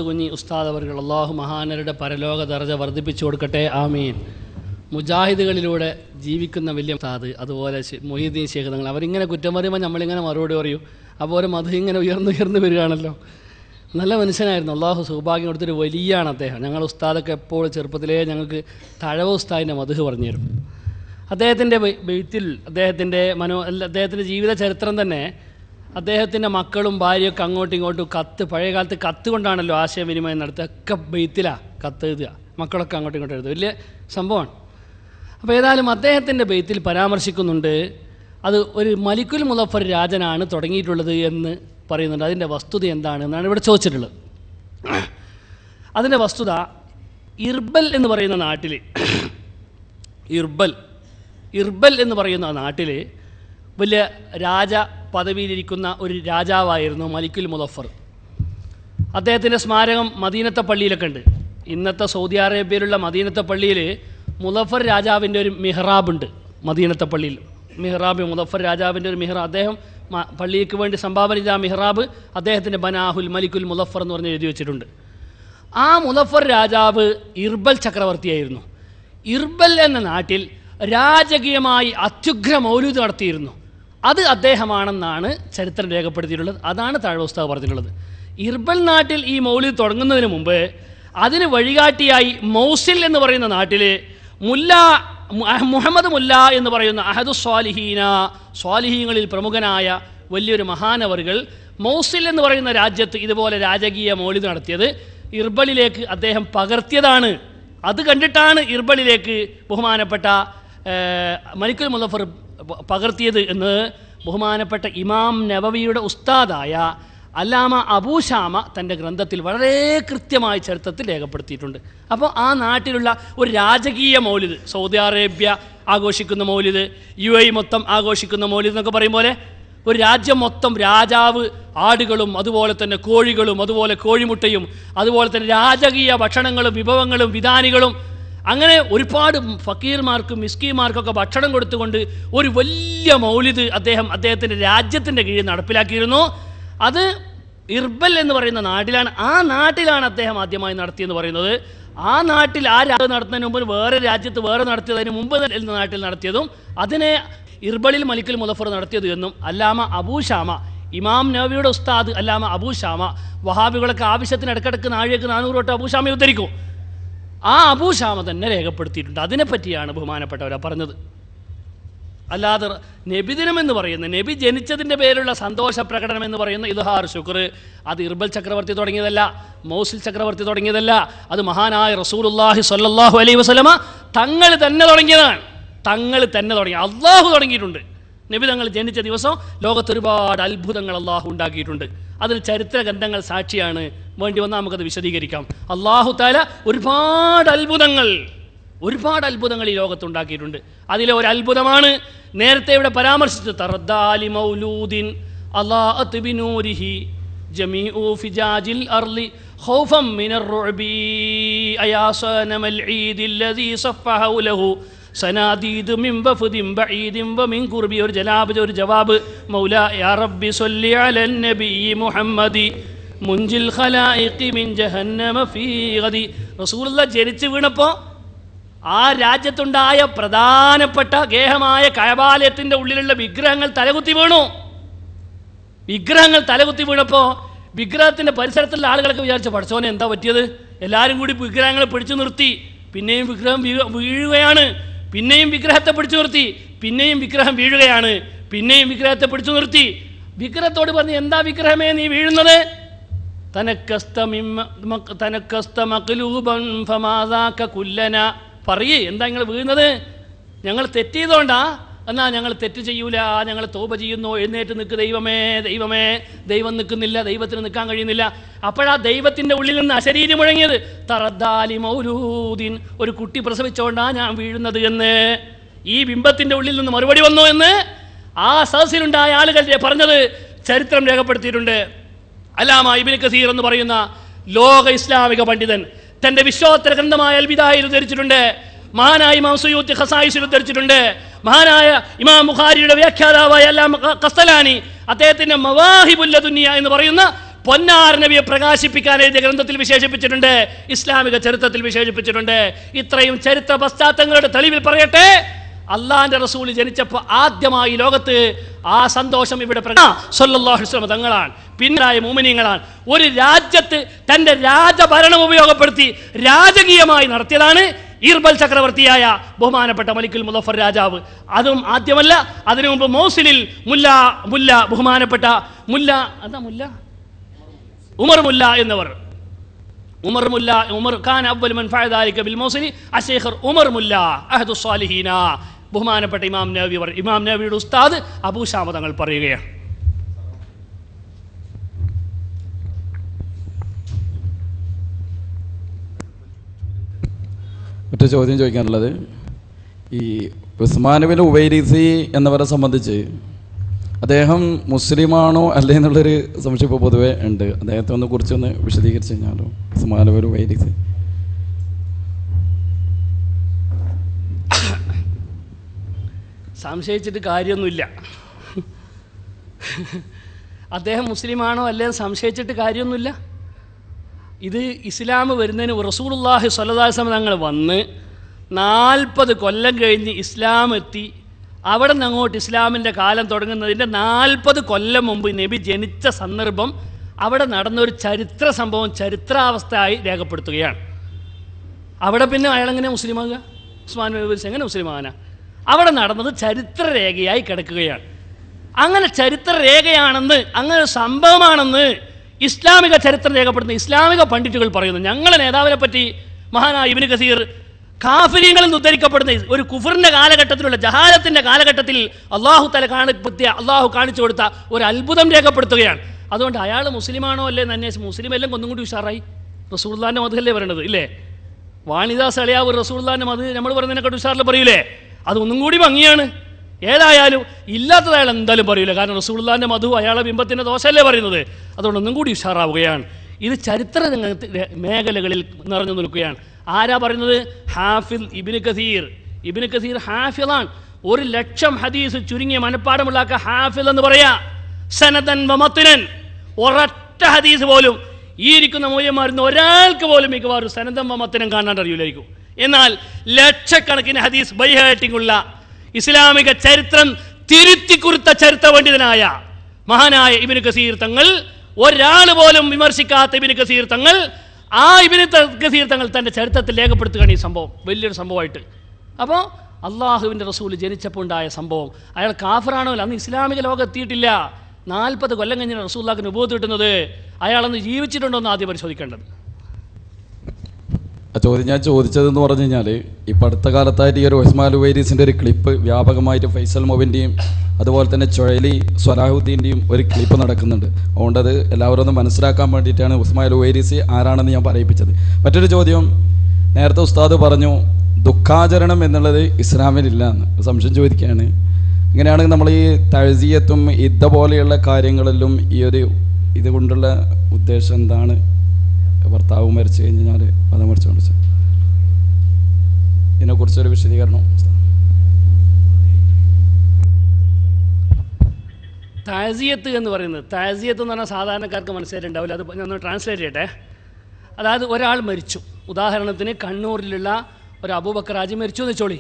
കുഞ്ഞി ഉസ്താദ് അവർകൾ അള്ളാഹു മഹാനരുടെ പരലോക ദർജ വർദ്ധിപ്പിച്ചു കൊടുക്കട്ടെ, ആമീൻ. മുജാഹിദുകളിലൂടെ ജീവിക്കുന്ന വലിയ ഉസ്താദ്, അതുപോലെ മൊഹീദ്ദീൻ ശൈഖ് തങ്ങൾ, അവരിങ്ങനെ കുറ്റം പറയുമ്പോൾ നമ്മളിങ്ങനെ മറുപടി പറയൂ. അപ്പോൾ മധു ഇങ്ങനെ ഉയർന്നു വരികയാണല്ലോ. നല്ല മനുഷ്യനായിരുന്നു, അള്ളാഹു സൗഭാഗ്യം കൊടുത്തൊരു വലിയാണ് അദ്ദേഹം. ഞങ്ങൾ ഉസ്താദൊക്കെ എപ്പോൾ ചെറുപ്പത്തിലേ ഞങ്ങൾക്ക് തഴവ ഉസ്താദിൻ്റെ മധു പറഞ്ഞു തരും. അദ്ദേഹത്തിൻ്റെ ബെയ്ത്തിൽ അദ്ദേഹത്തിൻ്റെ ജീവിത ചരിത്രം തന്നെ, അദ്ദേഹത്തിൻ്റെ മക്കളും ഭാര്യയൊക്കെ അങ്ങോട്ടും ഇങ്ങോട്ടും പഴയ കാലത്ത് കത്ത് കൊണ്ടാണല്ലോ ആശയവിനിമയം നടത്തുക. ഒക്കെ ബെയ്ത്തിലാണ് കത്ത് എഴുതുക, മക്കളൊക്കെ അങ്ങോട്ടും ഇങ്ങോട്ടും എഴുതുക, വലിയ സംഭവമാണ്. അപ്പോൾ ഏതായാലും അദ്ദേഹത്തിൻ്റെ ബെയ്ത്തിൽ പരാമർശിക്കുന്നുണ്ട്, അത് ഒരു മലിക്കുൽ മുളഫർ രാജനാണ് തുടങ്ങിയിട്ടുള്ളത് എന്ന് പറയുന്നുണ്ട്. അതിൻ്റെ വസ്തുത എന്താണെന്നാണ് ഇവിടെ ചോദിച്ചിട്ടുള്ളത്. അതിൻ്റെ വസ്തുത, ഇർബൽ എന്ന് പറയുന്ന നാട്ടിൽ, ഇർബൽ എന്ന് പറയുന്ന നാട്ടിൽ വലിയ രാജ പദവിയിലിരിക്കുന്ന ഒരു രാജാവായിരുന്നു മലിക്കുൽ മുളഫർ. അദ്ദേഹത്തിൻ്റെ സ്മാരകം മദീനത്തെ പള്ളിയിലൊക്കെ ഉണ്ട്. ഇന്നത്തെ സൗദി അറേബ്യയിലുള്ള മദീനത്തെ പള്ളിയിൽ മുളഫർ രാജാവിൻ്റെ ഒരു മിഹ്റാബുണ്ട്. മദീനത്തെ പള്ളിയിൽ മുളഫർ രാജാവിൻ്റെ ഒരു മിഹ്റാബ്, അദ്ദേഹം പള്ളിക്ക് വേണ്ടി സംഭാവന ചെയ്ത ആ മിഹ്റാബ് അദ്ദേഹത്തിൻ്റെ ബനാഹുൽ മലിക്കുൽ മുളഫർ എന്ന് പറഞ്ഞ് എഴുതി വെച്ചിട്ടുണ്ട്. ആ മുളഫർ രാജാവ് ഇർബൽ ചക്രവർത്തിയായിരുന്നു. ഇർബൽ എന്ന നാട്ടിൽ രാജകീയമായി അത്യുഗ്ര മൗലൂദ് നടത്തിയിരുന്നു. അത് അദ്ദേഹമാണെന്നാണ് ചരിത്രം രേഖപ്പെടുത്തിയിട്ടുള്ളത്. അതാണ് താഴെ ഉസ്താദ് പറഞ്ഞിട്ടുള്ളത്. ഇർബൽ നാട്ടിൽ ഈ മൗലൂദ് തുടങ്ങുന്നതിന് മുമ്പ് അതിന് വഴികാട്ടിയായി മൗസിൽ എന്ന് പറയുന്ന നാട്ടിൽ മുഹമ്മദ് മുല്ല എന്ന് പറയുന്ന അഹദു സ്വാലിഹീങ്ങളിൽ പ്രമുഖനായ വലിയൊരു മഹാനവറുകൾ മൗസിൽ എന്ന് പറയുന്ന രാജ്യത്ത് ഇതുപോലെ രാജകീയ മൗലിദ് നടത്തിയത് ഇർബലിലേക്ക് അദ്ദേഹം പകർത്തിയതാണ്. അത് കണ്ടിട്ടാണ് ഇർബലിലേക്ക് ബഹുമാനപ്പെട്ട മലിക്കുൽ മുളഫർ പകർത്തിയത് എന്ന് ബഹുമാനപ്പെട്ട ഇമാം നവവിയുടെ ഉസ്താദായ അല്ലാമ അബൂശാമ തൻ്റെ ഗ്രന്ഥത്തിൽ വളരെ കൃത്യമായി ചരിത്രത്തിൽ രേഖപ്പെടുത്തിയിട്ടുണ്ട്. അപ്പോൾ ആ നാട്ടിലുള്ള ഒരു രാജകീയ മൗലിദ്, സൗദി അറേബ്യ ആഘോഷിക്കുന്ന മൗലിദ്, UAE മൊത്തം ആഘോഷിക്കുന്ന മൗലിദ് എന്നൊക്കെ പറയും പോലെ ഒരു രാജ്യം മൊത്തം രാജാവ് ആടുകളും അതുപോലെ തന്നെ കോഴികളും അതുപോലെ കോഴിമുട്ടയും അതുപോലെ തന്നെ രാജകീയ ഭക്ഷണങ്ങളും വിഭവങ്ങളും വിധാനികളും അങ്ങനെ ഒരുപാട് ഫക്കീർമാർക്കും മിസ്കീന്മാർക്കൊക്കെ ഭക്ഷണം കൊടുത്തുകൊണ്ട് ഒരു വലിയ മൗലിദ് അദ്ദേഹത്തിൻ്റെ രാജ്യത്തിൻ്റെ കീഴിൽ നടപ്പിലാക്കിയിരുന്നു. അത് ഇർബൽ എന്ന് പറയുന്ന നാട്ടിലാണ്. ആ നാട്ടിലാണ് അദ്ദേഹം ആദ്യമായി നടത്തിയെന്ന് പറയുന്നത്. ആ നാട്ടിൽ ആ രാജ്യം നടത്തുന്നതിന് മുമ്പ് വേറെ രാജ്യത്ത് വേറെ നടത്തിയതിന് മുമ്പ് നാട്ടിൽ നടത്തിയതും അതിനെ ഇർബലിൽ മലിക്കുൽ മുളഫർ നടത്തിയത് എന്നും അല്ലാമ അബൂശാമ, ഇമാം നവവിയുടെ ഉസ്താദ് അല്ലാമ അബൂശാമ, വഹാബികളൊക്കെ ആവശ്യത്തിന് ഇടക്കിടക്ക് 400 തൊട്ട് അബൂശാമയെ ഉദ്ധരിക്കും. ആ അബൂശാമ തന്നെ രേഖപ്പെടുത്തിയിട്ടുണ്ട്. അതിനെപ്പറ്റിയാണ് ബഹുമാനപ്പെട്ടവരാ പറഞ്ഞത്. അല്ലാതെ നബിദിനം എന്ന് പറയുന്ന, നബി ജനിച്ചതിൻ്റെ പേരിലുള്ള സന്തോഷ പ്രകടനം എന്ന് പറയുന്ന ഇദ്ഹാർ ശുക്ർ, അത് ഇർബൽ ചക്രവർത്തി തുടങ്ങിയതല്ല, മൗസിൽ ചക്രവർത്തി തുടങ്ങിയതല്ല. അത് മഹാനായ റസൂലുള്ളാഹി സ്വല്ലല്ലാഹു അലൈഹി വസല്ലമ തങ്ങൾ തന്നെ തുടങ്ങിയതാണ്. തങ്ങൾ തന്നെ തുടങ്ങി, അള്ളാഹു തുടങ്ങിയിട്ടുണ്ട്. നബി തങ്ങൾ ജനിച്ച ദിവസം ലോകത്ത് ഒരുപാട് അത്ഭുതങ്ങൾ അള്ളാഹു ഉണ്ടാക്കിയിട്ടുണ്ട്. അതിന് ചരിത്ര ഗ്രന്ഥങ്ങൾ സാക്ഷിയാണ്. വേണ്ടി വന്നാൽ നമുക്കത് വിശദീകരിക്കാം. അള്ളാഹു തആല ഒരുപാട് അത്ഭുതങ്ങൾ ഈ ലോകത്തുണ്ടാക്കിയിട്ടുണ്ട്. അതിലെ ഒരു അത്ഭുതമാണ് നേരത്തെ ഇവിടെ പരാമർശിച്ചത്. തറദ്ദാലി മൗലൂദിൻ അല്ലാഅത് ബിനൂരിഹി ജമീഉ ഫിജാജിൽ അർളി ഖൗഫൻ മിനർ റുഅബി അയാസനമൽ ഈദില്ലദീ സഫഹു ലഹു സനാദീദ് മിൻ വഫദിൻ ബഈദിൻ വമിൻ ഖുർബി. ഒരു ജവാബ് മൗലാ യാ റബ്ബി സ്വല്ലി അലൻ നബി മുഹമ്മദി മുൻജിൽ ഖലായിഖി മിൻ ജഹന്നമ ഫീ ഗദി. റസൂലുള്ളാഹി ജനിച്ചു വീണപ്പോൾ ആ രാജ്യത്തുണ്ടായ പ്രധാനപ്പെട്ട ഗേഹമായ കഅബാലയത്തിൻ്റെ ഉള്ളിലുള്ള വിഗ്രഹങ്ങൾ തലകുത്തി വീണപ്പോൾ വിഗ്രഹത്തിൻ്റെ പരിസരത്തുള്ള ആളുകളൊക്കെ വിചാരിച്ചു, പടച്ചോനെ എന്താ പറ്റിയത്? എല്ലാവരും കൂടി വിഗ്രഹങ്ങളെ പിടിച്ചു നിർത്തി. പിന്നെയും വിഗ്രഹം വീഴുകയാണ്. പിന്നെയും വിഗ്രഹത്തെ പിടിച്ചു നിർത്തി. പിന്നെയും വിഗ്രഹം വീഴുകയാണ്. പിന്നെയും വിഗ്രഹത്തെ പിടിച്ചു നിർത്തി. വിഗ്രഹത്തോട് പറഞ്ഞു, എന്താ വിഗ്രഹമേ നീ വീഴുന്നത്? പറയേ, എന്താ നിങ്ങൾ വീഴുന്നത്? ഞങ്ങൾ തെറ്റ് ചെയ്തോണ്ടാ? എന്നാൽ ഞങ്ങൾ തെറ്റ് ചെയ്യൂല, ഞങ്ങൾ തൗബ ചെയ്യുന്നു. എഴുന്നേറ്റ് നിൽക്ക് ദൈവമേ, ദൈവമേ. ദൈവം നിൽക്കുന്നില്ല, ദൈവത്തിന് നിൽക്കാൻ കഴിയുന്നില്ല. അപ്പോഴാ ദൈവത്തിൻ്റെ ഉള്ളിൽ നിന്ന് അശരീരി മുഴങ്ങിയത്. തറദ്ദാലി മൗലൂദിൻ, ഒരു കുട്ടി പ്രസവിച്ചോണ്ടാ ഞാൻ വീഴുന്നത് എന്ന് ഈ ബിംബത്തിൻ്റെ ഉള്ളിൽ നിന്ന് മറുപടി വന്നു എന്ന് ആ സദസ്സിലുണ്ടായ ആളുകൾ പറഞ്ഞത് ചരിത്രം രേഖപ്പെടുത്തിയിട്ടുണ്ട്. അല്ലാമ ഇബ്നു കസീർ എന്ന് പറയുന്ന ലോക ഇസ്ലാമിക പണ്ഡിതൻ തൻ്റെ വിശ്വോത്തര ഗ്രന്ഥമായ അൽ ബിദായയിൽ ഉദ്ധരിച്ചിട്ടുണ്ട്. മഹാനായ ഇമാം സുയൂത്തി ഖസായിസിൽ ഉദ്ധരിച്ചിട്ടുണ്ട്. മഹാനായ ഇമാം ബുഖാരിയുടെ വ്യാഖ്യാതാവായ അല്ലാമ ഖസ്തലാനി അദ്ദേഹത്തിൻ്റെ മവാഹിബുൽ ലദുനിയ എന്ന് പറയുന്ന പൊന്നാർ നബിയെ പ്രകാശിപ്പിക്കാൻ എഴുതിയ ഗ്രന്ഥത്തിൽ വിശേഷിപ്പിച്ചിട്ടുണ്ട്. ഇസ്ലാമിക ചരിത്രത്തിൽ വിശേഷിപ്പിച്ചിട്ടുണ്ട്. ഇത്രയും ചരിത്ര പശ്ചാത്തലങ്ങളുടെ തെളിവിൽ പറയട്ടെ, അള്ളാഹിന്റെ റസൂൽ ജനിച്ചപ്പോൾ ആദ്യമായി ലോകത്ത് ആ സന്തോഷം ഇവിടെ സ്വല്ലല്ലാഹു അലൈഹി വസല്ലം തങ്ങളാണ്. പിന്നായ മുഅ്മിനീങ്ങളാണ്. ഒരു രാജ്യത്ത് തൻ്റെ രാജഭരണം ഉപയോഗപ്പെടുത്തി രാജകീയമായി നടത്തിയതാണ് ഈർബൽ ചക്രവർത്തിയായ ബഹുമാനപ്പെട്ട മലിക്കുൽ മുദഫർ രാജാവ്. അതും ആദ്യമല്ല, അതിനു മുമ്പ് മൗസിലിൽ ബഹുമാനപ്പെട്ട ഉമർ മുല്ല എന്നിവർ, ഉമർ ഖാൻ അവ്വൽ മൻ ഫഅല ദാലിക ബിൽ മൗസിലി അശൈഖ് ഉമർ മുല്ല അഹദുസ് സാലിഹീന. ബഹുമാനപ്പെട്ട ഇമാം നവവിയുടെ ഉസ്താദ് അബൂ ശാമ തങ്ങൾ പറയുകയാണ്. മറ്റു ചോദ്യം ചോദിക്കാനുള്ളത്, ഈ ഉസ്മാൻ ബിൻ ഉവൈരിസി എന്നവരെ സംബന്ധിച്ച് അദ്ദേഹം മുസ്ലിമാണോ അല്ലേ എന്നുള്ളൊരു സംശയം ഇപ്പോൾ പൊതുവേ ഉണ്ട്. അദ്ദേഹത്തെ ഒന്ന് കുറിച്ചൊന്ന് വിശദീകരിച്ച് കഴിഞ്ഞാലോ? ഉസ്മാൻ ബിൻ ഉവൈരിസി സംശയിച്ചിട്ട് കാര്യമൊന്നുമില്ല. അദ്ദേഹം മുസ്ലിമാണോ അല്ലേ സംശയിച്ചിട്ട് കാര്യമൊന്നുമില്ല. ഇത് ഇസ്ലാം വരുന്നതിന് റസൂലുള്ളാഹി സ്വല്ലല്ലാഹു അലൈഹി വസല്ലം തങ്ങൾ വന്ന് 40 കൊല്ലം കഴിഞ്ഞ് ഇസ്ലാം എത്തി. അവിടെ നിന്ന് അങ്ങോട്ട് ഇസ്ലാമിൻ്റെ കാലം തുടങ്ങുന്നതിൻ്റെ 40 കൊല്ലം മുമ്പ് നബി ജനിച്ച സന്ദർഭം അവിടെ നടന്നൊരു ചരിത്ര സംഭവം ചരിത്രാവസ്ഥയായി രേഖപ്പെടുത്തുകയാണ്. അവിടെ പിന്നെ അയാളെങ്ങനെ മുസ്ലിമാകുക? ഉസ്മാൻ ബിൻ ഉവൈസ് എങ്ങനെ മുസ്ലിമാകാനാ? അവിടെ നടന്നത് ചരിത്രരേഖയായി കിടക്കുകയാണ്. അങ്ങനെ ചരിത്രരേഖയാണെന്ന്, അങ്ങനെ ഒരു സംഭവമാണെന്ന് ഇസ്ലാമിക ചരിത്രം രേഖപ്പെടുത്തുന്ന ഇസ്ലാമിക പണ്ഡിറ്റുകൾ പറയുന്നു. ഞങ്ങളെ നേതാവിനെ പറ്റി മഹാനായ ഇബ്നു കസീർ കാഫിരീങ്ങളിൽ നിന്ന് ഉദ്ധരിക്കപ്പെടുന്ന ഒരു കുഫറിൻ്റെ കാലഘട്ടത്തിലുള്ള ജഹാലത്തിൻ്റെ കാലഘട്ടത്തിൽ അള്ളാഹു കാണിച്ചു കൊടുത്ത ഒരു അത്ഭുതം രേഖപ്പെടുത്തുകയാണ്. അതുകൊണ്ട് അയാൾ മുസ്ലിമാണോ അല്ലേ എന്ന് അന്വേഷിച്ച് മുസ്ലിം എല്ലാം ഒന്നും കൂടി ഉഷാറായി. റസൂലുള്ളാഹിന്റെ മതല്ലേ പറയണത് ഇല്ലേ? വാണിദാസ് അളിയാവ് റസൂലുള്ളാഹിന്റെ മത നമ്മൾ പറയുന്നതിനെക്കാട്ട് ഉഷാറിൽ പറയൂലേ? അതൊന്നും കൂടി ഭംഗിയാണ്. ഏതായാലും ഇല്ലാത്തത് അയാൾ എന്തായാലും പറയൂല. കാരണം റസൂലുള്ളാഹിന്റെ മധു അയാളെ ബിംബത്തിൻ്റെ ദോഷമല്ലേ പറയുന്നത്. അതുകൊണ്ട് ഒന്നും കൂടി ഉഷാറാവുകയാണ്. ഇത് ചരിത്ര മേഖലകളിൽ നിറഞ്ഞു നിൽക്കുകയാണ്. ആരാ പറയുന്നത്? ഹാഫിദ് ഇബ്നു കസീർ. ഇബ്നു കസീർ ഹാഫിളാണ്. 1,00,000 ഹദീസ് ചുരുങ്ങിയ മനപ്പാടമുള്ള ഹാഫിൽ എന്ന് പറയാ. സനദൻ വമത്നൻ, ഒരൊറ്റ ഹദീസ് പോലും ഈ ഇരിക്കുന്ന മൂല്യന്മാരുന്ന ഒരാൾക്ക് പോലും മിക്കവാറും സനദൻ വമത്നം കാണാൻ അറിയില്ലായിരിക്കും. എന്നാൽ ലക്ഷക്കണക്കിന് ഹദീസ് ബൈഹാറ്റിങ്ങുള്ള ഇസ്ലാമിക ചരിത്രം തിരുത്തിക്കുറിത്ത ചരിത്ര പണ്ഡിതനായ മഹാനായ ഇബ്നു കസീർ തങ്ങൾ, ഒരാൾ പോലും വിമർശിക്കാത്ത ഇബ്നു കസീർ തങ്ങൾ, ആ ഇബ്നു കസീർ തങ്ങൾ തൻ്റെ ചരിത്രത്തിൽ രേഖപ്പെടുത്തുകയാണ് ഈ സംഭവം വലിയൊരു സംഭവമായിട്ട്. അപ്പോൾ അള്ളാഹുവിൻ്റെ റസൂൽ ജനിച്ചപ്പോൾ ഉണ്ടായ സംഭവം, അയാൾ കാഫറാണോ? അന്ന് ഇസ്ലാമിക ലോകം എത്തിയിട്ടില്ല. 40 കൊല്ലം കഴിഞ്ഞാൽ റസൂലുള്ളാഹിക്ക് നുബുവത്ത് കിട്ടുന്നത്. അയാളന്ന് ജീവിച്ചിട്ടുണ്ടോ എന്ന് ആദ്യം പരിശോധിക്കേണ്ടത്. ആ ചോദ്യം ഞാൻ ചോദിച്ചതെന്ന് പറഞ്ഞു കഴിഞ്ഞാൽ ഇപ്പം അടുത്ത കാലത്തായിട്ട് ഈ ഒരു ഉസ്മാൻ ഉവൈരീസിൻ്റെ ഒരു ക്ലിപ്പ് വ്യാപകമായിട്ട് ഫൈസൽ മൊബിൻ്റെയും അതുപോലെ തന്നെ ചുഴലി സ്വലാഹുദ്ദീൻ്റെയും ഒരു ക്ലിപ്പ് നടക്കുന്നുണ്ട്. അതുകൊണ്ട് അത് എല്ലാവരും ഒന്ന് മനസ്സിലാക്കാൻ വേണ്ടിയിട്ടാണ് ഉസ്മാൻ ഉവൈരീസ് ആരാണെന്ന് ഞാൻ പറയിപ്പിച്ചത്. മറ്റൊരു ചോദ്യം, നേരത്തെ ഉസ്താദ് പറഞ്ഞു ദുഃഖാചരണം എന്നുള്ളത് ഇസ്ലാമിലില്ല എന്ന്. സംശയം ചോദിക്കുകയാണ്, ഇങ്ങനെയാണെങ്കിൽ നമ്മൾ ഈ തഴ്സിയത്തും ഇദ്ദ പോലെയുള്ള കാര്യങ്ങളിലും ഈ ഒരു ഇതുകൊണ്ടുള്ള ഉദ്ദേശം എന്താണ്? ഭർത്താവ് മരിച്ചു കഴിഞ്ഞാൽ പദം മരിച്ചുകൊണ്ട് ഇതിനെക്കുറിച്ചൊരു വിശദീകരണം. താസിയത്ത് എന്ന് പറയുന്നത്, താസിയത്ത് എന്ന് പറഞ്ഞാൽ സാധാരണക്കാർക്ക് മനസ്സിലായിട്ടുണ്ടാവില്ല, അത് ഞാൻ ട്രാൻസ്ലേറ്റ് ചെയ്യട്ടെ. അതായത് ഒരാൾ മരിച്ചു, ഉദാഹരണത്തിന് കണ്ണൂരിലുള്ള ഒരു അബൂബക്കർ ഹാജി മരിച്ചു എന്ന് വെച്ചോളി.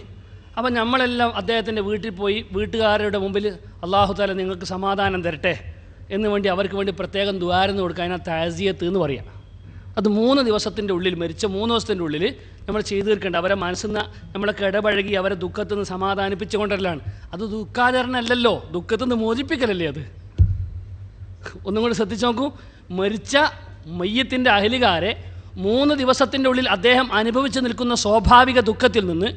അപ്പം നമ്മളെല്ലാം അദ്ദേഹത്തിൻ്റെ വീട്ടിൽ പോയി വീട്ടുകാരുടെ മുമ്പിൽ അല്ലാഹു തആല നിങ്ങൾക്ക് സമാധാനം തരട്ടെ എന്ന് വേണ്ടി അവർക്ക് വേണ്ടി പ്രത്യേകം ദുആരെന്ന് കൊടുക്കുക. അതിനാ താസിയത്ത് എന്ന് പറയാം. അത് 3 ദിവസത്തിൻ്റെ ഉള്ളിൽ, മരിച്ച 3 ദിവസത്തിൻ്റെ ഉള്ളിൽ നമ്മൾ ചെയ്തു തീർക്കേണ്ട. അവരെ മനസ്സിൽ നിന്ന് നമ്മളൊക്കെ ഇടപഴകി അവരെ ദുഃഖത്തിൽ നിന്ന് സമാധാനിപ്പിച്ചുകൊണ്ടല്ലാണ്. അത് ദുഃഖാചരണമല്ലല്ലോ, ദുഃഖത്തിൽ നിന്ന് മോചിപ്പിക്കലല്ലേ അത്. ഒന്നും കൂടി ശ്രദ്ധിച്ച് നോക്കൂ. മരിച്ച മയ്യത്തിൻ്റെ അഹലികാരെ 3 ദിവസത്തിൻ്റെ ഉള്ളിൽ അദ്ദേഹം അനുഭവിച്ച് നിൽക്കുന്ന സ്വാഭാവിക ദുഃഖത്തിൽ നിന്ന്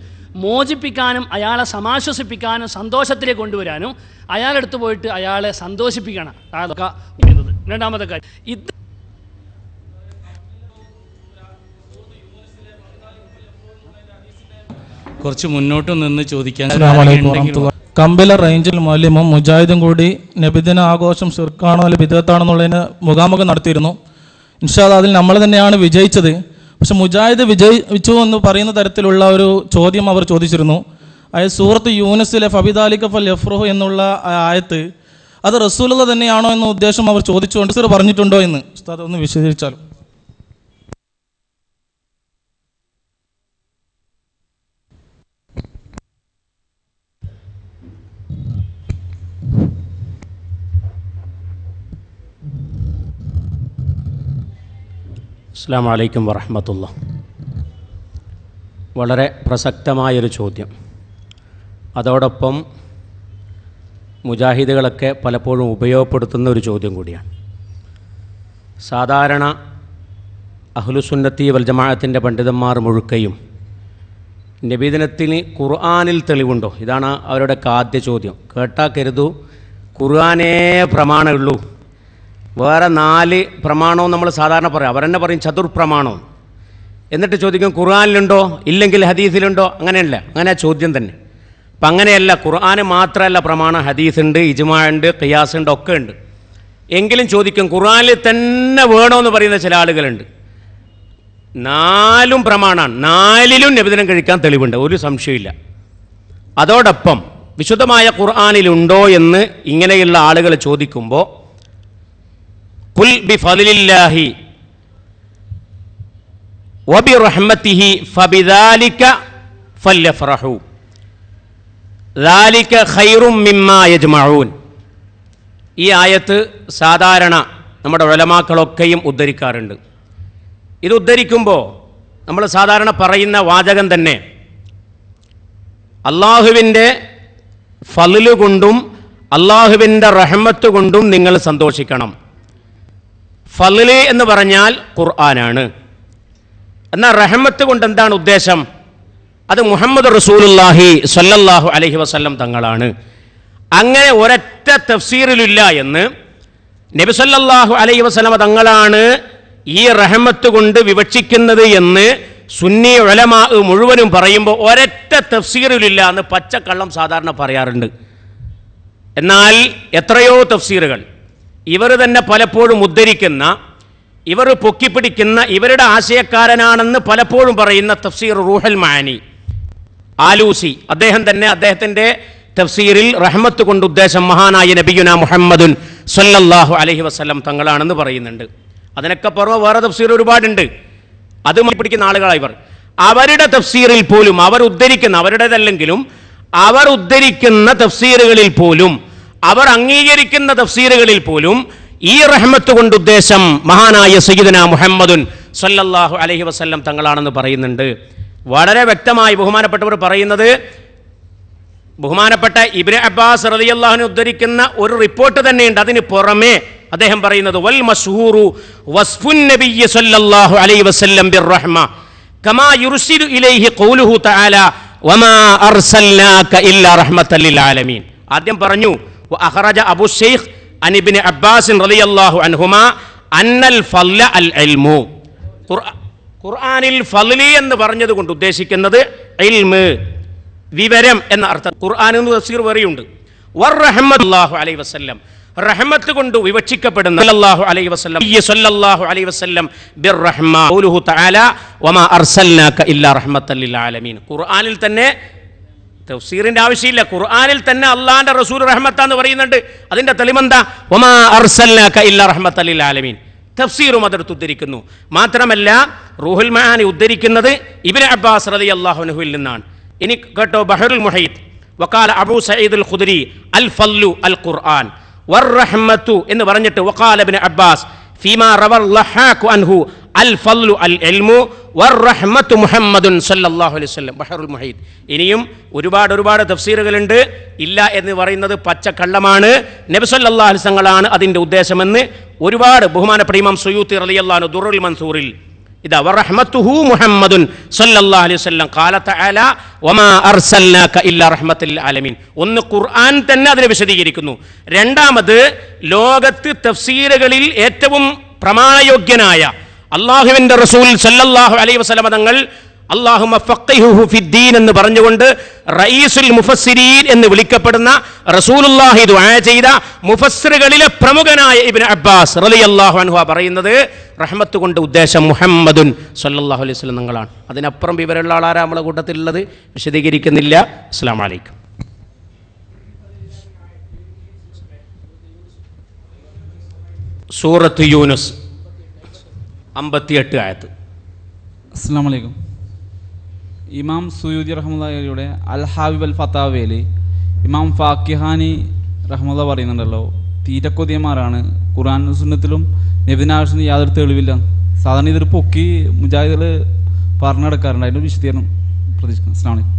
മോചിപ്പിക്കാനും അയാളെ സമാശ്വസിപ്പിക്കാനും സന്തോഷത്തിലേക്ക് കൊണ്ടുവരാനും അയാളെടുത്ത് പോയിട്ട് അയാളെ സന്തോഷിപ്പിക്കണം. അതൊക്കെ ചെയ്യുന്നത്. രണ്ടാമത്തെ കാര്യം, ഇത് കുറച്ച് മുന്നോട്ട് നിന്ന് ചോദിക്കാൻ. കമ്പില റേഞ്ചിൽ മൗലിമും മുജാഹിദും കൂടി നബിദിന ആഘോഷം ശിർക്കാണോ അല്ലെ ബിദ്അത്താണെന്നുള്ളതിന് മുഖാമുഖം നടത്തിയിരുന്നു. ഇൻഷാ അല്ലാഹ് അതിൽ നമ്മൾ തന്നെയാണ് വിജയിച്ചത്. പക്ഷെ മുജാഹിദ് വിജയിച്ചു എന്ന് പറയുന്ന തരത്തിലുള്ള ഒരു ചോദ്യം അവർ ചോദിച്ചിരുന്നു. അതായത് സൂറത്ത് യൂനസിലെ ഫബിദാലിക ഫൽ യഫ്റഹു എന്നുള്ള ആയത്ത് അത് റസൂലുള്ള തന്നെയാണോ എന്ന ഉദ്ദേശം അവർ ചോദിച്ചുകൊണ്ട് സർ പറഞ്ഞിട്ടുണ്ടോ എന്ന് ഉസ്താദ് ഒന്ന് വിശദീകരിച്ചാലും. അസ്സലാമു അലൈക്കും വറഹ്മത്തുള്ളാഹി. വളരെ പ്രസക്തമായൊരു ചോദ്യം. അതോടൊപ്പം മുജാഹിദുകളൊക്കെ പലപ്പോഴും ഉപയോഗപ്പെടുത്തുന്ന ഒരു ചോദ്യം കൂടിയാണ്. സാധാരണ അഹ്ലുസുന്നത്തി വൽ ജമാഅത്തിൻ്റെ പണ്ഡിതന്മാർ മുഴുക്കയും നബിദിനത്തിന് ഖുർആനിൽ തെളിവുണ്ടോ? ഇതാണ് അവരുടെ ആദ്യ ചോദ്യം. കേട്ടാൽ കരുതൂ ഖുർആനേ പ്രമാണമുള്ളൂ, വേറെ 4 പ്രമാണവും നമ്മൾ സാധാരണ പറയും. അവരെന്നെ പറയും ചതുർപ്രമാണവും. എന്നിട്ട് ചോദിക്കും ഖുർആനിലുണ്ടോ, ഇല്ലെങ്കിൽ ഹദീസിലുണ്ടോ? അങ്ങനെയല്ല, അങ്ങനെ ചോദ്യം തന്നെ. അപ്പം അങ്ങനെയല്ല, ഖുർആന് മാത്രമല്ല പ്രമാണം, ഹദീസുണ്ട്, ഇജ്മാ ഉണ്ട്, ഖിയാസ് ഉണ്ട്, ഒക്കെ ഉണ്ട്. എങ്കിലും ചോദിക്കും ഖുർആനിൽ തന്നെ വേണമെന്ന് പറയുന്ന ചില ആളുകളുണ്ട്. 4 പ്രമാണമാണ്, 4ലും നബിദിനം കഴിക്കാൻ തെളിവുണ്ട്, ഒരു സംശയമില്ല. അതോടൊപ്പം വിശുദ്ധമായ ഖുർആനിലുണ്ടോ എന്ന് ഇങ്ങനെയുള്ള ആളുകൾ ചോദിക്കുമ്പോൾ ഖുൽ ബിഫളില്ലാഹി വബിറഹ്മതിഹി ഫബിദാലിക ഫല്യഫറഹു ദാലിക ഖൈറും മിമ്മാ യജ്മഊൻ. ഈ ആയത്ത് സാധാരണ നമ്മുടെ ഉലമാക്കളൊക്കെയും ഉദ്ധരിക്കാറുണ്ട്. ഇത് ഉദ്ധരിക്കുമ്പോൾ നമ്മൾ സാധാരണ പറയുന്ന വാചകം തന്നെ അള്ളാഹുവിൻ്റെ ഫളില് കൊണ്ടും അള്ളാഹുവിൻ്റെ റഹ്മത്ത് കൊണ്ടും നിങ്ങൾ സന്തോഷിക്കണം. ഫളില് എന്ന് പറഞ്ഞാൽ ഖുർആനാണ്. എന്നാൽ റഹ്മത്ത് കൊണ്ട് എന്താണ് ഉദ്ദേശം? അത് മുഹമ്മദ് റസൂലുള്ളാഹി സ്വല്ലല്ലാഹു അലൈഹി വസല്ലം തങ്ങളാണ്. അങ്ങനെ ഒരൊറ്റ തഫ്സീറിലില്ല എന്ന് നബി സല്ലല്ലാഹു അലൈഹി വസല്ലം തങ്ങളാണ് ഈ റഹ്മത്ത് കൊണ്ട് വിവക്ഷിക്കുന്നത് എന്ന് സുന്നി ഉലമാ മുഴുവനും പറയുമ്പോൾ ഒരൊറ്റ തഫ്സീറിലില്ല എന്ന് പച്ചക്കള്ളം സാധാരണ പറയാറുണ്ട്. എന്നാൽ എത്രയോ തഫ്സീറുകൾ ഇവർ തന്നെ പലപ്പോഴും ഉദ്ധരിക്കുന്ന, ഇവർ പൊക്കിപ്പിടിക്കുന്ന, ഇവരുടെ ആശയക്കാരനാണെന്ന് പലപ്പോഴും പറയുന്ന തഫ്സീർ റൂഹുൽ മആനി ആലൂസി, അദ്ദേഹം തന്നെ അദ്ദേഹത്തിൻ്റെ തഫ്സീറിൽ റഹ്മത്ത് കൊണ്ട് ഉദ്ദേശം മഹാനായ നബിയുന മുഹമ്മദുൻ സ്വല്ലല്ലാഹു അലൈഹി വസല്ലം തങ്ങളാണെന്ന് പറയുന്നുണ്ട്. അതിനൊക്കെ പുറമെ വേറെ തഫ്സീർ ഒരുപാടുണ്ട്. അത് പിടിക്കുന്ന ആളുകളാണ് ഇവർ. അവരുടെ തഫ്സീറിൽ പോലും അവർ ഉദ്ധരിക്കുന്ന, അവരുടേതല്ലെങ്കിലും അവർ ഉദ്ധരിക്കുന്ന തഫ്സീറുകളിൽ പോലും, അവർ അംഗീകരിക്കുന്ന തഫ്സീറുകളിൽ പോലും ഈ റഹ്മത്ത് കൊണ്ട് ഉദ്ദേശം മഹാനായ സയ്യിദുനാ മുഹമ്മദുൻ സ്വല്ലല്ലാഹു അലൈഹി വസല്ലം തങ്ങളാണെന്ന് പറയുന്നുണ്ട്. വളരെ വ്യക്തമായി ബഹുമാനപ്പെട്ടവർ പറയുന്നത്, ബഹുമാനപ്പെട്ട ഇബ്നു അബ്ബാസ് റളിയല്ലാഹു അൻഹു ഉദ്ധരിക്കുന്ന ഒരു റിപ്പോർട്ട് തന്നെയുണ്ട്. അതിന് പുറമെ അദ്ദേഹം പറയുന്നത് വൽ മശ്ഹൂറു വസ്ഫുൻ നബിയ്യ സ്വല്ലല്ലാഹു അലൈഹി വസല്ലം ബിർറഹ്മ, കമാ യുർസിലു ഇലൈഹി ഖൗലുഹു തആല വമാ അർസൽനാക ഇല്ലാ റഹ്മത്തൽ ലിൽ ആലമീൻ. ആദ്യം പറഞ്ഞു വഅഖറജ അബൂ ശൈഖ് അൻ ഇബ്നു അബ്ബാസ് റളിയല്ലാഹു അൻഹുമാ അന്നൽ ഫള അൽ ഇൽമു. ഖുർആനിൽ ഫളി എന്ന് പറഞ്ഞതുകൊണ്ട് ഉദ്ദേശിക്കുന്നത് ഇൽമ്, വിവരം എന്ന അർത്ഥം. ഖുർആൻ എന്ന് തഫ്സീർ വേറെയുണ്ട്. വറഹ്മത്തുള്ളാഹി അലൈഹി വസല്ലം, റഹ്മത്ത് കൊണ്ട് വിവക്ഷിക്കപ്പെടുന്ന സല്ലല്ലാഹു അലൈഹി വസല്ലം സല്ലല്ലാഹു അലൈഹി വസല്ലം ബിർറഹ്മ ഖൗലുഹു തആല വമാ അർസൽനാക ഇല്ലാ റഹ്മത്തൽ ലിൽ ആലമീൻ. ഖുർആനിൽ തന്നെ തഫ്സീറിന്റെ ആവശ്യമില്ല, ഖുർആനിൽ തന്നെ അല്ലാഹുവിന്റെ റസൂൽ റഹ്മത്താന്ന് പറയുന്നുണ്ട്. അതിന്റെ തെളിവെന്താ? വമാ അർസൽനാക ഇല്ലാ റഹ്മത്തൽ ലിൽ ആലമീൻ. തഫ്സീറും അതെടുത്ത് ഉദ്ധരിക്കുന്നു. മാത്രമല്ല റൂഹുൽ മആനി ഉദ്ധരിക്കുന്നത് ഇബ്നു അബ്ബാസ് റളിയല്ലാഹു അൻഹുവിൽ നിന്നാണ്. ഇനി കേട്ടോ, ബഹറുൽ മുഹീത്ത് വഖാല അബൂ സഈദ് അൽ ഖുദ്രി അൽ ഫല്ലു അൽ ഖുർആൻ വറഹ്മത്തു എന്ന് പറഞ്ഞിട്ട് വഖാല ഇബ്നു അബ്ബാസ് ഫീമാ റവൽ ലഹാഖു അൻഹു അൽ ഫല്ലു അൽ ഇൽമു വറഹ്മത്തു മുഹമ്മദുൻ സല്ലല്ലാഹു അലൈഹി വസല്ലം. ബഹറുൽ മുഹീത്ത്. ഇനിയും ഒരുപാട് തഫ്സീറുകളുണ്ട്. ഇല്ല എന്ന് പറയുന്നത് പച്ചക്കള്ളമാണ്. നബി സല്ലല്ലാഹു അലൈഹി വസല്ലമാണ് അതിന്റെ ഉദ്ദേശമെന്ന് ഒരുപാട് ബഹുമാനപ്പെട്ട ഇമാം സുയൂത്തി റളിയല്ലാഹു അൻഹു ദുറുൽ മൻസൂറിൽ ഇദാ വറഹ്മത്തുഹു മുഹമ്മദുൻ സല്ലല്ലാഹു അലൈഹി വസല്ലം ഖാല തആല വമാ അർസൽനാക ഇല്ലാ റഹ്മത്തൽ ലിൽ ആലമീൻ. ഒന്ന് ഖുർആൻ തന്നെ അതിനെ വിശദീകരിക്കുന്നു. രണ്ടാമത് ലോകത്ത് തഫ്സീറുകളിൽ ഏറ്റവും പ്രമാണയോഗ്യനായ അല്ലാഹുവിന്റെ റസൂൽ സല്ലല്ലാഹു അലൈഹി വസല്ലം തങ്ങൾ അല്ലാഹുമ്മ ഫഖിഹുഹു ഫിദ്ദീൻ എന്ന് പറഞ്ഞുകൊണ്ട് റഈസുൽ മുഫസ്സിരീൻ എന്ന് വിളിക്കപ്പെടുന്ന റസൂലുള്ളാഹി ദുആ ചെയ്ത മുഫസ്സിറുകളിലെ പ്രമുഖനായ ഇബ്നു അബ്ബാസ് റളിയല്ലാഹു അൻഹു പറയുന്നത് റഹ്മത്ത് കൊണ്ട് ഉദ്ദേശം മുഹമ്മദുൻ സല്ലല്ലാഹു അലൈഹി വസല്ലം തങ്ങളാണ്. അതിനപ്പുറം വിവരമുള്ള ആളാരാ നമ്മളെ കൂട്ടത്തിലുള്ളത് വിശദീകരിക്കുന്നില്ല. അസ്സലാമു അലൈക്കും. സൂറത്ത് യൂനുസ് 58 ആയത്ത്. അസ്സലാമു അലൈക്കും. ഇമാം സുയൂദി റഹ്മത്തുള്ളാഹിയുടെ അൽ ഹാബിബ് അൽ ഫത്താവയിൽ ഇമാം ഫാക്കിഹാനി റഹ്മത്തുള്ള പറയുന്നുണ്ടല്ലോ, തീറ്റക്കൊതിയന്മാരാണ്. ഖുർആൻ സുന്നത്തിലും നബിദിനാവശ്യത്തിന് യാതൊരു തെളിവില്ല. സാധാരണ ഇതൊരു പൊക്കി മുജാഹിദുകൾ പറഞ്ഞു നടക്കാറുണ്ട്. അതിൻ്റെ വിശദീകരണം പ്രതീക്ഷിക്കുന്നു. അസ്സലാമു അലൈക്കും.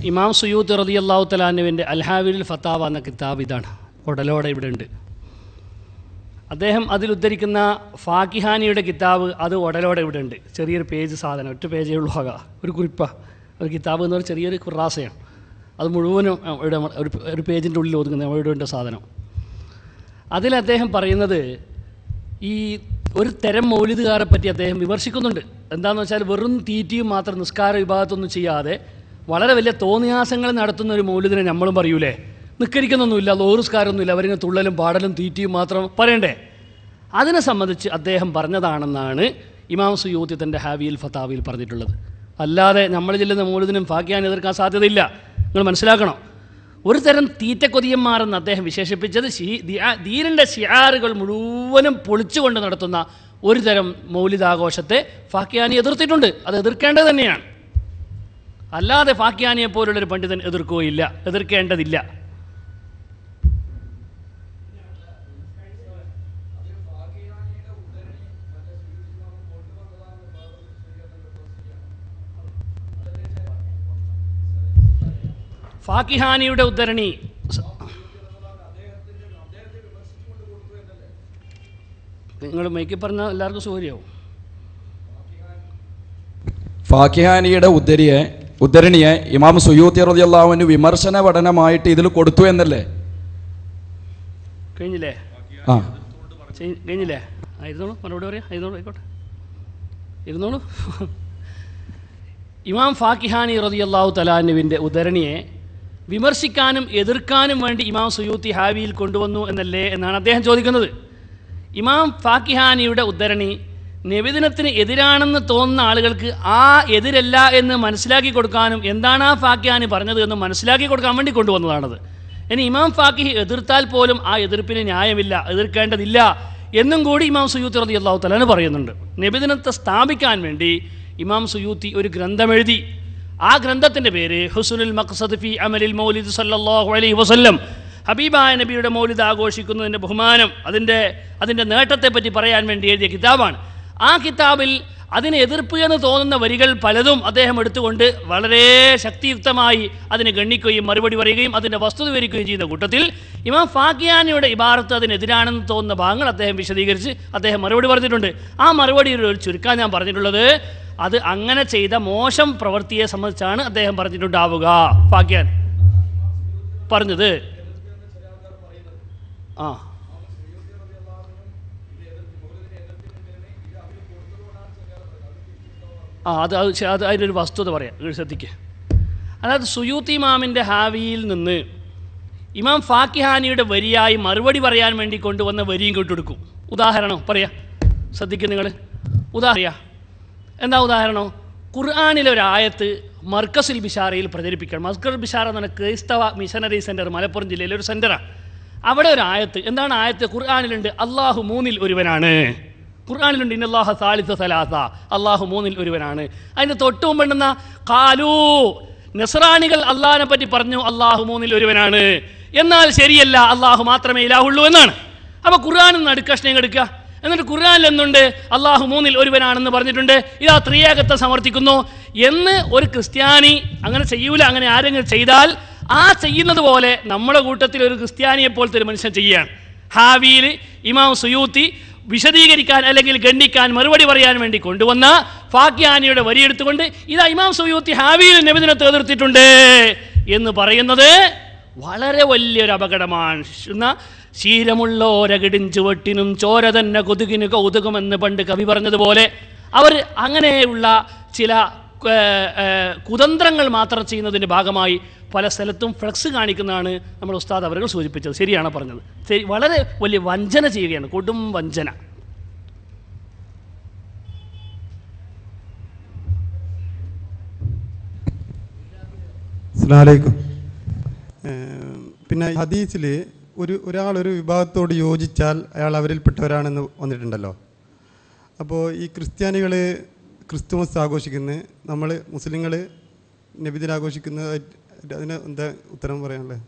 ഇമാം സുയൂത്ത് റളിയല്ലാഹു തആല അൻഹുവിൻ്റെ അൽ ഹാബിബുൽ ഫത്താവ എന്ന കിതാബ് ഇതാണ്, ഉടലോടെ ഇവിടെ ഉണ്ട്. അദ്ദേഹം അതിലുദ്ധരിക്കുന്ന ഫാക്കിഹാനിയുടെ കിതാബ് അത് ഉടലോടെ ഇവിടെ ഉണ്ട്. ചെറിയൊരു പേജ് സാധനം, ഒറ്റ പേജേ ഉള്ളൂ. ഒരു കുറിപ്പാണ്. ഒരു കിതാബ് എന്ന് പറഞ്ഞാൽ ചെറിയൊരു കുറാസയാണ്. അത് മുഴുവനും ഇവിടെ ഒരു പേജിൻ്റെ ഉള്ളിൽ ഒതുങ്ങുന്ന ഇവിടെ ഉണ്ട് സാധനം. അതിൽ അദ്ദേഹം പറയുന്നത് ഈ ഒരു തരം മൗലിദുകാരെ പറ്റി അദ്ദേഹം വിമർശിക്കുന്നുണ്ട്. എന്താണെന്ന് വെച്ചാൽ വെറും തീറ്റിയും മാത്രം നിസ്കാര വിഭാഗത്തൊന്നും ചെയ്യാതെ വളരെ വലിയ തോന്നിയാസങ്ങൾ നടത്തുന്ന ഒരു മൗലിദിനെ നമ്മളും പറയൂലേ, നിസ്കരിക്കുന്നൊന്നുമില്ല, ലോറുസ്കാരമൊന്നുമില്ല, അവരിങ്ങനെ തുള്ളലും പാടലും തീറ്റിയും മാത്രം പറയണ്ടേ. അതിനെ സംബന്ധിച്ച് അദ്ദേഹം പറഞ്ഞതാണെന്നാണ് ഇമാം സുയൂത്തി തൻ്റെ ഹാബിയുൽ ഫത്താവിൽ പറഞ്ഞിട്ടുള്ളത്. അല്ലാതെ നമ്മൾ ചെല്ലുന്ന മൗലിദിനും ഫാക്കിയാൻ എതിർക്കാൻ സാധ്യതയില്ല. നിങ്ങൾ മനസ്സിലാക്കണം. ഒരു തരം തീറ്റക്കൊതിയന്മാരെന്ന് അദ്ദേഹം വിശേഷിപ്പിച്ചത് ദീനിൻ്റെ ശിആറുകൾ മുഴുവനും പൊളിച്ചുകൊണ്ട് നടത്തുന്ന ഒരു തരം മൗലിദാഘോഷത്തെ ഫാക്കിയാനി എതിർത്തിട്ടുണ്ട്. അത് എതിർക്കേണ്ടത് തന്നെയാണ്. അല്ലാതെ ഫാക്കിയാനിയെ പോലുള്ളൊരു പണ്ഡിതൻ എതിർക്കുകയില്ല, എതിർക്കേണ്ടതില്ല. ഫാക്കിഹാനിയുടെ ഉദ്ധരണി നിങ്ങൾ മൈക്കി പറഞ്ഞാൽ എല്ലാവർക്കും സൗകര്യമാവും. ഫാക്കിഹാനിയുടെ ഉദ്ധരണിയെ ഇമാം സുയൂത്തി റളിയല്ലാഹു അൻഹു വിമർശന പഠനമായിട്ട് ഇതിൽ കൊടുത്തു എന്നല്ലേ? കഴിഞ്ഞില്ലേ? ആ കഴിഞ്ഞില്ലേ? ഇരുന്നോളൂ, മറുപടി പറയാം. ഇരുന്നോളൂ, ആയിക്കോട്ടെ, ഇരുന്നോളൂ. ഇമാം ഫാക്കിഹാനി റളിയല്ലാഹു തആല അൻഹുവിൻ്റെ ഉദ്ധരണിയെ വിമർശിക്കാനും എതിർക്കാനും വേണ്ടി ഇമാം സുയൂത്തി ഹാബിയിൽ കൊണ്ടുവന്നു എന്നല്ലേ എന്നാണ് അദ്ദേഹം ചോദിക്കുന്നത്. ഇമാം ഫാക്കിഹാനിയുടെ ഉദ്ധരണി നബിദിനത്തിന് എതിരാണെന്ന് തോന്നുന്ന ആളുകൾക്ക് ആ എതിരല്ല എന്ന് മനസ്സിലാക്കി കൊടുക്കാനും എന്താണ് ആ ഫാക്കിഹാനി പറഞ്ഞത് എന്ന് മനസ്സിലാക്കി കൊടുക്കാൻ വേണ്ടി കൊണ്ടുവന്നതാണത്. ഇനി ഇമാം ഫാക്കിഹ് എതിർത്താൽ പോലും ആ എതിർപ്പിന് ന്യായമില്ല, എതിർക്കേണ്ടതില്ല എന്നും കൂടി ഇമാം സുയൂത്തി റളിയല്ലാഹു തആല പറയുന്നുണ്ട്. നബിദിനത്തെ സ്ഥാപിക്കാൻ വേണ്ടി ഇമാം സുയൂത്തി ഒരു ഗ്രന്ഥമെഴുതി. ആ ഗ്രന്ഥത്തിൻ്റെ പേര് ഹുസ്നുൽ മഖ്സദ് ഫി അമലിൽ മൗലിദ് സല്ലല്ലാഹു അലൈഹി വസല്ലം. ഹബീബായ നബിയുടെ മൗലിദ് ആഘോഷിക്കുന്നതിൻ്റെ ബഹുമാനം, അതിൻ്റെ നേട്ടത്തെപ്പറ്റി പറയാൻ വേണ്ടി എഴുതിയ കിതാബാണ്. ആ കിതാബിൽ അതിന് എതിർപ്പ് എന്ന് തോന്നുന്ന വരികൾ പലതും അദ്ദേഹം എടുത്തുകൊണ്ട് വളരെ ശക്തിയുക്തമായി അതിനെ ഗണ്ണിക്കുകയും മറുപടി പറയുകയും അതിൻ്റെ വസ്തുത വിവരിക്കുകയും ചെയ്യുന്ന കൂട്ടത്തിൽ ഇമാം ഫാക്കിയാനിയുടെ ഇബാറത്ത് അതിനെതിരാണെന്ന് തോന്നുന്ന ഭാഗങ്ങൾ അദ്ദേഹം വിശദീകരിച്ച് അദ്ദേഹം മറുപടി പറഞ്ഞിട്ടുണ്ട്. ആ മറുപടിയുടെ ഒരു ചുരുക്കാൻ ഞാൻ പറഞ്ഞിട്ടുള്ളത്, അത് അങ്ങനെ ചെയ്ത മോശം പ്രവൃത്തിയെ സംബന്ധിച്ചാണ് അദ്ദേഹം പറഞ്ഞിട്ടുണ്ടാവുക. ഫാക്കിയാൻ പറഞ്ഞത് അത് അതിനൊരു വസ്തുത പറയാം, ശ്രദ്ധിക്കുക. അതായത് സുയൂത്തി ഇമാമിൻ്റെ ഹാവിയിൽ നിന്ന് ഇമാം ഫാക്കിഹാനിയുടെ വരിയായി മറുപടി പറയാൻ വേണ്ടി കൊണ്ടുവന്ന വരിയും കേട്ടെടുക്കും. ഉദാഹരണം പറയാം, ശ്രദ്ധിക്കുക നിങ്ങൾ. എന്താ ഉദാഹരണം? ഖുർആനിലെ ഒരു ആയത്ത് മർക്കസുൽ ബിഷാറയിൽ പ്രചരിപ്പിക്കണം. മർക്കസുൽ ബിഷാറ എന്ന് പറഞ്ഞാൽ ക്രൈസ്തവ മിഷനറി സെൻറ്റർ, മലപ്പുറം ജില്ലയിലെ ഒരു സെൻറ്ററാണ്. അവിടെ ഒരു ആയത്ത്, എന്താണ് ആയത്ത്? ഖുർആനിലുണ്ട് അള്ളാഹു മൂന്നിൽ ഒരുവനാണ്. ഖുർആനിലുണ്ട് ഇന്നല്ലാഹ സാലിസ സലാസ, അള്ളാഹു മൂന്നിൽ ഒരുവനാണ്. അതിന് തൊട്ട് മുമ്പെന്ന ഖാലൂ, നസ്രാനികൾ അള്ളാഹിനെ പറ്റി പറഞ്ഞു അള്ളാഹു മൂന്നിൽ ഒരുവനാണ്, എന്നാൽ ശരിയല്ല, അള്ളാഹു മാത്രമേ ഇലാഹുള്ളൂ എന്നാണ്. അപ്പോൾ ഖുർആനിൽ നിന്ന് നടുക്കഷ്ണം എടുക്കുക. എന്നിട്ട് ഖുർആനിൽ എന്തുണ്ട്? അള്ളാഹു മൂന്നിൽ ഒരുവനാണെന്ന് പറഞ്ഞിട്ടുണ്ട്, ഇതാ ത്രിയേകത്തെ സമർത്ഥിക്കുന്നു എന്ന് ഒരു ക്രിസ്ത്യാനി അങ്ങനെ ചെയ്യൂല. അങ്ങനെ ആരെങ്കിലും ചെയ്താൽ ആ ചെയ്യുന്നത് പോലെ നമ്മുടെ കൂട്ടത്തിൽ ഒരു ക്രിസ്ത്യാനിയെ പോലത്തെ ഒരു മനുഷ്യൻ ചെയ്യുകയാണ്. ഹാവിയിൽ ഇമാം സുയൂത്തി വിശദീകരിക്കാൻ അല്ലെങ്കിൽ ഖണ്ഡിക്കാൻ മറുപടി പറയാൻ വേണ്ടി കൊണ്ടുവന്ന ഫാക്കിയാനിയുടെ വരിയെടുത്തുകൊണ്ട് ഇതാ ഇമാം സുയൂത്തി ഹാവിയിൽ നബിദിനത്തെ എതിർത്തിട്ടുണ്ട് എന്ന് പറയുന്നത് വളരെ വലിയൊരു അപകടമാണ്. ശീലമുള്ളോരകിടിഞ്ചുവട്ടിനും ചോര തന്നെ കൊതുകിന് കൗതുകമെന്ന് പണ്ട് കവി പറഞ്ഞതുപോലെ അവർ അങ്ങനെയുള്ള ചില കുതന്ത്രങ്ങൾ മാത്രം ചെയ്യുന്നതിൻ്റെ ഭാഗമായി പല സ്ഥലത്തും ഫ്ലക്സ് കാണിക്കുന്നതാണ് നമ്മൾ ഉസ്താദ് അവർ സൂചിപ്പിച്ചത്. ശരിയാണ് പറഞ്ഞത്. ശരി, വളരെ വലിയ വഞ്ചന ചെയ്യുകയാണ്, കൊടും വഞ്ചന. അസ്സലാമു അലൈക്കും. പിന്നെ ഹദീസിൽ ഒരാളൊരു വിഭാഗത്തോട് യോജിച്ചാൽ അയാൾ അവരിൽപ്പെട്ടവരാണെന്ന് വന്നിട്ടുണ്ടല്ലോ. അപ്പോൾ ഈ ക്രിസ്ത്യാനികൾ ക്രിസ്തുമസ് ആഘോഷിക്കുന്നത്, നമ്മൾ മുസ്ലിങ്ങൾ നബിദിനം ആഘോഷിക്കുന്നത്, അതിന് എന്താ ഉത്തരം പറയാനുള്ളത്?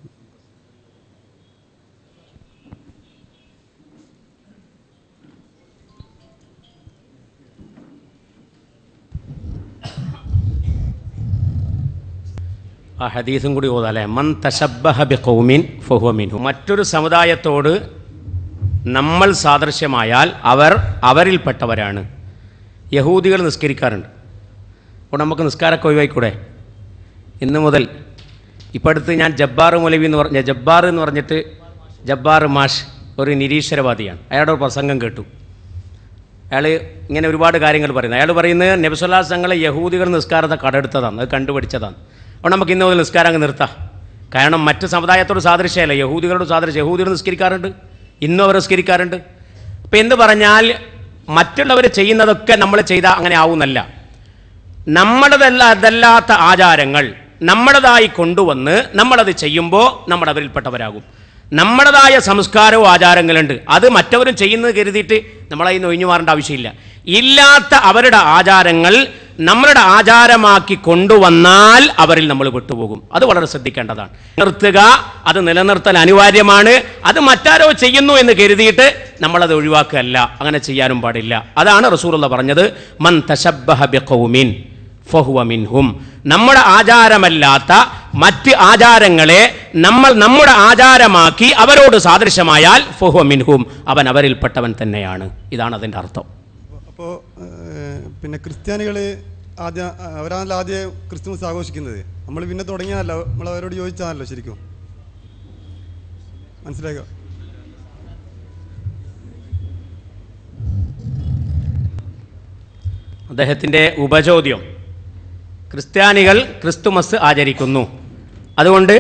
ആ ഹദീസും കൂടി ഓതാലേ. മൻ തശബ്ബഹ ബിഖൗമിൻ ഫഹുവ മിൻഹും. മറ്റൊരു സമുദായത്തോട് നമ്മൾ സാദൃശ്യമായാൽ അവരിൽപ്പെട്ടവരാണ്. യഹൂദികൾ നിസ്കരിക്കാറുണ്ട്. അപ്പോൾ നമുക്ക് നിസ്കാരമൊക്കെ ഒഴിവായിക്കൂടെ? ഇന്ന് മുതൽ ഇപ്പോൾ അടുത്ത് ഞാൻ ജബ്ബാർ മൗലവി എന്ന് പറഞ്ഞ ജബ്ബാർ എന്ന് പറഞ്ഞിട്ട് ജബ്ബാർ മാഷ് ഒരു നിരീശ്വരവാദിയാണ്. അയാളുടെ ഒരു പ്രസംഗം കേട്ടു. അയാൾ ഇങ്ങനെ ഒരുപാട് കാര്യങ്ങൾ പറയുന്നത്. അയാൾ പറയുന്നത് നബി സല്ലല്ലാഹു അലൈഹി വസല്ലം യഹൂദികൾ നിസ്കാരത്തെ കടമെടുത്തതാണ്, അത് കണ്ടുപിടിച്ചതാണ്. അപ്പോൾ നമുക്ക് ഇന്ന് മുതൽ നിസ്കാരം അങ്ങ് നിർത്താം. കാരണം മറ്റ് സമുദായത്തോട് സാദൃശ്യമല്ല, യഹൂദികളോട് സാദൃശ്യം. യഹൂദികൾ നിസ്കരിക്കാറുണ്ട്, ഇന്നും അവർ നിസ്കരിക്കാറുണ്ട്. അപ്പോൾ എന്ത് പറഞ്ഞാൽ മറ്റുള്ളവർ ചെയ്യുന്നതൊക്കെ നമ്മൾ ചെയ്താൽ അങ്ങനെ ആവുന്നല്ല. അതല്ലാത്ത ആചാരങ്ങൾ നമ്മുടേതായി കൊണ്ടുവന്ന് നമ്മളത് ചെയ്യുമ്പോൾ നമ്മൾ അവരിൽപ്പെട്ടവരാകും. നമ്മുടേതായ സംസ്കാരവും ആചാരങ്ങളുണ്ട്, അത് മറ്റവരും ചെയ്യുന്നത് കരുതിയിട്ട് നമ്മളതിൽ നിന്ന് ഒഴിഞ്ഞു മാറേണ്ട ആവശ്യമില്ല. ഇല്ലാത്ത അവരുടെ ആചാരങ്ങൾ നമ്മളുടെ ആചാരമാക്കി കൊണ്ടുവന്നാൽ അവരിൽ നമ്മൾ വിട്ടുപോകും. അത് വളരെ ശ്രദ്ധിക്കേണ്ടതാണ്. നിർത്തുക, അത് നിലനിർത്തൽ അനിവാര്യമാണ്. അത് മറ്റാരോ ചെയ്യുന്നു എന്ന് കരുതിയിട്ട് നമ്മളത് ഒഴിവാക്കുകയല്ല, അങ്ങനെ ചെയ്യാനും പാടില്ല. അതാണ് റസൂലുള്ളാഹി പറഞ്ഞത്, മൻ തശബ്ബഹ ബിഖൗമിൻ ഫഹുവ മിൻഹും. നമ്മുടെ ആചാരമല്ലാത്ത മറ്റ് ആചാരങ്ങളെ നമ്മുടെ ആചാരമാക്കി അവരോട് സാദൃശ്യമായാൽ ഫഹുവ മിൻഹും, അവൻ അവരിൽപ്പെട്ടവൻ തന്നെയാണ്. ഇതാണ് അതിൻ്റെ അർത്ഥം. അപ്പോൾ പിന്നെ ക്രിസ്ത്യാനികൾ അവരാണല്ലോ ആദ്യം ക്രിസ്തുമസ് ആഘോഷിക്കുന്നത്. നമ്മൾ പിന്നെ തുടങ്ങിയതല്ലോ, നമ്മൾ അവരോട് ചോദിച്ചാണല്ലോ. ശരിക്കും മനസ്സിലാക്കുക. അദ്ദേഹത്തിൻ്റെ ഉപചോദ്യം, ക്രിസ്ത്യാനികൾ ക്രിസ്തുമസ് ആചരിക്കുന്നു, അതുകൊണ്ട്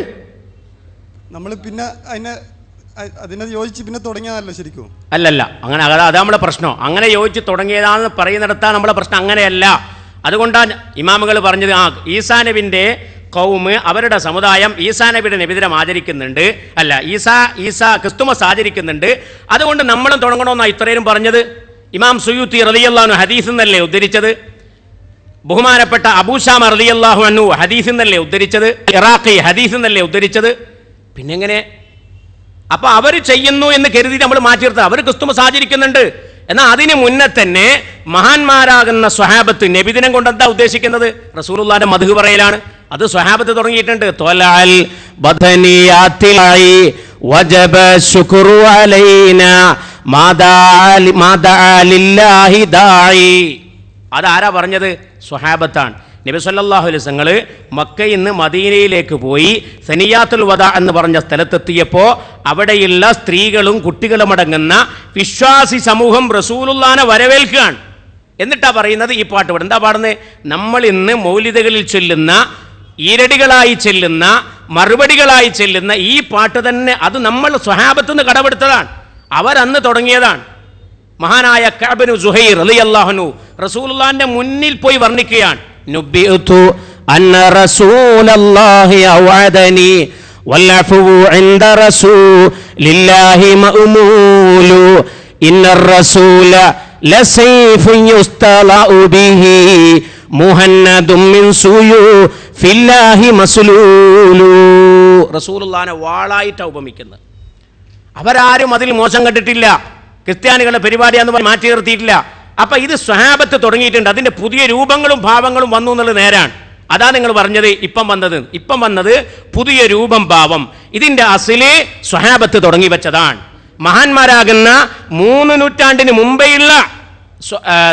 നമ്മൾ പിന്നെ അതിനെ യോജിച്ച് പിന്നെ തുടങ്ങിയതല്ലോ ശരിക്കും. അല്ലല്ല, അങ്ങനെ അതാ നമ്മുടെ പ്രശ്നം. അങ്ങനെ യോജിച്ച് തുടങ്ങിയതാണെന്ന് പറയുന്നിടത്താണ് നമ്മുടെ പ്രശ്നം. അങ്ങനെയല്ല. അതുകൊണ്ടാണ് ഇമാമുകൾ പറഞ്ഞത്, ഈസാ നബിൻ്റെ കൗമ്, അവരുടെ സമുദായം ഈസാ നബിയുടെ നബിദിനം ആചരിക്കുന്നുണ്ട്, അല്ല ഈസാ ക്രിസ്തുമസ് ആചരിക്കുന്നുണ്ട്, അതുകൊണ്ട് നമ്മളും തുടങ്ങണമെന്നാണ് ഇത്രയും പറഞ്ഞത്. ഇമാം സുയൂത്തി റളിയല്ലാഹു അൻഹു ഹദീസിൽ നിന്നല്ലേ ഉദ്ധരിച്ചത്. ബഹുമാനപ്പെട്ട അബൂശാമ റളിയല്ലാഹു അൻഹു ഹദീസിൽ നിന്നല്ലേ ഉദ്ധരിച്ചത്. ഇറാഖി ഹദീസിൽ നിന്നല്ലേ ഉദ്ധരിച്ചത്. പിന്നെങ്ങനെ? അപ്പോൾ അവർ ചെയ്യുന്നു എന്ന് കരുതി നമ്മൾ മാറ്റി നിർത്തുക. അവർ ക്രിസ്തുമസ് ആചരിക്കുന്നുണ്ട്, എന്നാൽ അതിന് മുന്നേ തന്നെ മഹാന്മാരാകുന്ന സ്വഹാബത്ത് നബിദിനം കൊണ്ട് എന്താ ഉദ്ദേശിക്കുന്നത്? റസൂലുള്ളാഹിന്റെ മദ്ഹ് പറയലാണ്. അത് സ്വഹാബത്ത് തുടങ്ങിയിട്ടുണ്ട്. ത്വലഅൽ ബദനിയാത്തിലായി വജബ ശുക്രു അലൈനാ മാദാ ലില്ലാഹി ദായി. അതാരാ പറഞ്ഞത്? സ്വഹാബത്താണ്. നബി സല്ലല്ലാഹു അലൈഹി വസല്ലം മക്കയിൽ നിന്ന് മദീനയിലേക്ക് പോയി സനിയാത്തുൽ വദാ എന്ന് പറഞ്ഞ സ്ഥലത്തെത്തിയപ്പോൾ അവിടെയുള്ള സ്ത്രീകളും കുട്ടികളും അടങ്ങുന്ന വിശ്വാസി സമൂഹം റസൂലുള്ളാഹിനെ വരവേൽക്കുകയാണ്. എന്നിട്ടാ പറയുന്നത് ഈ പാട്ട് പാടും. എന്താ പാടുന്നത്? നമ്മൾ ഇന്ന് മൗലിദകളിൽ ചൊല്ലുന്ന, ഈരടികളായി ചെല്ലുന്ന, മറുപടികളായി ചെല്ലുന്ന ഈ പാട്ട് തന്നെ അത് നമ്മൾ സ്വഹാബത്ത് നിന്ന് കടമെടുത്തതാണ്. അവരന്ന് തുടങ്ങിയതാണ്. മഹാനായ കഅബ് ബിൻ സുഹൈർ റളിയല്ലാഹു അൻഹു റസൂലുള്ളാഹിന്റെ മുന്നിൽ പോയി വർണ്ണിക്കുകയാണ്. നുബിഉതു അന്ന റസൂലല്ലാഹി അവഅദനി വൽഅഫു ഇൻദ റസൂലില്ലാഹി മഅമൂലു ഇന്നർ റസൂല ലസൈഫുൻ യുസ്തലഉ ബിഹി മുഹന്നദും മിൻ സുയൂഫില്ലാഹി മസ്ലൂലു. റസൂലുള്ളാഹിനെ വാളായിട്ട് ഉപമിക്കുന്നത്. അവരാരും അതിൽ മോശം കണ്ടിട്ടില്ല. ക്രിസ്ത്യാനികളുടെ പരിപാടിയാന്ന് പറഞ്ഞ് മാറ്റി നിർത്തിയിട്ടില്ല. അപ്പൊ ഇത് സ്വഹാബത്ത് തുടങ്ങിയിട്ടുണ്ട്. അതിന്റെ പുതിയ രൂപങ്ങളും ഭാവങ്ങളും വന്നു എന്നുള്ളത് നേരാണ്. അതാ നിങ്ങൾ പറഞ്ഞത്. ഇപ്പം വന്നത് പുതിയ രൂപം, ഭാവം. ഇതിന്റെ അസില് സ്വഹാബത്ത് തുടങ്ങി വെച്ചതാണ്. മഹാന്മാരാകുന്ന 3 നൂറ്റാണ്ടിന് മുമ്പെയുള്ള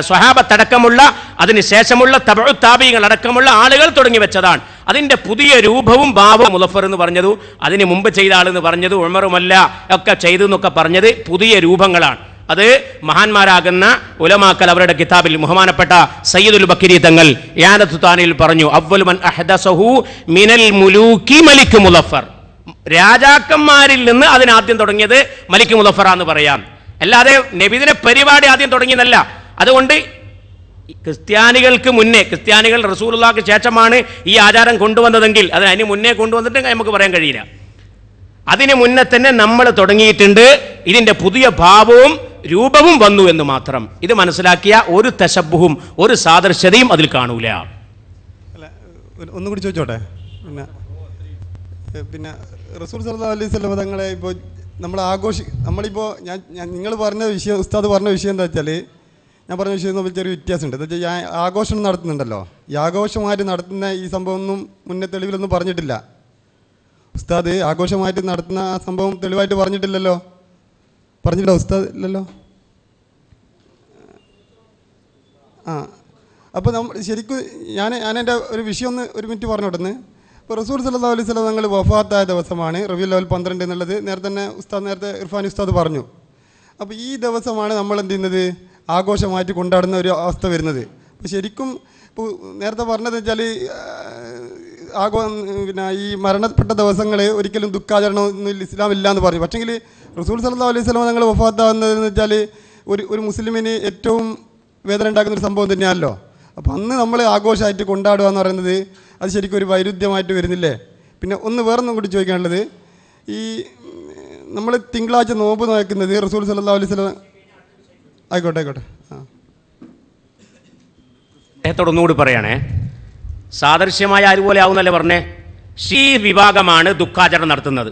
സ്വഹാബത്തടക്കമുള്ള അതിനുശേഷമുള്ള തബഉ താബിഈങ്ങൾ അടക്കമുള്ള ആളുകൾ തുടങ്ങി വെച്ചതാണ്. അതിന്റെ പുതിയ രൂപവും ഭാവവും മുളഫർ എന്ന് പറഞ്ഞതു, അതിന് മുമ്പ് ചെയ്ത ആളെന്ന് പറഞ്ഞത്, ഉമറുമല്ല ഒക്കെ ചെയ്തു എന്നൊക്കെ പറഞ്ഞത് പുതിയ രൂപങ്ങളാണ്. അത് മഹാന്മാരാകുന്ന ഉലമാക്കൾ അവരുടെ കിതാബിൽ ബഹുമാനപ്പെട്ട സയ്യിദുൽ ബക്കരി തങ്ങൾ ഇആനത്തു താനിൽ പറഞ്ഞു, അവ്വലു മൻ അഹ്ദസഹു മിനൽ മുലൂക്കി മലിക് മുളഫർ. രാജാക്കന്മാരിൽ നിന്ന് അതിനാദ്യം തുടങ്ങിയത് മലിക് മുളഫറാന്ന് പറയാം. അല്ലാതെ നബിദിന പരിപാടി ആദ്യം തുടങ്ങിയതല്ല. അതുകൊണ്ട് ക്രിസ്ത്യാനികൾക്ക് മുന്നേ, ക്രിസ്ത്യാനികൾ റസൂലുള്ളാഹിക്ക് ശേഷമാണ് ഈ ആചാരം കൊണ്ടുവന്നതെങ്കിൽ അതിന് മുന്നേ കൊണ്ടുവന്നിട്ട് നമുക്ക് പറയാൻ കഴിയില്ല. അതിന് മുന്നേ തന്നെ നമ്മൾ തുടങ്ങിയിട്ടുണ്ട്. ഇതിന്റെ പുതിയ ഭാവവും രൂപവും വന്നു എന്ന് മാത്രം. ഇത് മനസ്സിലാക്കിയ ഒരു തശബ്ബുഹും ഒരു സാദൃശ്യതയും അതിൽ കാണൂല. അല്ല, ഒന്നുകൂടി ചോദിച്ചോട്ടെ. പിന്നെ റസൂൽ സല്ലല്ലാഹു അലൈഹി വസല്ലം തങ്ങളെ ഇപ്പോൾ നമ്മൾ നമ്മളിപ്പോൾ നിങ്ങൾ പറഞ്ഞ വിഷയം, ഉസ്താദ് പറഞ്ഞ വിഷയം എന്താ വെച്ചാൽ, ഞാൻ പറഞ്ഞ വിഷയം തമ്മിൽ ചെറിയ വ്യത്യാസമുണ്ട്. എന്താ വെച്ചാൽ ആഘോഷം നടത്തുന്നുണ്ടല്ലോ, ഈ ആഘോഷമായിട്ട് നടത്തുന്ന ഈ സംഭവമൊന്നും മുന്നേ തെളിവിലൊന്നും പറഞ്ഞിട്ടില്ല. ഉസ്താദ് ആഘോഷമായിട്ട് നടത്തുന്ന ആ സംഭവം തെളിവായിട്ട് പറഞ്ഞിട്ടില്ലല്ലോ. പറഞ്ഞിട്ടോ ഉസ്താദ്? ഇല്ലല്ലോ. അപ്പോൾ നമ്മൾ ശരിക്കും ഞാൻ എൻ്റെ ഒരു വിഷയം ഒരു മിനിറ്റ് പറഞ്ഞോട്ടെന്ന്. ഇപ്പോൾ റസൂൽ സല്ലല്ലാഹു അലൈഹി വസല്ലം തങ്ങൾ വഫാത്തായ ദിവസമാണ് റബീഉൽ അവ്വൽ 12 എന്നുള്ളത് നേരത്തെ ഇർഫാൻ ഉസ്താദ് പറഞ്ഞു. അപ്പോൾ ഈ ദിവസമാണ് നമ്മൾ എന്ത് ചെയ്യുന്നത്, ആഘോഷമായിട്ട് കൊണ്ടാടുന്ന ഒരു അവസ്ഥ വരുന്നത്. അപ്പോൾ ശരിക്കും ഇപ്പോൾ നേരത്തെ പറഞ്ഞതെന്ന് വെച്ചാൽ പിന്നെ ഈ മരണപ്പെട്ട ദിവസങ്ങൾ ഒരിക്കലും ദുഃഖാചരണം ഒന്നും ഇസ്ലാമില്ല എന്ന് പറഞ്ഞു. പക്ഷേങ്കിൽ റസൂൽ സല്ലല്ലാഹു അലൈഹി വസല്ലം തങ്ങൾ വഫാത്താകുന്നതെന്ന് വെച്ചാൽ ഒരു മുസ്ലിമിന് ഏറ്റവും വേദന ഉണ്ടാക്കുന്നൊരു സംഭവം തന്നെയാണല്ലോ. അപ്പോൾ അന്ന് നമ്മൾ ആഘോഷമായിട്ട് കൊണ്ടാടുക എന്ന് പറയുന്നത് അത് ശരിക്കും ഒരു വൈരുദ്ധ്യമായിട്ട് വരുന്നില്ലേ? പിന്നെ വേറൊന്നും കൂടി ചോദിക്കാനുള്ളത്, ഈ നമ്മൾ തിങ്കളാഴ്ച നോമ്പ് നോക്കുന്നത് റസൂൽ സല്ലല്ലാഹു അലൈഹി വസല്ലം ആയിക്കോട്ടെ. അദ്ദേഹത്തോടൊന്നുകൂടി പറയണേ, സാദൃശ്യമായ അതുപോലെ ആവുന്നല്ലേ പറഞ്ഞേ. ഷീ വിഭാഗമാണ് ദുഃഖാചരണം നടത്തുന്നത്.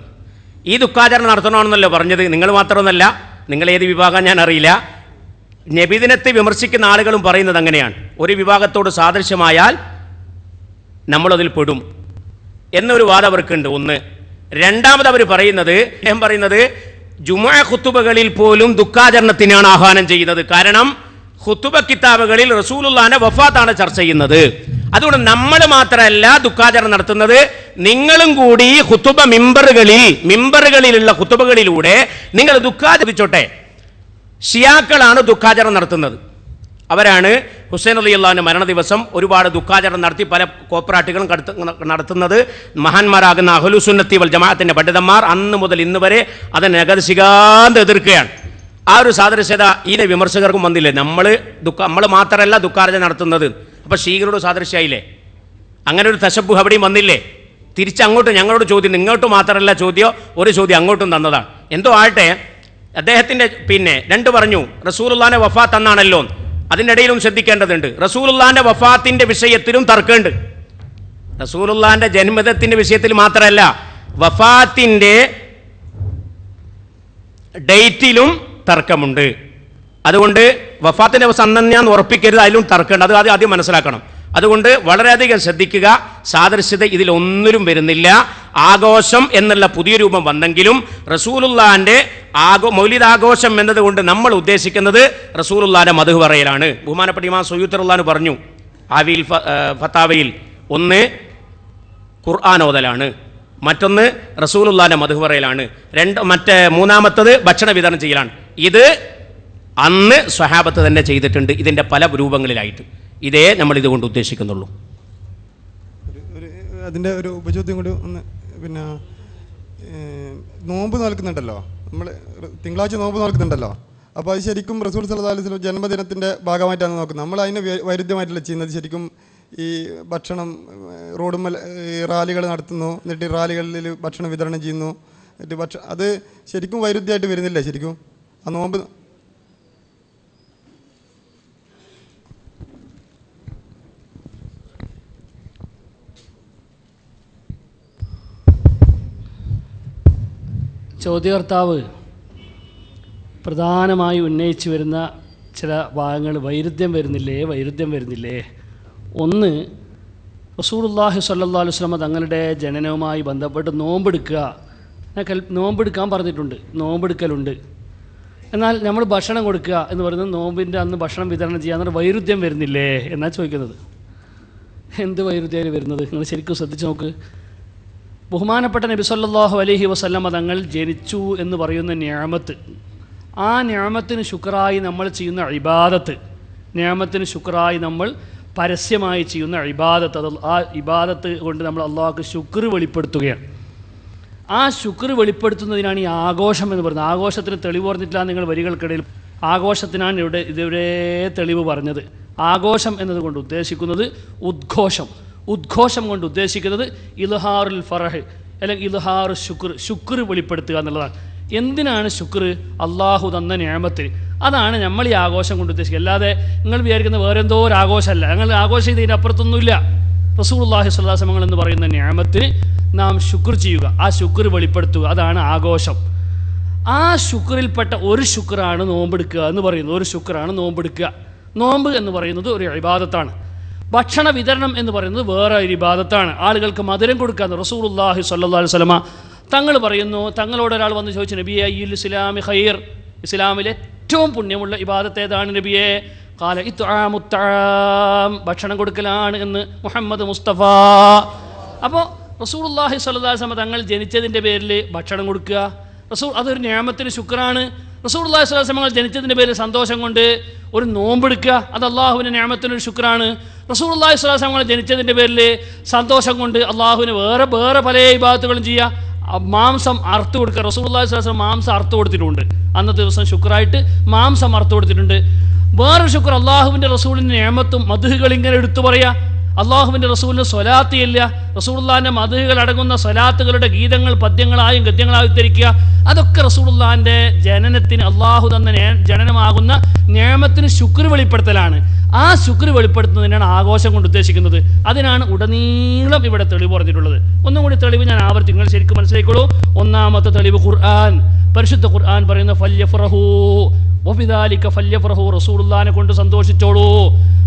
ഈ ദുഃഖാചരണം നടത്തണമെന്നല്ലോ പറഞ്ഞത്. നിങ്ങൾ മാത്രമൊന്നല്ല, നിങ്ങൾ ഏത് വിഭാഗം ഞാൻ അറിയില്ല. നബിദിനത്തെ വിമർശിക്കുന്ന ആളുകളും പറയുന്നത് അങ്ങനെയാണ്. ഒരു വിഭാഗത്തോട് സാദൃശ്യമായാൽ നമ്മളതിൽ പെടും എന്നൊരു വാദം അവർക്കുണ്ട്. ഒന്ന്. രണ്ടാമത് അവർ പറയുന്നത് ജുമുഅ ഖുതുബകളിൽ പോലും ദുഃഖാചരണത്തിനാണ് ആഹ്വാനം ചെയ്യുന്നത്. കാരണം ഖുതുബ കിതാബുകളിൽ റസൂലുള്ളാഹിന്റെ വഫാത്താണ് ചർച്ച ചെയ്യുന്നത്. അതുകൊണ്ട് നമ്മൾ മാത്രമല്ല ദുഃഖാചരണം നടത്തുന്നത്, നിങ്ങളും കൂടി ഖുതുബ മിമ്പറുകളിലുള്ള ഖുതുബകളിലൂടെ നിങ്ങൾ ദുഃഖാചരിച്ചോട്ടെ. ഷിയാക്കളാണ് ദുഃഖാചരണം നടത്തുന്നത്. അവരാണ് ഹുസൈൻ റളിയല്ലാഹുവിന്റെ മരണ ദിവസം ഒരുപാട് ദുഃഖാചരണം നടത്തി പല കോപ്പറാട്ടുകളും നടത്തുന്നത്. മഹാന്മാരാകുന്ന അഹ്ലുസുന്നത്തി വൽ ജമാഅത്തിന്റെ പണ്ഡിതന്മാർ അന്ന് മുതൽ ഇന്ന് വരെ അതിനെ നഗർശികാന്ത് എതിർക്കുകയാണ്. ആ ഒരു സാദൃശ്യത ഈ വിമർശകർക്കും വന്നില്ലേ. നമ്മൾ മാത്രമല്ല ദുഃഖാചരണം നടത്തുന്നത്. അപ്പോൾ ഷീഖരോട് സാദൃശ്യമായില്ലേ? അങ്ങനെ ഒരു തശബ്ബുഹ് അവിടെയും വന്നില്ലേ? തിരിച്ചങ്ങോട്ട് ഞങ്ങളോട് ചോദ്യം, ഇങ്ങോട്ട് മാത്രമല്ല ചോദ്യം, ഒരു ചോദ്യം അങ്ങോട്ടും തന്നതാണ്. എന്തോ ആട്ടെ, അദ്ദേഹത്തിൻ്റെ പിന്നെ രണ്ട് പറഞ്ഞു റസൂലുള്ളാഹിന്റെ വഫാത്ത് എന്നാണല്ലോ. അതിൻ്റെ ഇടയിലും ശ്രദ്ധിക്കേണ്ടതുണ്ട്. റസൂലുള്ളാഹിന്റെ വഫാത്തിന്റെ വിഷയത്തിലും തർക്കമുണ്ട്. റസൂലുള്ളാഹിന്റെ ജന്മദിനത്തിന്റെ വിഷയത്തിൽ മാത്രമല്ല, വഫാത്തിന്റെ ഡേറ്റിലും തർക്കമുണ്ട്. അതുകൊണ്ട് വഫാത്തിൻ്റെ ദിവസം അന്നന്ന് ഉറപ്പിക്കരുത്, അതിലും തർക്കമുണ്ട്. അത് ആദ്യം മനസ്സിലാക്കണം. അതുകൊണ്ട് വളരെയധികം ശ്രദ്ധിക്കുക. സാദൃശ്യത ഇതിലൊന്നിലും വരുന്നില്ല. ആഘോഷം എന്നുള്ള പുതിയ രൂപം വന്നെങ്കിലും റസൂലുള്ളാഹിന്റെ മൗലിദാഘോഷം എന്നതുകൊണ്ട് നമ്മൾ ഉദ്ദേശിക്കുന്നത് റസൂലുള്ളാഹിന്റെ മദ്ഹ് പറയലാണ്. ബഹുമാനപ്പെട്ട ഇമാം സുയൂത്തി റളിയല്ലാഹു പറഞ്ഞു ആവിൽ ഫത്താവയിൽ, ഒന്ന് ഖുർആൻ ഓതലാണ്, മറ്റൊന്ന് റസൂലുള്ളാഹിന്റെ മദ്ഹ് പറയലാണ്, മൂന്നാമത്തത് ഭക്ഷണ വിതരണം ചെയ്യലാണ്. ഇത് അന്ന് സ്വഹാബത്ത് തന്നെ ചെയ്തിട്ടുണ്ട്, ഇതിൻ്റെ പല രൂപങ്ങളിലായിട്ട്. ഇതേ നമ്മൾ ഇതുകൊണ്ട് ഉദ്ദേശിക്കുന്നുള്ളൂ. അതിൻ്റെ ഒരു ഉപചോദ്യം കൂടി ഒന്ന്, പിന്നെ നോമ്പ് നോൽക്കുന്നുണ്ടല്ലോ, നമ്മൾ തിങ്കളാഴ്ച നോമ്പ് നോൽക്കുന്നുണ്ടല്ലോ, അപ്പോൾ അത് ശരിക്കും റസൂൽ സല്ലല്ലാഹു അലൈഹി വസല്ലം ജന്മദിനത്തിൻ്റെ ഭാഗമായിട്ടാണ് നോക്കുന്നത്. നമ്മൾ അതിനെ വൈരുദ്ധ്യമായിട്ടല്ല ചെയ്യുന്നത്. ശരിക്കും ഈ ഭക്ഷണം റോഡുമ്മൽ റാലികൾ നടത്തുന്നു, എന്നിട്ട് റാലികളിൽ ഭക്ഷണം വിതരണം ചെയ്യുന്നു, എന്നിട്ട് അത് ശരിക്കും വൈരുദ്ധ്യമായിട്ട് വരുന്നില്ല ശരിക്കും ആ നോമ്പ്? ചോദ്യകർത്താവ് പ്രധാനമായി ഉന്നയിച്ചു വരുന്ന ചില ഭാഗങ്ങൾ വൈരുദ്ധ്യം വരുന്നില്ലേ? ഒന്ന്, റസൂലുള്ളാഹി സ്വല്ലല്ലാഹു അലൈഹി വസല്ലം തങ്ങളുടെ ജനനവുമായി ബന്ധപ്പെട്ട് നോമ്പെടുക്കാൻ പറഞ്ഞിട്ടുണ്ട്, നോമ്പെടുക്കലുണ്ട്. എന്നാൽ നമ്മൾ ഭക്ഷണം കൊടുക്കുക എന്ന് പറയുന്നത് നോമ്പിൻ്റെ അന്ന് ഭക്ഷണം വിതരണം ചെയ്യാൻ വൈരുദ്ധ്യം വരുന്നില്ലേ എന്നാണ് ചോദിക്കുന്നത്. എന്ത് വൈരുദ്ധ്യം വരുന്നത്? നിങ്ങൾ ശരിക്കും ശ്രദ്ധിച്ച് നോക്ക്. ബഹുമാനപ്പെട്ട നബി സല്ലല്ലാഹു അലൈഹി വസല്ലം തങ്ങൾ ജനിച്ചു എന്ന് പറയുന്ന നിഅമത്ത്, ആ നിഅമത്തിന് ശുക്റായി നമ്മൾ ചെയ്യുന്ന ഇബാദത്ത്, നിഅമത്തിന് ശുക്റായി നമ്മൾ പരസ്യമായി ചെയ്യുന്ന ഇബാദത്ത്, ആ ഇബാദത്ത് കൊണ്ട് നമ്മൾ അള്ളാഹുക്ക് ശുക്ർ വെളിപ്പെടുത്തുകയാണ്. ആ ശുക്ർ വെളിപ്പെടുത്തുന്നതിനാണ് ഈ ആഘോഷം എന്ന് പറയുന്നത്. ആഘോഷത്തിന് തെളിവ് പറഞ്ഞിട്ടില്ല നിങ്ങൾ വരികൾക്കിടയിൽ. ആഘോഷത്തിനാണ് ഇതുവരെ തെളിവ് പറഞ്ഞത്. ആഘോഷം എന്നതുകൊണ്ട് ഉദ്ദേശിക്കുന്നത് ഉദ്ഘോഷം കൊണ്ട് ഉദ്ദേശിക്കുന്നത് ഇൽഹാറുൽ ഫറഹ് അല്ലെങ്കിൽ ഇൽഹാറു ശുക്ർ വെളിപ്പെടുത്തുക എന്നുള്ളതാണ്. എന്തിനാണ് ശുക്ർ? അള്ളാഹു തന്ന നിഅമത്തിന്. അതാണ് നമ്മൾ ഈ ആഘോഷം കൊണ്ട് ഉദ്ദേശിക്കുക. അല്ലാതെ നിങ്ങൾ വിചാരിക്കുന്ന വേറെ എന്തോ ഒരു ആഘോഷമല്ല. ഞങ്ങൾ ആഘോഷം ചെയ്തതിൻ്റെ അപ്പുറത്തൊന്നുമില്ല. റസൂലുള്ളാഹി സ്വല്ലല്ലാഹു അലൈഹി വസല്ലം എന്ന് പറയുന്ന നിഅമത്തിന് നാം ശുക്ർ ചെയ്യുക, ആ ശുക്ർ വെളിപ്പെടുത്തുക, അതാണ് ആഘോഷം. ആ ശുക്റിൽപ്പെട്ട ഒരു ശുക്റാണ് നോമ്പെടുക്കുക എന്ന് പറയുന്നത്. ഒരു ശുക്റാണ് നോമ്പെടുക്കുക. നോമ്പ് എന്ന് പറയുന്നത് ഒരു ഇബാദത്താണ്. ഭക്ഷണ വിതരണം എന്ന് പറയുന്നത് വേറെ ഒരു ഇബാദത്താണ്. ആളുകൾക്ക് മധുരം കൊടുക്കുക. റസൂലുള്ളാഹി സ്വല്ലല്ലാഹു അലൈഹി വസല്ലം തങ്ങൾ പറയുന്നു, തങ്ങളോട് ഒരാൾ വന്ന് ചോദിച്ചു, നബിയെ അയ്യുൽ ഇസ്ലാമി ഖൈർ, ഇസ്ലാമിൽ ഏറ്റവും പുണ്യമുള്ള ഇബാദത്ത് ഏതാണ് നബിയെ? ഖാല ഇത്ആമുത് തആം, ഭക്ഷണം കൊടുക്കലാണ് എന്ന് മുഹമ്മദ് മുസ്തഫ. അപ്പോൾ റസൂലുള്ളാഹി സ്വല്ലല്ലാഹു അലൈഹി വസല്ലം തങ്ങൾ ജനിച്ചതിൻ്റെ പേരിൽ ഭക്ഷണം കൊടുക്കുക, അതൊരു നിഅമത്തിന് ശുക്റാണ്. റസൂലുള്ളാഹി സ്വല്ലല്ലാഹു അലൈഹി വസല്ലം ജനിച്ചതിൻ്റെ പേരിൽ സന്തോഷം കൊണ്ട് ഒരു നോമ്പെടുക്കുക, അത് അള്ളാഹുവിൻ്റെ നിഅമത്തിനൊരു ശുക്റാണ്. റസൂലുള്ളാഹി സ്വല്ലല്ലാഹു അലൈഹി വസല്ലം ജനിച്ചതിൻ്റെ പേരിൽ സന്തോഷം കൊണ്ട് അള്ളാഹുവിന് വേറെ പല ഇബാദത്തുകളും ചെയ്യുക. മാംസം അറുത്ത് കൊടുക്കുക. റസൂലുള്ളാഹി സ്വല്ലല്ലാഹു അലൈഹി വസല്ലം മാംസം അറുത്ത് കൊടുത്തിട്ടുണ്ട്. അന്നത്തെ ദിവസം ശുക്റായിട്ട് മാംസം അറുത്ത് കൊടുത്തിട്ടുണ്ട്. വേറൊരു ശുക്ർ അള്ളാഹുവിൻ്റെ റസൂലിൻ്റെ നിഅമത്തും മദ്ഹുകൾ ഇങ്ങനെ എടുത്തു പറയുക. അള്ളാഹുവിൻ്റെ റസൂലിന് സ്വലാത്ത് ഇല്ല, റസൂലുള്ളാഹിൻ്റെ മദ്ഹുകൾ അടങ്ങുന്ന സ്വലാത്തുകളുടെ ഗീതങ്ങൾ പദ്യങ്ങളായും ഗദ്യങ്ങളായും ഉദ്ധരിക്കുക. അതൊക്കെ റസൂലുള്ളാഹിൻ്റെ ജനനത്തിന്, അള്ളാഹു തന്ന ജനനമാകുന്ന നിഅമത്തിന് ശുക്ർ വെളിപ്പെടുത്തലാണ്. ആ ശുക്ർ വെളിപ്പെടുത്തുന്നതിനാണ് ആഘോഷം കൊണ്ട് ഉദ്ദേശിക്കുന്നത്. അതിനാണ് ഉടനീളം ഇവിടെ തെളിവ് പറഞ്ഞിട്ടുള്ളത്. ഒന്നും കൂടി തെളിവ് ഞാൻ ആവർത്തി, നിങ്ങൾ ശരിക്കും മനസ്സിലാക്കിക്കോളൂ. ഒന്നാമത്തെ തെളിവ് ഖുർആൻ, പരിശുദ്ധ ഖുർആൻ പറയുന്ന ഫല്യഫ്റഹൂ വബിദാലിക ഫല്യഫ്റഹൂ, റസൂലുള്ളാഹിനെ കൊണ്ട് സന്തോഷിച്ചോളൂ.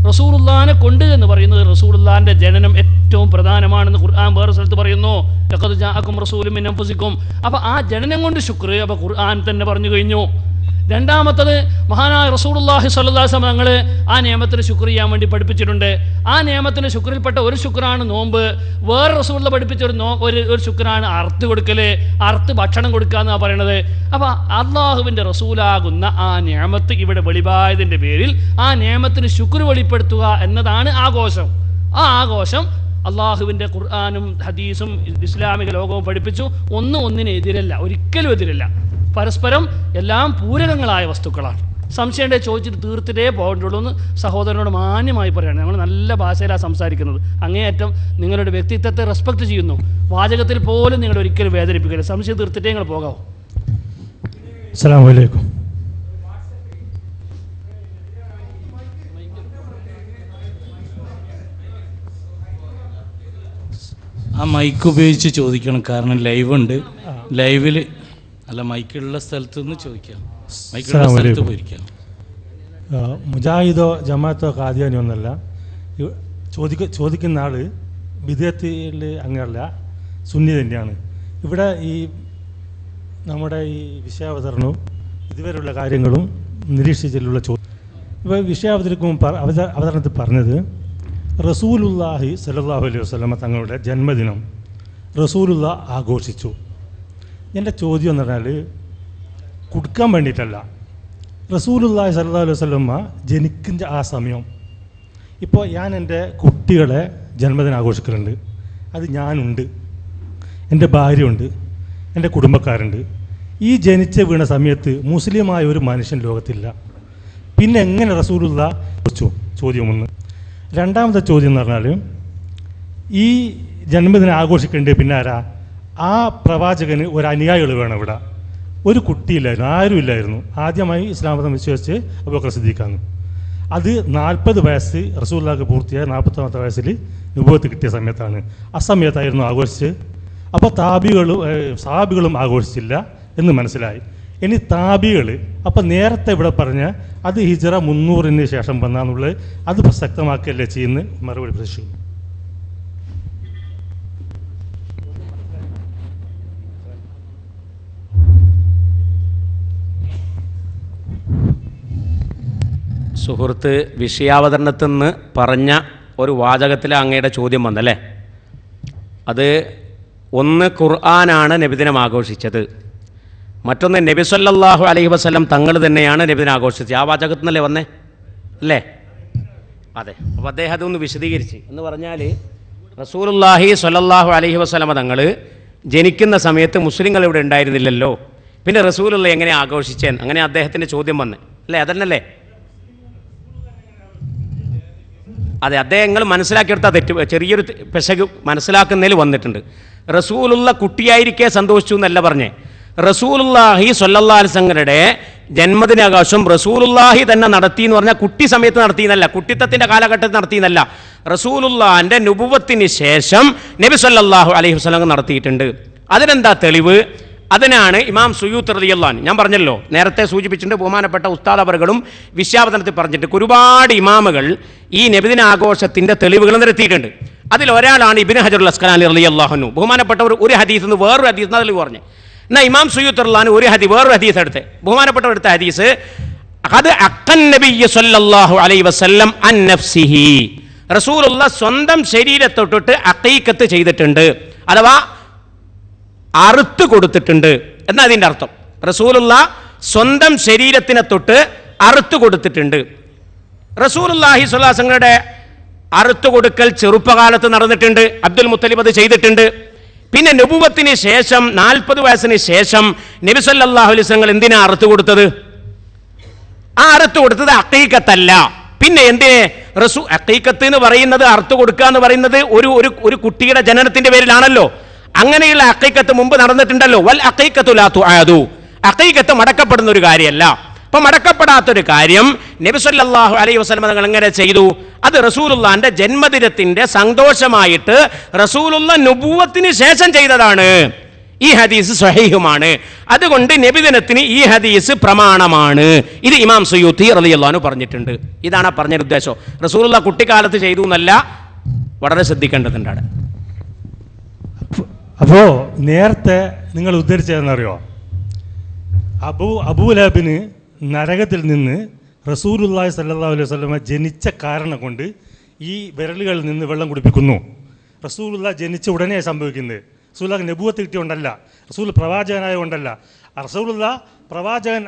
റസൂലുള്ളാഹിനെ കൊണ്ട് എന്ന് പറയുന്നത് റസൂലുള്ളാഹിന്റെ ജനനം ഏറ്റവും പ്രധാനമാണെന്ന് ഖുർആൻ വേറെ സ്ഥലത്ത് പറയുന്നു. ലഖദ് ജാഅകും റസൂലുൻ മിൻ അൻഫുസികും. അപ്പോൾ ആ ജനനം കൊണ്ട് ശുക്ർ അപ്പോൾ ഖുർആൻ തന്നെ പറഞ്ഞു കഴിഞ്ഞു. രണ്ടാമത്തത് മഹാനായ റസൂലുള്ളാഹി സ്വല്ലല്ലാഹു അലൈഹി വസല്ലം തങ്ങൾ ആ നിയമത്തിന് ശുക്ർ ചെയ്യാൻ വേണ്ടി പഠിപ്പിച്ചിട്ടുണ്ട്. ആ നിയമത്തിന് ശുക്രിൽപ്പെട്ട ഒരു ശുക്രാണ് നോമ്പ്. വേറെ റസൂലുള്ള പഠിപ്പിച്ച ഒരു ശുക്രാണ് അറുത്ത് കൊടുക്കൽ, അറുത്ത് ഭക്ഷണം കൊടുക്കുക എന്നാണ് പറയണത്. അപ്പോൾ അള്ളാഹുവിൻ്റെ റസൂലാകുന്ന ആ നിയമത്ത് ഇവിടെ വെളിവായതിൻ്റെ പേരിൽ ആ നിയമത്തിന് ശുക്ർ വെളിപ്പെടുത്തുക എന്നതാണ് ആഘോഷം. ആ ആഘോഷം അള്ളാഹുവിൻ്റെ ഖുർആനും ഹദീസും ഇസ്ലാമിക ലോകവും പഠിപ്പിച്ചു. ഒന്നിനെതിരല്ല, ഒരിക്കലും എതിരല്ല. പരസ്പരം എല്ലാം പൂരകങ്ങളായ വസ്തുക്കളാണ്. സംശയം ചോദിച്ചിട്ട് തീർത്തിട്ടേ പോകേണ്ടുള്ളൂ എന്ന് സഹോദരനോട് മാന്യമായി പറയുകയാണ്. ഞങ്ങൾ നല്ല ഭാഷയിലാണ് സംസാരിക്കുന്നത്. അങ്ങേയറ്റം നിങ്ങളുടെ വ്യക്തിത്വത്തെ റെസ്പെക്റ്റ് ചെയ്യുന്നു. വാചകത്തിൽ പോലും നിങ്ങൾ ഒരിക്കലും വേദനിപ്പിക്കരുത്. സംശയം തീർത്തിട്ടേ നിങ്ങൾ പോകാവൂ. അസ്സലാമു അലൈക്കും. ആ മൈക്ക് ഉപയോഗിച്ച് ചോദിക്കണം, കാരണം ലൈവ് ഉണ്ട്. ലൈവിൽ അല്ല, മൈക്കുള്ള സ്ഥലത്ത് നിന്ന് ചോദിക്കാം. മൈക്കുള്ള സ്ഥലത്ത് പോയിരിക്കാം. മുജാഹിദോ ജമാഅത്തോ ഖാദിയാനോ ഒന്നല്ല. ചോദിക്കുന്ന ആൾ വിദേഹത്തിൽ അങ്ങനല്ല, സുന്നി തന്നെയാണ്. ഇവിടെ ഈ നമ്മുടെ ഈ വിഷയാവതരണവും ഇതുവരെയുള്ള കാര്യങ്ങളും നിരീക്ഷിച്ചിട്ടുള്ള ചോദ്യം. ഇപ്പോൾ അവതരണത്തിൽ പറഞ്ഞത് റസൂലുള്ളാഹി സ്വല്ലല്ലാഹു അലൈഹി വസല്ലമ തങ്ങളുടെ ജന്മദിനം റസൂലുള്ള ആഘോഷിച്ചു. എൻ്റെ ചോദ്യം എന്ന് പറഞ്ഞാൽ കൊടുക്കാൻ വേണ്ടിയിട്ടല്ല. റസൂലുള്ളാഹി സ്വല്ലല്ലാഹു അലൈഹി വസല്ലമ ജനിക്കുന്ന ആ സമയം, ഇപ്പോൾ ഞാൻ എൻ്റെ കുട്ടികളെ ജന്മദിനം ആഘോഷിക്കലുണ്ട്. അത് ഞാനുണ്ട്, എൻ്റെ ഭാര്യയുണ്ട്, എൻ്റെ കുടുംബക്കാരുണ്ട്. ഈ ജനിച്ച് വീണ സമയത്ത് മുസ്ലിമായ ഒരു മനുഷ്യൻ ലോകത്തില്ല. പിന്നെ എങ്ങനെ റസൂലുള്ള കുറിച്ചു? ചോദ്യം ഒന്ന്. രണ്ടാമത്തെ ചോദ്യം എന്ന് പറഞ്ഞാൽ ഈ ജന്മദിനം ആഘോഷിക്കേണ്ടത് പിന്നെ ആരാ? ആ പ്രവാചകന് ഒരു അനുയായികൾ വേണം. ഇവിടെ ഒരു കുട്ടിയില്ലായിരുന്നു, ആരും ഇല്ലായിരുന്നു. ആദ്യമായി ഇസ്ലാം മതം വിശ്വസിച്ച് അബൂബക്കർ സിദ്ദീഖാണ്. അത് 40 വയസ്സ് റസൂലുള്ളാഹിക്ക് പൂർത്തിയായ 40ാമത്തെ വയസ്സിൽ നുബുവത്ത് കിട്ടിയ സമയത്താണ്. ആ സമയത്തായിരുന്നു ആഘോഷിച്ച്. അപ്പോൾ സഹാബികളും ആഘോഷിച്ചില്ല എന്ന് മനസ്സിലായി. ഇനി താബികൾ, അപ്പോൾ നേരത്തെ ഇവിടെ പറഞ്ഞ അത് ഹിജ്റ 300-ന് ശേഷം വന്നാന്നുള്ളത് അത് പ്രസക്തമാക്കുകയല്ലേ ചെയ്യുന്ന മറുപടി പ്രതീക്ഷിക്കുന്നു. സുഹൃത്ത് വിഷയാവതരണത്തിൽ നിന്ന് പറഞ്ഞ ഒരു വാചകത്തിൽ അങ്ങയുടെ ചോദ്യം വന്നല്ലേ. അത് ഒന്ന് ഖുർആനാണ് നബിദിനം ആഘോഷിച്ചത്, മറ്റൊന്ന് നബി സല്ലല്ലാഹു അലൈഹി വസല്ലം തങ്ങൾ തന്നെയാണ് നബിദിനം ആഘോഷിച്ചത്. ആ വാചകത്തിൽ നിന്നല്ലേ വന്നേ അല്ലേ? അതെ. അപ്പോൾ അദ്ദേഹം അതൊന്ന് വിശദീകരിച്ച് എന്ന് പറഞ്ഞാൽ റസൂലുള്ളാഹി സ്വല്ലല്ലാഹു അലൈഹി വസല്ലമ തങ്ങൾ ജനിക്കുന്ന സമയത്ത് മുസ്ലിങ്ങൾ ഇവിടെ ഉണ്ടായിരുന്നില്ലല്ലോ, പിന്നെ റസൂലുള്ള എങ്ങനെ ആഘോഷിച്ചേൻ? അങ്ങനെ അദ്ദേഹത്തിൻ്റെ ചോദ്യം വന്ന് അല്ലേ? അതന്നല്ലേ? അതെ, അദ്ദേഹങ്ങൾ മനസ്സിലാക്കിയെടുത്ത തെറ്റ് ചെറിയൊരു പെശക് മനസ്സിലാക്കുന്നതിൽ വന്നിട്ടുണ്ട്. റസൂലുള്ള കുട്ടിയായിരിക്കെ സന്തോഷിച്ചു എന്നല്ല പറഞ്ഞേ. റസൂലുള്ളാഹി സ്വല്ലല്ലാഹു അലൈഹി വസല്ലമയുടെ ജന്മദിനാഘോഷം റസൂലുള്ളാഹി തന്നെ നടത്തി എന്ന് പറഞ്ഞാൽ കുട്ടി സമയത്ത് നടത്തിയെന്നല്ല, കുട്ടിത്തത്തിൻ്റെ കാലഘട്ടത്തിൽ നടത്തിയെന്നല്ല. റസൂലുള്ളാഹിൻ്റെ നുബുവത്തിന് ശേഷം നബി സല്ലല്ലാഹു അലൈഹി വസല്ലം നടത്തിയിട്ടുണ്ട്. അതിനെന്താ തെളിവ്? അതിനാണ് ഇമാം സുയൂത്ത് റളിയല്ലാഹു അൻഹു, ഞാൻ പറഞ്ഞല്ലോ നേരത്തെ സൂചിപ്പിച്ചിട്ടുണ്ട്, ബഹുമാനപ്പെട്ട ഉസ്താദ് അവറുകളും വിശ്വാവതരണത്തിൽ പറഞ്ഞിട്ട് ഒരുപാട് ഇമാമുകൾ ഈ നബിദിന ആഘോഷത്തിൻ്റെ തെളിവുകൾ നിരത്തിയിട്ടുണ്ട്. അതിലൊരാളാണ് ഇബ്നു ഹജറുൽ അസ്ഖലാനി റളിയല്ലാഹു അൻഹു. ബഹുമാനപ്പെട്ടവർ ഒരു ഹദീസ് നിന്ന് വേറൊരു ഹദീസ് അതിൽ പറഞ്ഞു. എന്നാൽ ഇമാം സുയൂത്ത് റളിയല്ലാഹു അൻഹു വേറൊരു ഹദീസ് എടുത്ത് ബഹുമാനപ്പെട്ടവർ എടുത്ത ഹദീസ് അത് അഖൻ നബിയ്യ സല്ലല്ലാഹു അലൈഹി വസല്ലം അൻ നഫ്സിഹി, റസൂലുള്ള സ്വന്തം ശരീരത്തൊട്ടിട്ട് അഖീഖത്ത് ചെയ്തിട്ടുണ്ട്, അഥവാ അറുത്ത് കൊടുത്തിട്ടുണ്ട് എന്നാ അതിൻ്റെ അർത്ഥം. റസൂലുള്ള സ്വന്തം ശരീരത്തിനെ തൊട്ട് അറുത്ത് കൊടുത്തിട്ടുണ്ട്. റസൂലുള്ളാഹി സ്വല്ലല്ലാഹു അലൈഹി വസല്ലമയുടെ അറുത്ത് കൊടുക്കൽ ചെറുപ്പകാലത്ത് നടന്നിട്ടുണ്ട്, അബ്ദുൽ മുത്തലിബ് അത് ചെയ്തിട്ടുണ്ട്. പിന്നെ നബുവത്തിന് ശേഷം 40 വയസ്സിന് ശേഷം നബി സല്ലല്ലാഹു അലൈഹി വസല്ലം എന്തിനാ അറുത്ത് കൊടുത്തത്? ആ അറുത്ത് കൊടുത്തത് അഖീഖത്തല്ല, പിന്നെ എന്തിനെ? അഖീഖത്ത് എന്ന് പറയുന്നത്, അറുത്ത് കൊടുക്കുക എന്ന് പറയുന്നത് ഒരു കുട്ടിയുടെ ജനനത്തിന്റെ പേരിലാണല്ലോ. അങ്ങനെയുള്ള അഖീഖത്ത് മുമ്പ് നടന്നിട്ടുണ്ടല്ലോ. വൽ അഖീഖത്തു ലാ തുആദു, അഖീഖത്ത് മടക്കപ്പെടുന്ന ഒരു കാര്യമല്ല. അപ്പം മടക്കപ്പെടാത്തൊരു കാര്യം നബി സല്ലല്ലാഹു അലൈഹി വസല്ലം തങ്ങൾ എങ്ങനെ ചെയ്തു? അത് റസൂലുള്ളാഹിന്റെ ജന്മദിനത്തിന്റെ സന്തോഷമായിട്ട് റസൂലുള്ള നുബുവത്തിന് ശേഷം ചെയ്തതാണ്. ഈ ഹദീസ് സ്വഹീഹുമാണ്. അതുകൊണ്ട് നബിദിനത്തിന് ഈ ഹദീസ് പ്രമാണമാണ്. ഇത് ഇമാം സുയൂത്തി റളിയല്ലാഹു അൻഹു പറഞ്ഞിട്ടുണ്ട്. ഇതാണ് പറഞ്ഞ ഉദ്ദേശം. റസൂലുള്ള കുട്ടിക്കാലത്ത് ചെയ്തു എന്നല്ല, വളരെ ശ്രദ്ധിക്കേണ്ടതുണ്ടാണ്. അപ്പോൾ നേരത്തെ നിങ്ങൾ ഉദ്ധരിച്ചതെന്നറിയോ? അബൂലഹബിന് നരകത്തിൽ നിന്ന് റസൂലുള്ളാഹി സ്വല്ലല്ലാഹു അലൈഹി വസല്ലമ ജനിച്ച കാരണം കൊണ്ട് ഈ വിരലുകളിൽ നിന്ന് വെള്ളം കുടിപ്പിക്കുന്നു. റസൂലുള്ള ജനിച്ച ഉടനെ സംഭവിക്കുന്നത്. റസൂലുള്ള നബുവത്ത് കിട്ടിയോണ്ടല്ല, റസൂൽ പ്രവാചകനായ കൊണ്ടല്ല. റസൂലുള്ള പ്രവാചകൻ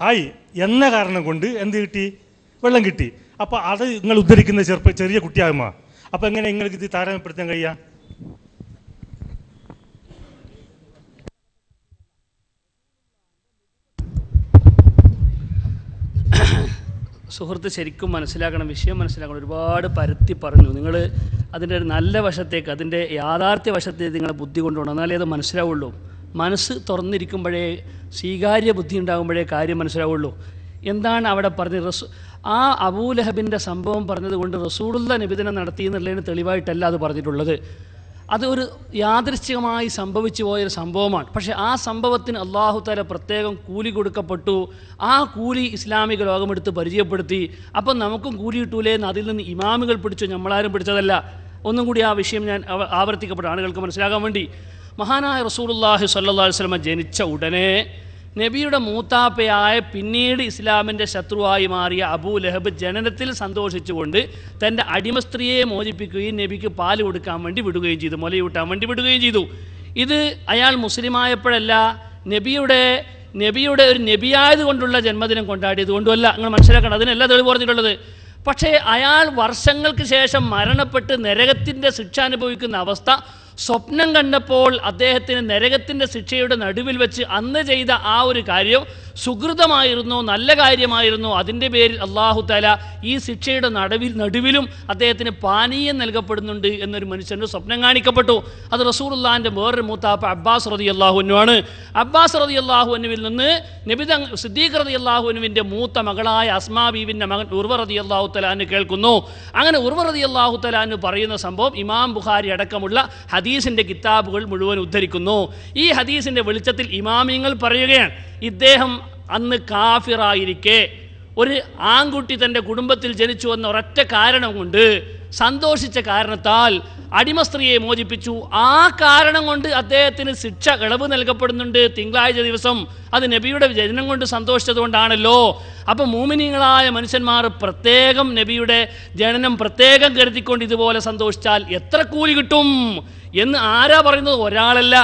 ആയി എന്ന കാരണം കൊണ്ട് എന്ത് കിട്ടി? വെള്ളം കിട്ടി. അപ്പോൾ അത് നിങ്ങൾ ഉദ്ധരിക്കുന്ന ചെറിയ കുട്ടിയാകുമ്പോൾ അപ്പോൾ എങ്ങനെ നിങ്ങൾക്ക് ഇത് താരതമ്യപ്പെടുത്താൻ കഴിയാം? സുഹൃത്ത് ശരിക്കും മനസ്സിലാക്കണം, വിഷയം മനസ്സിലാക്കണം. ഒരുപാട് പരത്തി പറഞ്ഞു. നിങ്ങൾ അതിൻ്റെ ഒരു നല്ല വശത്തേക്ക്, അതിൻ്റെ യാഥാർത്ഥ്യ വശത്തേക്ക് നിങ്ങളെ ബുദ്ധി കൊണ്ടുപോകണം, എന്നാലേ അത് മനസ്സിലാവുള്ളൂ. മനസ്സ് തുറന്നിരിക്കുമ്പോഴേ, സ്വീകാര്യ ബുദ്ധി ഉണ്ടാകുമ്പോഴേ കാര്യം മനസ്സിലാവുള്ളൂ. എന്താണ് അവിടെ പറഞ്ഞത്? ആ അബൂലഹബിൻ്റെ സംഭവം പറഞ്ഞത് കൊണ്ട് റസൂലുള്ള നബിദിനം നടത്തി എന്നുള്ളതിന് തെളിവായിട്ടല്ല അത് പറഞ്ഞിട്ടുള്ളത്. അതൊരു യാദൃശ്ചികമായി സംഭവിച്ചു പോയൊരു സംഭവമാണ്. പക്ഷേ ആ സംഭവത്തിന് അള്ളാഹു തആല പ്രത്യേകം കൂലി കൊടുക്കപ്പെട്ടു. ആ കൂലി ഇസ്ലാമിക ലോകമെടുത്ത് പരിചയപ്പെടുത്തി. അപ്പം നമുക്കും കൂലി കിട്ടൂലേ എന്ന് അതിൽ നിന്ന് ഇമാമുകൾ പിടിച്ചു, നമ്മളാരും പിടിച്ചതല്ല. ഒന്നും കൂടി ആ വിഷയം ഞാൻ ആവർത്തിക്കപ്പെട്ട ആളുകൾക്ക് മനസ്സിലാകാൻ വേണ്ടി, മഹാനായ റസൂലുള്ളാഹി സ്വല്ലല്ലാഹു അലൈഹി വസല്ലം ജനിച്ച ഉടനെ നബിയുടെ മൂത്താപ്പയായ പിന്നീട് ഇസ്ലാമിൻ്റെ ശത്രുവായി മാറിയ അബൂ ലഹബ് ജനനത്തിൽ സന്തോഷിച്ചുകൊണ്ട് തൻ്റെ അടിമ സ്ത്രീയെ മോചിപ്പിക്കുകയും നബിക്ക് പാല് കൊടുക്കാൻ വേണ്ടി വിടുകയും ചെയ്തു, മുലയൂട്ടാൻ വേണ്ടി വിടുകയും ചെയ്തു. ഇത് അയാൾ മുസ്ലിമായപ്പോഴല്ല, നബിയുടെ ഒരു നബിയായത് കൊണ്ടുള്ള ജന്മദിനം കൊണ്ടാടിയത് കൊണ്ടുമല്ല. നിങ്ങൾ മനസ്സിലാക്കണം, അതിനല്ല തെളിവ് പറഞ്ഞിട്ടുള്ളത്. പക്ഷേ അയാൾ വർഷങ്ങൾക്ക് ശേഷം മരണപ്പെട്ട് നരകത്തിൻ്റെ ശിക്ഷ അനുഭവിക്കുന്ന അവസ്ഥ സ്വപ്നം കണ്ടപ്പോൾ അദ്ദേഹത്തിന് നരകത്തിൻ്റെ ശിക്ഷയുടെ നടുവിൽ വെച്ച് അന്ന് ചെയ്ത ആ ഒരു കാര്യം സുഹൃതമായിരുന്നു, നല്ല കാര്യമായിരുന്നു. അതിൻ്റെ പേരിൽ അല്ലാഹു തആല ഈ ശിക്ഷയുടെ നടുവിലും അദ്ദേഹത്തിന് പാനീയം നൽകപ്പെടുന്നുണ്ട് എന്നൊരു മനുഷ്യൻ്റെ സ്വപ്നം കാണിക്കപ്പെട്ടു. അത് റസൂലുള്ളാഹിൻ്റെ വേറൊരു മൂത്താപ്പ അബ്ബാസ് റളിയല്ലാഹു അൻഹു ആണ്. അബ്ബാസ് റളിയല്ലാഹു അൻഹുവിൽ നിന്ന് നബി സിദ്ദീഖ് റളിയല്ലാഹു അൻഹുവിൻ്റെ മൂത്ത മകളായ അസ്മാ ബീവിൻ്റെ മകൻ ഉർവ റളിയല്ലാഹു തആല അൻഹു കേൾക്കുന്നു. അങ്ങനെ ഉർവ റളിയല്ലാഹു തആല അൻഹു പറയുന്ന സംഭവം ഇമാം ബുഖാരി അടക്കമുള്ള ഹദീസിൻ്റെ കിതാബുകൾ മുഴുവൻ ഉദ്ധരിക്കുന്നു. ഈ ഹദീസിൻ്റെ വെളിച്ചത്തിൽ ഇമാമിങ്ങൾ പറയുകയാണ്, ഇദ്ദേഹം അന്ന് കാഫിറായിരിക്കെ ഒരു ആൺകുട്ടി തൻ്റെ കുടുംബത്തിൽ ജനിച്ചു എന്ന ഒരൊറ്റ കാരണം കൊണ്ട് സന്തോഷിച്ച കാരണത്താൽ അടിമ സ്ത്രീയെ മോചിപ്പിച്ചു. ആ കാരണം കൊണ്ട് അദ്ദേഹത്തിന് ശിക്ഷ ഇളവ് നൽകപ്പെടുന്നുണ്ട് തിങ്കളാഴ്ച ദിവസം. അത് നബിയുടെ ജനനം കൊണ്ട് സന്തോഷിച്ചതുകൊണ്ടാണല്ലോ. അപ്പം മൂമിനീങ്ങളായ മനുഷ്യന്മാർ പ്രത്യേകം നബിയുടെ ജനനം പ്രത്യേകം കരുതിക്കൊണ്ട് ഇതുപോലെ സന്തോഷിച്ചാൽ എത്ര കൂലി കിട്ടും എന്ന് ആരാ പറയുന്നത്? ഒരാളല്ല,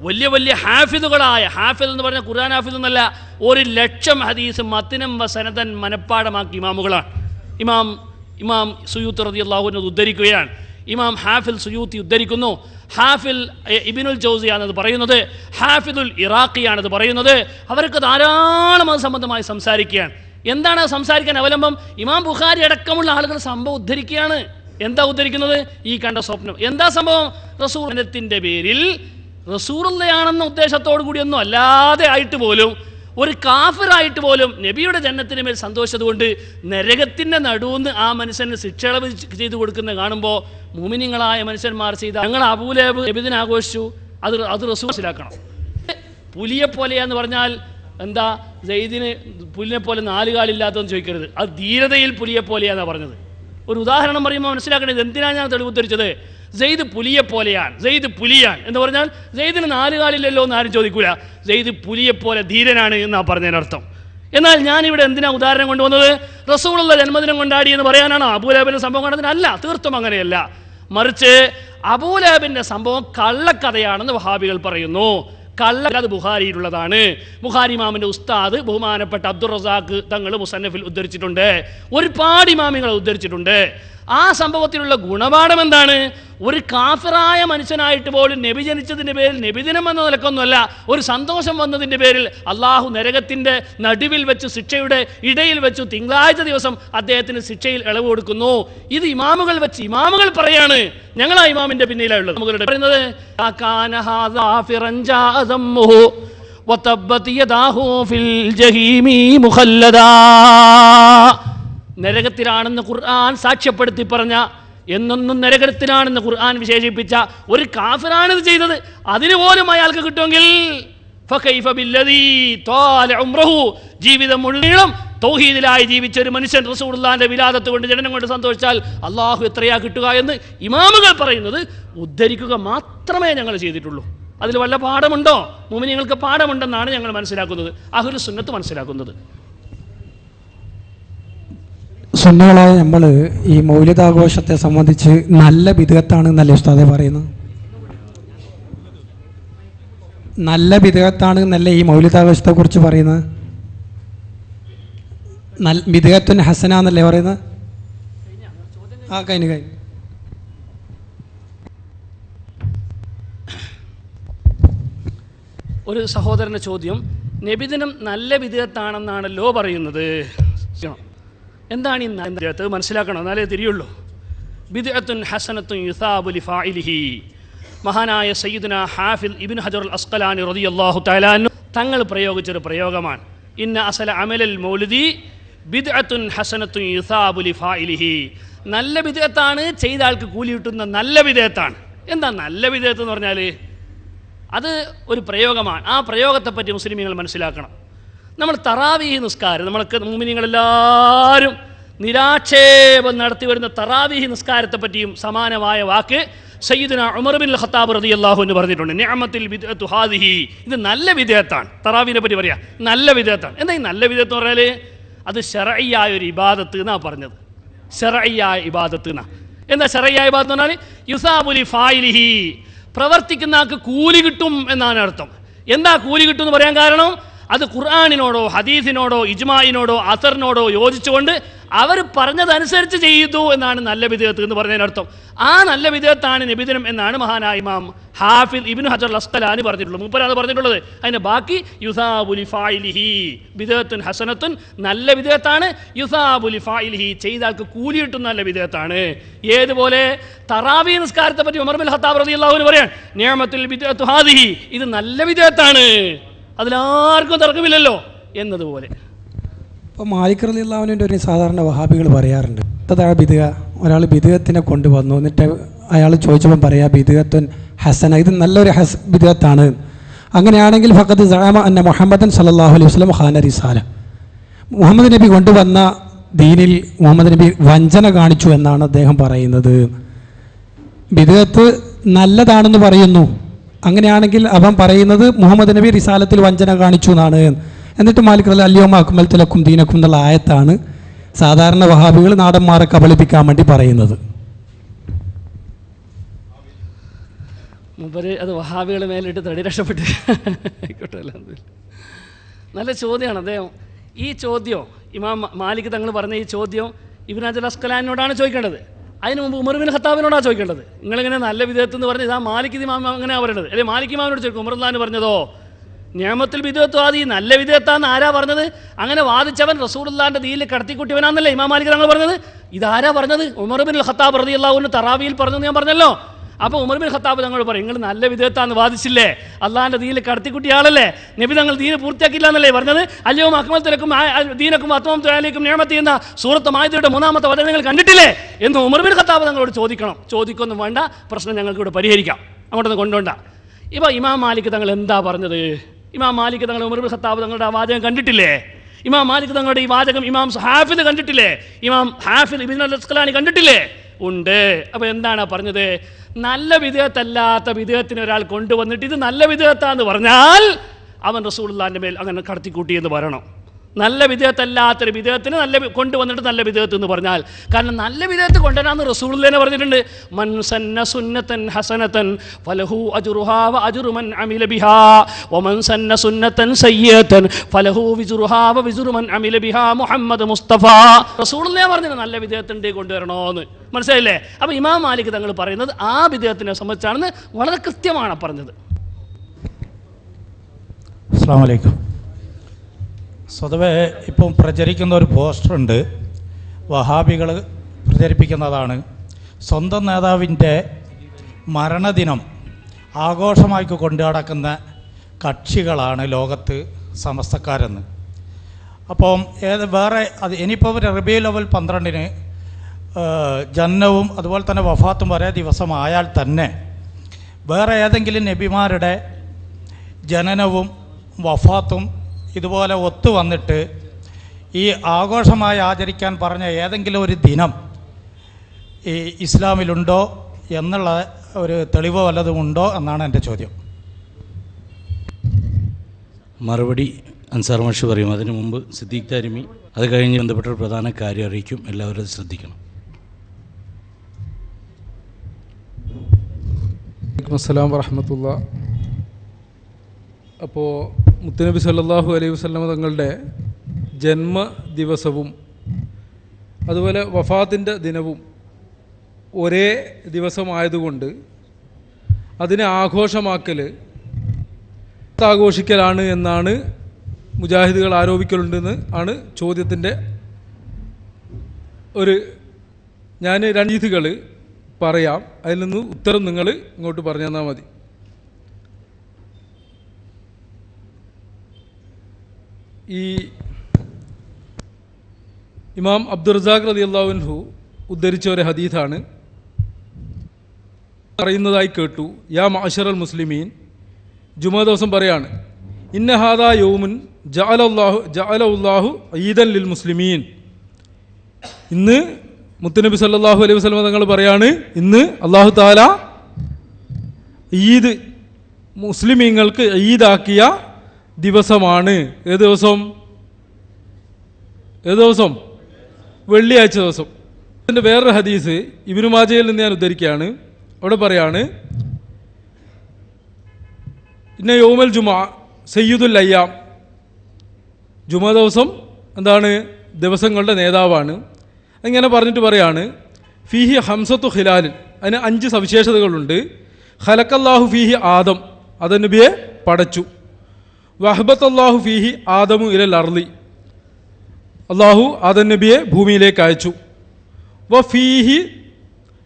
വലിയ വലിയ ഹാഫിദുകളായ, ഹാഫിദ് എന്ന് പറഞ്ഞാൽ ഖുർആൻ ഹാഫിദ് എന്നല്ല, 1,00,000 ഹദീസ് മത്തിനം വസനതൻ മനപ്പാടമാക്കി ഇമാമുകളാണ്. ഇമാം സുയൂത്തി റളിയല്ലാഹു അൻഹു ഉദ്ധരിക്കുകയാണ്. ഇമാം ഹാഫിൽ സുയൂത്തി ഉദ്ധരിക്കുന്നു. ഹാഫിൽ ഇബ്നുൽ ജൗസിയാണത് പറയുന്നത്, ഹാഫിദുൽ ഇറാഖിയാണത് പറയുന്നത്. അവർക്ക് ധാരാളം അത് സംബന്ധമായി സംസാരിക്കുകയാണ്. എന്താണ് സംസാരിക്കാൻ അവലംബം? ഇമാം ബുഖാരി അടക്കമുള്ള ആളുകൾ സംഭവം ഉദ്ധരിക്കുകയാണ്. എന്താ ഉദ്ധരിക്കുന്നത്? ഈ കണ്ട സ്വപ്നം. എന്താ സംഭവം? റസൂലിൻ്റെ പേരിൽ റസൂലുള്ളയാണെന്ന ഉദ്ദേശത്തോടു കൂടിയൊന്നും അല്ലാതെ ആയിട്ട് പോലും, ഒരു കാഫിറായിട്ട് പോലും നബിയുടെ ജന്നത്തിന് മേൽ സന്തോഷിച്ചതുകൊണ്ട് നരകത്തിൻ്റെ നടുവെന്ന് ആ മനുഷ്യന് ശിക്ഷളവ് ചെയ്തു കൊടുക്കുന്നത് കാണുമ്പോൾ മുഅ്മിനീങ്ങളായ മനുഷ്യന്മാർ ചെയ്ത ഞങ്ങൾ അബൂ ലഹബ് നബിദിനം ആഘോഷിച്ചു, അത് റസൂൽ മനസ്സിലാക്കണം. പുലിയെപ്പോലെയാന്ന് പറഞ്ഞാൽ എന്താ? സെയ്ദിന് പുലിനെ പോലെ 4 കാലില്ലാത്തതെന്ന് ചോദിക്കരുത്. അത് ധീരതയിൽ പുലിയെപ്പോലെയാണെന്നാണ് പറഞ്ഞത്. ഒരു ഉദാഹരണം പറയുമ്പോൾ മനസ്സിലാക്കേണ്ടത് എന്തിനാണ് ഞാൻ തെളിവ് ഉദ്ധരിച്ചത്? സെയ്ദ് പുലിയെപ്പോലെയാണ്, സെയ്ദ് പുലിയാണ് എന്ന് പറഞ്ഞാൽ സെയ്ദിന് 4 കാലില്ലല്ലോ എന്ന് ആരും ചോദിക്കൂല. സെയ്ദ് പുലിയെപ്പോലെ ധീരനാണ് എന്നാണ് പറഞ്ഞതിനർത്ഥം. എന്നാൽ ഞാനിവിടെ എന്തിനാ ഉദാഹരണം കൊണ്ടുവന്നത്? റസൂലുള്ള ജന്മദിനം കൊണ്ടാടി എന്ന് പറയാനാണോ അബൂ ലഹബിൻ്റെ സംഭവം കണ്ടതിന്? അല്ല, തീർത്തും അങ്ങനെയല്ല. മറിച്ച് അബൂ ലഹബിൻ്റെ സംഭവം കള്ളക്കഥയാണെന്ന് വഹാബികൾ പറയുന്നു. അത് ബുഖാരിയിലുള്ളതാണ്. ബുഖാരി ഇമാമിൻ്റെ ഉസ്താദ് ബഹുമാനപ്പെട്ട അബ്ദുർ റസാഖ് തങ്ങൾ മുസന്നഫിൽ ഉദ്ധരിച്ചിട്ടുണ്ട്. ഒരുപാട് ഇമാമികൾ ഉദ്ധരിച്ചിട്ടുണ്ട്. ആ സംഭവത്തിലുള്ള ഗുണപാഠം എന്താണ്? ഒരു കാഫിറായ മനുഷ്യനായിട്ട് പോലും നബി ജനിച്ചതിൻ്റെ പേരിൽ നബിദിനം എന്ന നിലക്കൊന്നുമല്ല, ഒരു സന്തോഷം വന്നതിൻ്റെ പേരിൽ അള്ളാഹു നരകത്തിൻ്റെ നടുവിൽ വെച്ച് ശിക്ഷയുടെ ഇടയിൽ വെച്ചു തിങ്കളാഴ്ച ദിവസം അദ്ദേഹത്തിന് ശിക്ഷയിൽ ഇളവ് കൊടുക്കുന്നു. ഇത് ഇമാമുകൾ പറയാണ്. ഞങ്ങൾ ആ ഇമാമിൻ്റെ പിന്നിലുള്ളത്. പറയുന്നത് നരകത്തിലാണെന്ന് ഖുർആൻ സാക്ഷ്യപ്പെടുത്തി പറഞ്ഞ, എന്നൊന്നും നരകത്തിലാണെന്ന് ഖുർആൻ വിശേഷിപ്പിച്ച ഒരു കാഫിറാണിത് ചെയ്തത്. അതിന് പോലും അയാൾക്ക് കിട്ടുമെങ്കിൽ ജീവിതം മുഴുവൻ തൗഹീദിലായി ജീവിച്ച ഒരു മനുഷ്യൻ റസൂലുള്ളാഹിന്റെ വിലാദത്ത് കൊണ്ട് ജനനം കൊണ്ട് സന്തോഷിച്ചാൽ അള്ളാഹു എത്രയാ കിട്ടുക എന്ന് ഇമാമുകൾ പറയുന്നത് ഉദ്ധരിക്കുക മാത്രമേ ഞങ്ങൾ ചെയ്തിട്ടുള്ളൂ. അതിൽ വല്ല പാഠമുണ്ടോ? മുഅ്മിനീങ്ങൾക്ക് പാഠമുണ്ടെന്നാണ് ഞങ്ങൾ മനസ്സിലാക്കുന്നത്, അഹ്ലു സുന്നത്ത് മനസ്സിലാക്കുന്നത്. സുന്നകളായ നമ്മൾ ഈ മൗലിദാഘോഷത്തെ സംബന്ധിച്ച് നല്ല ബിദ്അത്താണ് എന്നല്ലേ ഉസ്താദെ പറയുന്നത്? നല്ല ബിദ്അത്താണ് എന്നല്ലേ ഈ മൗലിദാഘോഷത്തെ കുറിച്ച് പറയുന്നത്? ബിദ്അത്തുൻ ഹസന എന്നല്ലേ പറയുന്നത്? കഴിഞ്ഞു. ഒരു സഹോദരൻ്റെ ചോദ്യം, നബിദിനം നല്ല ബിദ്അത്താണെന്നാണല്ലോ പറയുന്നത്. എന്താണ് ഈ ബിദ്അത്ത്? മനസ്സിലാക്കണം, എന്നാലേ തിരിയുള്ളൂ. ബിദ്അത്തുൻ ഹസനത്തുൻ യുസാബു ലിഫാഇലിഹി. മഹാനായ സയ്യിദുനാ ഹാഫിൽ ഇബ്നു ഹജർ അൽ അസ്ഖലാനി റളിയല്ലാഹു തആല അൻഹു തങ്ങൾ പ്രയോഗിച്ചൊരു പ്രയോഗമാണ്. ഇന്ന അസല അമലൽ മൗലിദി ബിദ്അത്തുൻ ഹസനത്തുൻ യുസാബു ലിഫാഇലിഹി. നല്ല ബിദ്അത്താണ്, ചെയ്ത ആൾക്ക് കൂലി കിട്ടുന്ന നല്ല ബിദ്അത്താണ്. എന്താ നല്ല വിദേഹത്ത് എന്ന് പറഞ്ഞാൽ? അത് ഒരു പ്രയോഗമാണ്. ആ പ്രയോഗത്തെപ്പറ്റി മുസ്ലിമീങ്ങൾ മനസ്സിലാക്കണം. നമ്മൾ തറാവീഹ് നിസ്കാരം, നമ്മളൊക്കെ മുഅ്മിനീങ്ങളെല്ലാവരും നിരാക്ഷേപം നടത്തി വരുന്ന തറാവീഹ് നിസ്കാരത്തെപ്പറ്റിയും സമാനമായ വാക്ക് സയ്യിദുന ഉമർ ബിൻ ഖത്താബ് റളിയല്ലാഹു അൻഹു പറഞ്ഞിട്ടുണ്ട്. നിഅമത്തുൽ ബിദ്അത്തു ഹാദിഹി, ഇത് നല്ല വിദേഹത്താണ്. തറാവീഹിനെ പറ്റി പറയാം, നല്ല വിദേഹത്താണ്. എന്താ ഈ നല്ല വിദേഹത്ത് എന്ന് പറഞ്ഞാൽ? അത് ശർഈയായ ഒരു ഇബാദത്ത് എന്നാണ് പറഞ്ഞത്. ശർഈയായ ഇബാദത്ത് എന്നാ. എന്താ ശർഈയായ ഇബാദത്ത് എന്ന് പറഞ്ഞാൽ? യുസാബു ലി ഫായിലിഹി, പ്രവർത്തിക്കുന്ന ആൾക്ക് കൂലി കിട്ടും എന്നാണ് അർത്ഥം. എന്താ കൂലി കിട്ടും എന്ന് പറയാൻ കാരണം? അത് ഖുർആനിനോടോ ഹദീസിനോടോ ഇജ്മാഇനോടോ അസറിനോടോ യോജിച്ചുകൊണ്ട് അവർ പറഞ്ഞതനുസരിച്ച് ചെയ്തു എന്നാണ് നല്ല വിദേഹത്ത് എന്ന് പറഞ്ഞതിനർത്ഥം. ആ നല്ല വിദേഹത്താണ് നബിദിനം എന്നാണ് മഹാനായ ഇമാം ഹാഫിദ് ഇബ്നു ഹജർ അസ്ഖലാനി പറഞ്ഞിട്ടുള്ളത്. മൂപ്പരാണ് പറഞ്ഞിട്ടുള്ളത്. അതിന് ബാക്കി യുസാബു ലി ഫായിലിഹി, ബിദഅത്തുൻ ഹസനത്തുൻ, നല്ല വിദേഹത്താണ്. യുസാബു ലി ഫായിലിഹി, ചെയ്ത ആൾക്ക് കൂലി കിട്ടും നല്ല വിദേഹത്താണ്. ഏതുപോലെ തറാവീഹ് നിസ്കാരത്തെ പറ്റി ഉമർ ബിൻ ഖത്താബ് റളിയല്ലാഹു അൻഹു പറയാൻ, നിഅമത്തുൽ ബിദ്അത്തു ഹാദിഹി, ഇത് നല്ല വിദേഹത്താണ്, അതിലാർക്കും തർക്കമില്ലല്ലോ എന്നതുപോലെ. ഇപ്പോൾ മാലിക് റളിയല്ലാഹു അൻഹുവിൻ്റെ ഒരു സാധാരണ വഹാബികൾ പറയാറുണ്ട്, ബിദ്അ, ഒരാൾ ബിദ്അത്തിനെ കൊണ്ടുവന്നു, എന്നിട്ട് അയാൾ ചോദിച്ചപ്പോൾ പറയാ ബിദ്അത്തുൻ ഹസന, ഇത് നല്ലൊരു ബിദ്അത്താണ്. അങ്ങനെയാണെങ്കിൽ ഫഖദ് സഅമ അന്ന മുഹമ്മദൻ സല്ലല്ലാഹു അലൈഹി വസല്ലം ഖാന റിസാല, മുഹമ്മദ് നബി കൊണ്ടുവന്ന ദീനിൽ മുഹമ്മദ് നബി വഞ്ചന കാണിച്ചു എന്നാണ് അദ്ദേഹം പറയുന്നത്. ബിദ്അത്ത് നല്ലതാണെന്ന് പറയുന്നു. അങ്ങനെയാണെങ്കിൽ അവൻ പറയുന്നത് മുഹമ്മദ് നബി റിസാലത്തിൽ വഞ്ചന കാണിച്ചു എന്നാണ്. എന്നിട്ട് മാലിക് റളിയല്ലാഹു അൻഹു അൽയൗമ അക്മൽതു ലക്കും ദീനക്കും എന്നുള്ള ആയത്താണ് സാധാരണ വഹാബികൾ നാടന്മാരെ കബളിപ്പിക്കാൻ വേണ്ടി പറയുന്നത്. മൂപ്പര് അത് വഹാബികൾ മേലിട്ട് തടി രക്ഷപ്പെട്ട് ആയിക്കോട്ടെ. നല്ല ചോദ്യമാണ് അദ്ദേഹം. ഈ ചോദ്യം ഇമാം മാലിക് തങ്ങൾ പറഞ്ഞ ഈ ചോദ്യം ഇബ്നു ഹജർ അസ്ഖലാനിയോടാണ് ചോദിക്കേണ്ടത്. അതിന് മുമ്പ് ഉമർ ബിൻ ഖത്താബിനോടാണ് ചോദിക്കേണ്ടത്. നിങ്ങളിങ്ങനെ നല്ല വിദേഹത്ത് എന്ന് പറഞ്ഞ് ഇതാ മാലിക് ഇമാം അങ്ങനെയാണ് പറയുന്നത്. അല്ലെങ്കിൽ മാലിക് ഇമാമിനോട് ചോദിക്കും ഉമർ റളിയല്ലാഹു പറഞ്ഞതോ നിഅമത്തുൽ ബിദ്അത്തു ഹാദിഹി, നല്ല വിദേഹത്താന്ന് ആരാ പറഞ്ഞത്? അങ്ങനെ വാദിച്ചവൻ റസൂലുള്ളാഹിന്റെ ദീനിൽ കടത്തിക്കുട്ടിയവനാന്നല്ലേ ഇമാം മാലിക് തങ്ങൾ പറഞ്ഞത്. ഇതാരാ പറഞ്ഞത്? ഉമർ ബിൻ ഖത്താബ് റളിയല്ലാഹു അൻഹു തറാവിയിൽ പറഞ്ഞെന്ന് ഞാൻ പറഞ്ഞല്ലോ. അപ്പോൾ ഉമർ ബിൻ ഖത്താബ് തങ്ങൾ പറയും, നിങ്ങൾ നല്ല വിദേഹത്താന്ന് വാദിച്ചില്ലേ, അള്ളാഹിന്റെ ദീനിൽ കടത്തിക്കുട്ടിയാളല്ലേ, നബി തങ്ങൾ ദീന് പൂർത്തിയാക്കില്ല എന്നല്ലേ പറഞ്ഞത്. അല്ലയോ അക്മൽതു ലക്കും ദീനക്കും അത്മംതു അലൈക്കും നിഅമതി എന്ന സൂറത്ത് മാഇദയുടെ 3-ാമത്തെ വചനം നിങ്ങൾ കണ്ടിട്ടില്ലേ എന്ന് ഉമർ ബിൻ ഖത്താബ് തങ്ങളോട് ചോദിക്കണം. ചോദിക്കൊന്നും വേണ്ട, പ്രശ്നം ഞങ്ങൾക്ക് ഇവിടെ പരിഹരിക്കാം, അങ്ങോട്ടൊന്നും കൊണ്ടുപോണ്ട. ഇപ്പോൾ ഇമാം മാലിക് തങ്ങൾ എന്താ പറഞ്ഞത്? ഇമാം മാലിക് തങ്ങൾ ഉമർ ബിൻ ഖത്താബ് തങ്ങളുടെ ആ വാചകം കണ്ടിട്ടില്ലേ? ഇമാം മാലിക് തങ്ങളുടെ ഈ വാചകം ഇമാം ഹാഫിദ് കണ്ടിട്ടില്ലേ? ഇമാം ഹാഫിദ് ഇബ്നു അസ്ഖലാനി കണ്ടിട്ടില്ലേ? ഉണ്ട്. അപ്പോൾ എന്താണ് പറഞ്ഞത്? നല്ല വിദേഹത്തല്ലാത്ത വിദേഹത്തിന് ഒരാൾ കൊണ്ടുവന്നിട്ട് ഇത് നല്ല വിദേഹത്താന്ന് പറഞ്ഞാൽ അവൻ റസൂലുള്ളാഹിന്റെ മേൽ അങ്ങനെ കടത്തിക്കൂട്ടി എന്ന് പറയണം. നല്ല വിദേഹത്തല്ലാത്തൊരു വിദേഹത്തിന് നല്ല കൊണ്ടുവന്നിട്ട് നല്ല വിദേഹത്ത് എന്ന് പറഞ്ഞാൽ, കാരണം നല്ല വിദേഹത്ത് കൊണ്ടുവരാന്ന് റസൂലുള്ളാഹി പറഞ്ഞിട്ടുണ്ട്. മൻ സന്ന സുന്നതൻ ഹസനതൻ ഫലഹു അജ്റുഹാ വ അജ്റു മൻ അമില ബിഹാ വമൻ സന്ന സുന്നതൻ സയ്യിഅതൻ ഫലഹു വിസ്റുഹാ വ വിസ്റു മൻ അമില ബിഹാ മുഹമ്മദ് മുസ്തഫ. റസൂലുള്ളാഹി പറഞ്ഞത് നല്ല വിദേഹത്തിന്റെ കൊണ്ടുവരണോന്ന്. മനസ്സിലായില്ലേ? അപ്പോൾ ഇമാം മാലിക് തങ്ങൾ പറയുന്നത് ആ വിദേഹത്തിനെ സംബന്ധിച്ചാണെന്ന് വളരെ കൃത്യമാണ് പറഞ്ഞത്. അസ്സലാമു അലൈക്കും. സ്വതവേ ഇപ്പം പ്രചരിക്കുന്ന ഒരു പോസ്റ്ററുണ്ട്, വഹാബികൾ പ്രചരിപ്പിക്കുന്നതാണ്. സ്വന്തം നേതാവിൻ്റെ മരണദിനം ആഘോഷമായി കൊണ്ടു നടക്കുന്ന കക്ഷികളാണ് ലോകത്ത് സമസ്തക്കാരെന്ന്. അപ്പം വേറെ അത് ഇനിയിപ്പോൾ റബീഉൽ അവ്വൽ 12-ന് ജനനവും അതുപോലെ തന്നെ വഫാത്തും ഒരേ ദിവസമായാൽ തന്നെ വേറെ ഏതെങ്കിലും നബിമാരുടെ ജനനവും വഫാത്തും ഇതുപോലെ ഒത്തു വന്നിട്ട് ഈ ആഘോഷമായി ആചരിക്കാൻ പറഞ്ഞ ഏതെങ്കിലും ഒരു ദിനം ഈ ഇസ്ലാമിലുണ്ടോ എന്നുള്ള ഒരു തെളിവോ വല്ലതും ഉണ്ടോ എന്നാണ് എൻ്റെ ചോദ്യം. മറുപടി അൻസാർ മാഷ് പറയും. അതിനു മുമ്പ് സിദ്ദീഖ് താരിമി അത് കഴിഞ്ഞ് ബന്ധപ്പെട്ട ഒരു പ്രധാന കാര്യം അറിയിക്കും. എല്ലാവരും അത് ശ്രദ്ധിക്കണം. അസ്സലാമു വറഹ്മത്തുള്ളാഹി. അപ്പോൾ മുത്തുനബി സല്ലല്ലാഹു അലൈഹി വസല്ലമ തങ്ങളുടെ ജന്മദിവസവും അതുപോലെ വഫാത്തിൻ്റെ ദിനവും ഒരേ ദിവസമായതുകൊണ്ട് അതിനെ ആഘോഷമാക്കൽ ആഘോഷിക്കലാണ് എന്നാണ് മുജാഹിദുകൾ ആരോപിക്കലുണ്ടെന്ന് ആണ് ചോദ്യത്തിൻ്റെ ഒരു ഞാൻ 2 രീതികൾ പറയാം. അതിൽ നിന്ന് ഉത്തരം നിങ്ങൾ ഇങ്ങോട്ട് പറഞ്ഞു തന്നാൽ മതി. ഈ ഇമാം അബ്ദുർ റസാഖ് റളിയല്ലാഹു അൻഹു ഉദ്ധരിച്ച ഒരു ഹദീസാണ്. പറയുന്നതായി കേട്ടു. യാ മഅശറൽ മുസ്ലിമീൻ, ജുമാ ദിവസം പറയാണ്, ഇന്ന ഹാദാ യൗമുൻ ജഅലല്ലാഹു ഈദൻ ലിൽ മുസ്ലിമീൻ. ഇന്ന് മുത്തുനബി സല്ലല്ലാഹു അലൈഹി വസല്ലം തങ്ങൾ പറയാണ്, ഇന്ന് അല്ലാഹു തആല ഈദ് മുസ്ലിമീങ്ങൾക്ക് ഈദാക്കിയ ദിവസമാണ്. ഏത് ദിവസം? ഏത് ദിവസം? വെള്ളിയാഴ്ച ദിവസം. അതിൻ്റെ വേറൊരു ഹദീസ് ഇബ്നു മാജയിൽ നിന്ന് ഞാൻ ഉദ്ധരിക്കുകയാണ്. അവിടെ പറയാണ്, ഇന്ന യൗമൽ ജുമുഅ സയ്യിദുൽ അയ്യാം. ജുമുഅ ദിവസം എന്താണ്? ദിവസങ്ങളുടെ നേതാവാണ്. അങ്ങനെ പറഞ്ഞിട്ട് പറയാണ്, ഫീഹി ഹംസത്തു ഖിലാലിൻ, അതിന് 5 സവിശേഷതകളുണ്ട്. ഖലഖല്ലാഹു ഫീഹി ആദം, ആദം നബിയെ പടച്ചു. വഹബത്തല്ലാഹു ഫീഹി ആദമു ഇലൽ അർളി, അള്ളാഹു ആദം നബിയെ ഭൂമിയിലേക്ക് അയച്ചു. വഫീഹി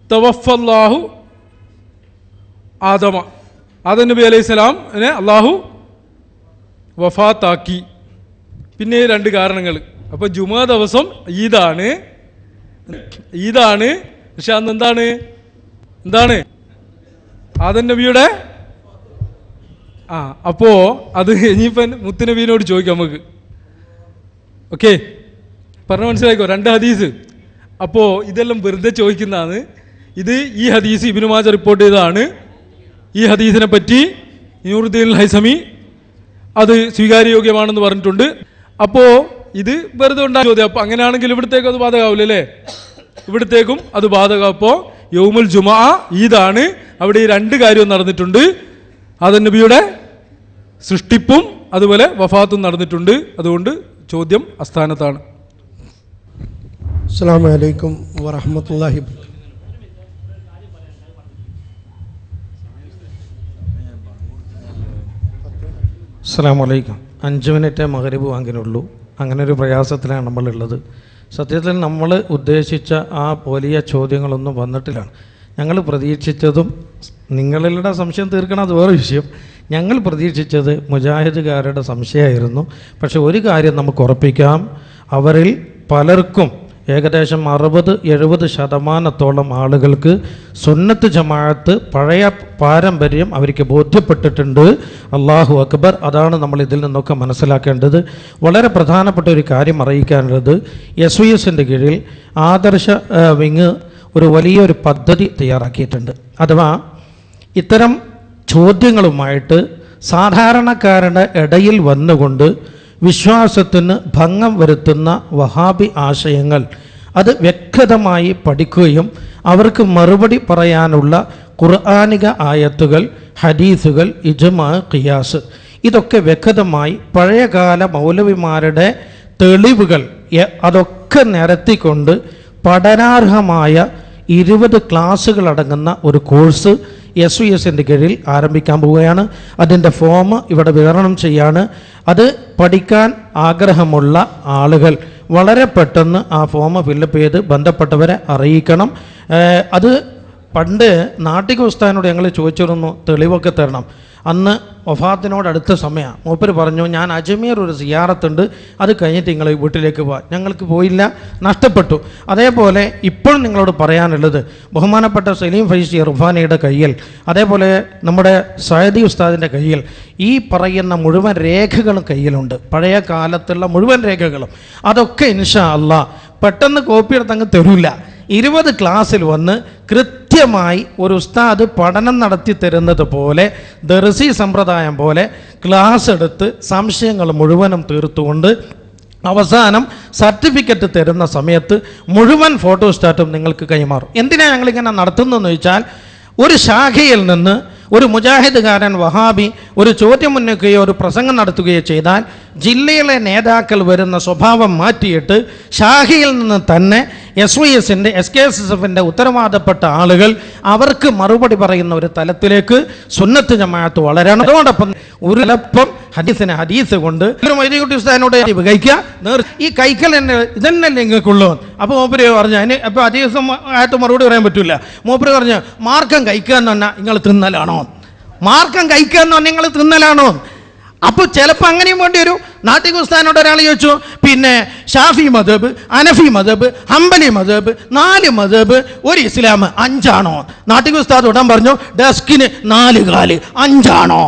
തവഫല്ലാഹു ആദമ, ആദം നബി അലൈഹി സ്വലാമിനെ അള്ളാഹു വഫാത്താക്കി. പിന്നെ 2 കാരണങ്ങൾ. അപ്പോൾ ജുമാ ദിവസം ഈദാണ്, പക്ഷെ അന്ന് എന്താണ് ആദം നബിയുടെ അപ്പോൾ അത് ഇനിയിപ്പം മുത്തുനബീനോട് ചോദിക്കാം നമുക്ക്. ഓക്കെ, പറഞ്ഞ മനസ്സിലാക്കോ? 2 ഹദീസ്. അപ്പോൾ ഇതെല്ലാം വെറുതെ ചോദിക്കുന്നതാണ്. ഈ ഹദീസ് ഇബ്നു മാജ റിപ്പോർട്ട് ചെയ്തതാണ്. ഈ ഹദീസിനെ പറ്റി നൂറുദ്ദീൻ ഹൈസമി അത് സ്വീകാര്യയോഗ്യമാണെന്ന് പറഞ്ഞിട്ടുണ്ട്. അപ്പോൾ ഇത് വെറുതെ ഉണ്ടായ ചോദ്യം. അപ്പോൾ അങ്ങനെയാണെങ്കിൽ ഇവിടത്തേക്കും അത് ബാധകമാവില്ലല്ലേ? ഇവിടത്തേക്കും അത് ബാധകം. അപ്പോൾ യൗമുൽ ജുമുഅ ഈദാണ്. അവിടെ ഈ 2 കാര്യവും നടന്നിട്ടുണ്ട്. ആദം നബിയുടെ സൃഷ്ടിപ്പും അതുപോലെ വഫാത്തും നടന്നിട്ടുണ്ട്. അതുകൊണ്ട് ചോദ്യം അസ്ഥാനത്താണ്. അസ്സലാമു അലൈക്കും വറഹ്മത്തുള്ളാഹി. അസ്സലാമു അലൈക്കും. 5 മിനിറ്റേ മഗ്‌രിബ് വാങ്ങിനുള്ളൂ. അങ്ങനെ ഒരു പ്രയാസത്തിലാണ് നമ്മളുള്ളത്. സത്യത്തിൽ നമ്മൾ ഉദ്ദേശിച്ച ആ വലിയ ചോദ്യങ്ങളൊന്നും വന്നിട്ടില്ല. ഞങ്ങൾ പ്രതീക്ഷിച്ചതും, നിങ്ങളുടെ സംശയം തീർക്കണം അത് വേറെ വിഷയം, ഞങ്ങൾ പ്രതീക്ഷിച്ചത് മുജാഹിദുകാരുടെ സംശയമായിരുന്നു. പക്ഷെ ഒരു കാര്യം നമുക്ക് ഉറപ്പിക്കാം, അവരിൽ പലർക്കും ഏകദേശം 60-70% ആളുകൾക്ക് സുന്നത്ത് ജമാഅത്ത് പഴയ പാരമ്പര്യം അവർക്ക് ബോധ്യപ്പെട്ടിട്ടുണ്ട്. അല്ലാഹു അക്ബർ. അതാണ് നമ്മൾ ഇതിൽ നിന്നൊക്കെ മനസ്സിലാക്കേണ്ടത്. വളരെ പ്രധാനപ്പെട്ട ഒരു കാര്യം അറിയിക്കാനുള്ളത്, SYSൻ്റെ കീഴിൽ ആദർശ വിങ് ഒരു വലിയൊരു പദ്ധതി തയ്യാറാക്കിയിട്ടുണ്ട്. അഥവാ ഇത്തരം ചോദ്യങ്ങളുമായിട്ട് സാധാരണക്കാരുടെ ഇടയിൽ വന്നുകൊണ്ട് വിശ്വാസത്തിന് ഭംഗം വരുത്തുന്ന വഹാബി ആശയങ്ങൾ അത് വ്യക്തമായി പഠിക്കുകയും അവർക്ക് മറുപടി പറയാനുള്ള ഖുർആനിക ആയത്തുകൾ, ഹദീസുകൾ, ഇജ്മാ, ഖിയാസ് ഇതൊക്കെ വ്യക്തമായി പഴയകാല മൗലവിമാരുടെ തെളിവുകൾ അതൊക്കെ നിരത്തിക്കൊണ്ട് പഠനാർഹമായ 20 ക്ലാസ്സുകളടങ്ങുന്ന ഒരു കോഴ്സ് SYSൻ്റെ കീഴിൽ ആരംഭിക്കാൻ പോവുകയാണ്. അതിൻ്റെ ഫോം ഇവിടെ വിതരണം ചെയ്യാണ്. അത് പഠിക്കാൻ ആഗ്രഹമുള്ള ആളുകൾ വളരെ പെട്ടെന്ന് ആ ഫോം ഫില്ലപ്പ് ചെയ്ത് ബന്ധപ്പെട്ടവരെ അറിയിക്കണം. അത് പണ്ട് നാട്ടിക ഉസ്താദിനോട് ഞങ്ങൾ ചോദിച്ചിരുന്നു, തെളിവൊക്കെ തരണം. അന്ന് വഫാത്തിനോടടുത്ത സമയമാണ്. മൂപ്പര് പറഞ്ഞു, ഞാൻ അജ്മീർ ഒരു സിയാറത്തുണ്ട്, അത് കഴിഞ്ഞിട്ട് നിങ്ങൾ വീട്ടിലേക്ക് പോകാം. ഞങ്ങൾക്ക് പോയില്ല, നഷ്ടപ്പെട്ടു. അതേപോലെ ഇപ്പോൾ നിങ്ങളോട് പറയാനുള്ളത്, ബഹുമാനപ്പെട്ട സലീം ഫൈസി ഇർഫാനിയുടെ കയ്യിൽ, അതേപോലെ നമ്മുടെ സയദി ഉസ്താദിൻ്റെ കയ്യിൽ ഈ പറയുന്ന മുഴുവൻ രേഖകളും കയ്യിലുണ്ട്, പഴയ കാലത്തുള്ള മുഴുവൻ രേഖകളും. അതൊക്കെ ഇൻഷാ അല്ലാഹ് പെട്ടെന്ന് കോപ്പി എടുത്ത് അങ്ങ് തരില്ല. 20 ക്ലാസ്സിൽ വന്ന് കൃത്യമായി ഒരു ഉസ്താദ് പഠനം നടത്തി തരുന്നത് പോലെ, ദർസി സമ്പ്രദായം പോലെ ക്ലാസ് എടുത്ത് സംശയങ്ങൾ മുഴുവനും തീർത്തുകൊണ്ട് അവസാനം സർട്ടിഫിക്കറ്റ് തരുന്ന സമയത്ത് മുഴുവൻ ഫോട്ടോസ്റ്റാറ്റും നിങ്ങൾക്ക് കൈമാറും. എന്തിനാണ് ഞങ്ങളിങ്ങനെ നടത്തുന്നതെന്ന് ചോദിച്ചാൽ, ഒരു ശാഖയിൽ നിന്ന് ഒരു മുജാഹിദുകാരൻ വഹാബി ഒരു ചോദ്യം ഉന്നയിക്കുകയോ ഒരു പ്രസംഗം നടത്തുകയോ ചെയ്താൽ ജില്ലയിലെ നേതാക്കൾ വരുന്ന സ്വഭാവം മാറ്റിയിട്ട് ശാഖയിൽ നിന്ന് തന്നെ SYSൻ്റെ SKSSFൻ്റെ ഉത്തരവാദപ്പെട്ട ആളുകൾ അവർക്ക് മറുപടി പറയുന്ന ഒരു തലത്തിലേക്ക് സുന്നത്ത് ജമാഅത്ത് വളരണം. അതോടൊപ്പം ഒരു എളുപ്പം ഹദീസിനെ ഹദീസ് കൊണ്ട് ഉസ്താദിനോട് കഴിക്കുക, ഈ കൈക്കൽ തന്നെ ഇതന്നല്ലേ നിങ്ങൾക്കുള്ളൂ. അപ്പോൾ മൂപ്പര് പറഞ്ഞു, അതിന് അപ്പോൾ ഹദീസും ആയിട്ട് മറുപടി പറയാൻ പറ്റില്ല. മൂപ്പര് പറഞ്ഞു, മാർക്കം കഴിക്കുക എന്ന് പറഞ്ഞാൽ നിങ്ങൾ തിന്നലാണോ? മാർക്കം കഴിക്കുക എന്ന് പറഞ്ഞാൽ നിങ്ങൾ തിന്നലാണോ? അപ്പോൾ ചിലപ്പോൾ അങ്ങനെയും വേണ്ടി വരും. നാട്ടിക ഉസ്താദിനോട് ഒരാൾ ചോദിച്ചു, പിന്നെ ഷാഫി മദബ്, അനഫി മദബ്, ഹംബലി മദബ്, 4 മദബ്, ഒരു ഇസ്ലാം 5 ആണോ? നാട്ടിക ഉസ്താദ് ഉടൻ പറഞ്ഞു, ഡെസ്കിന് 4 കാല് 5 ആണോ?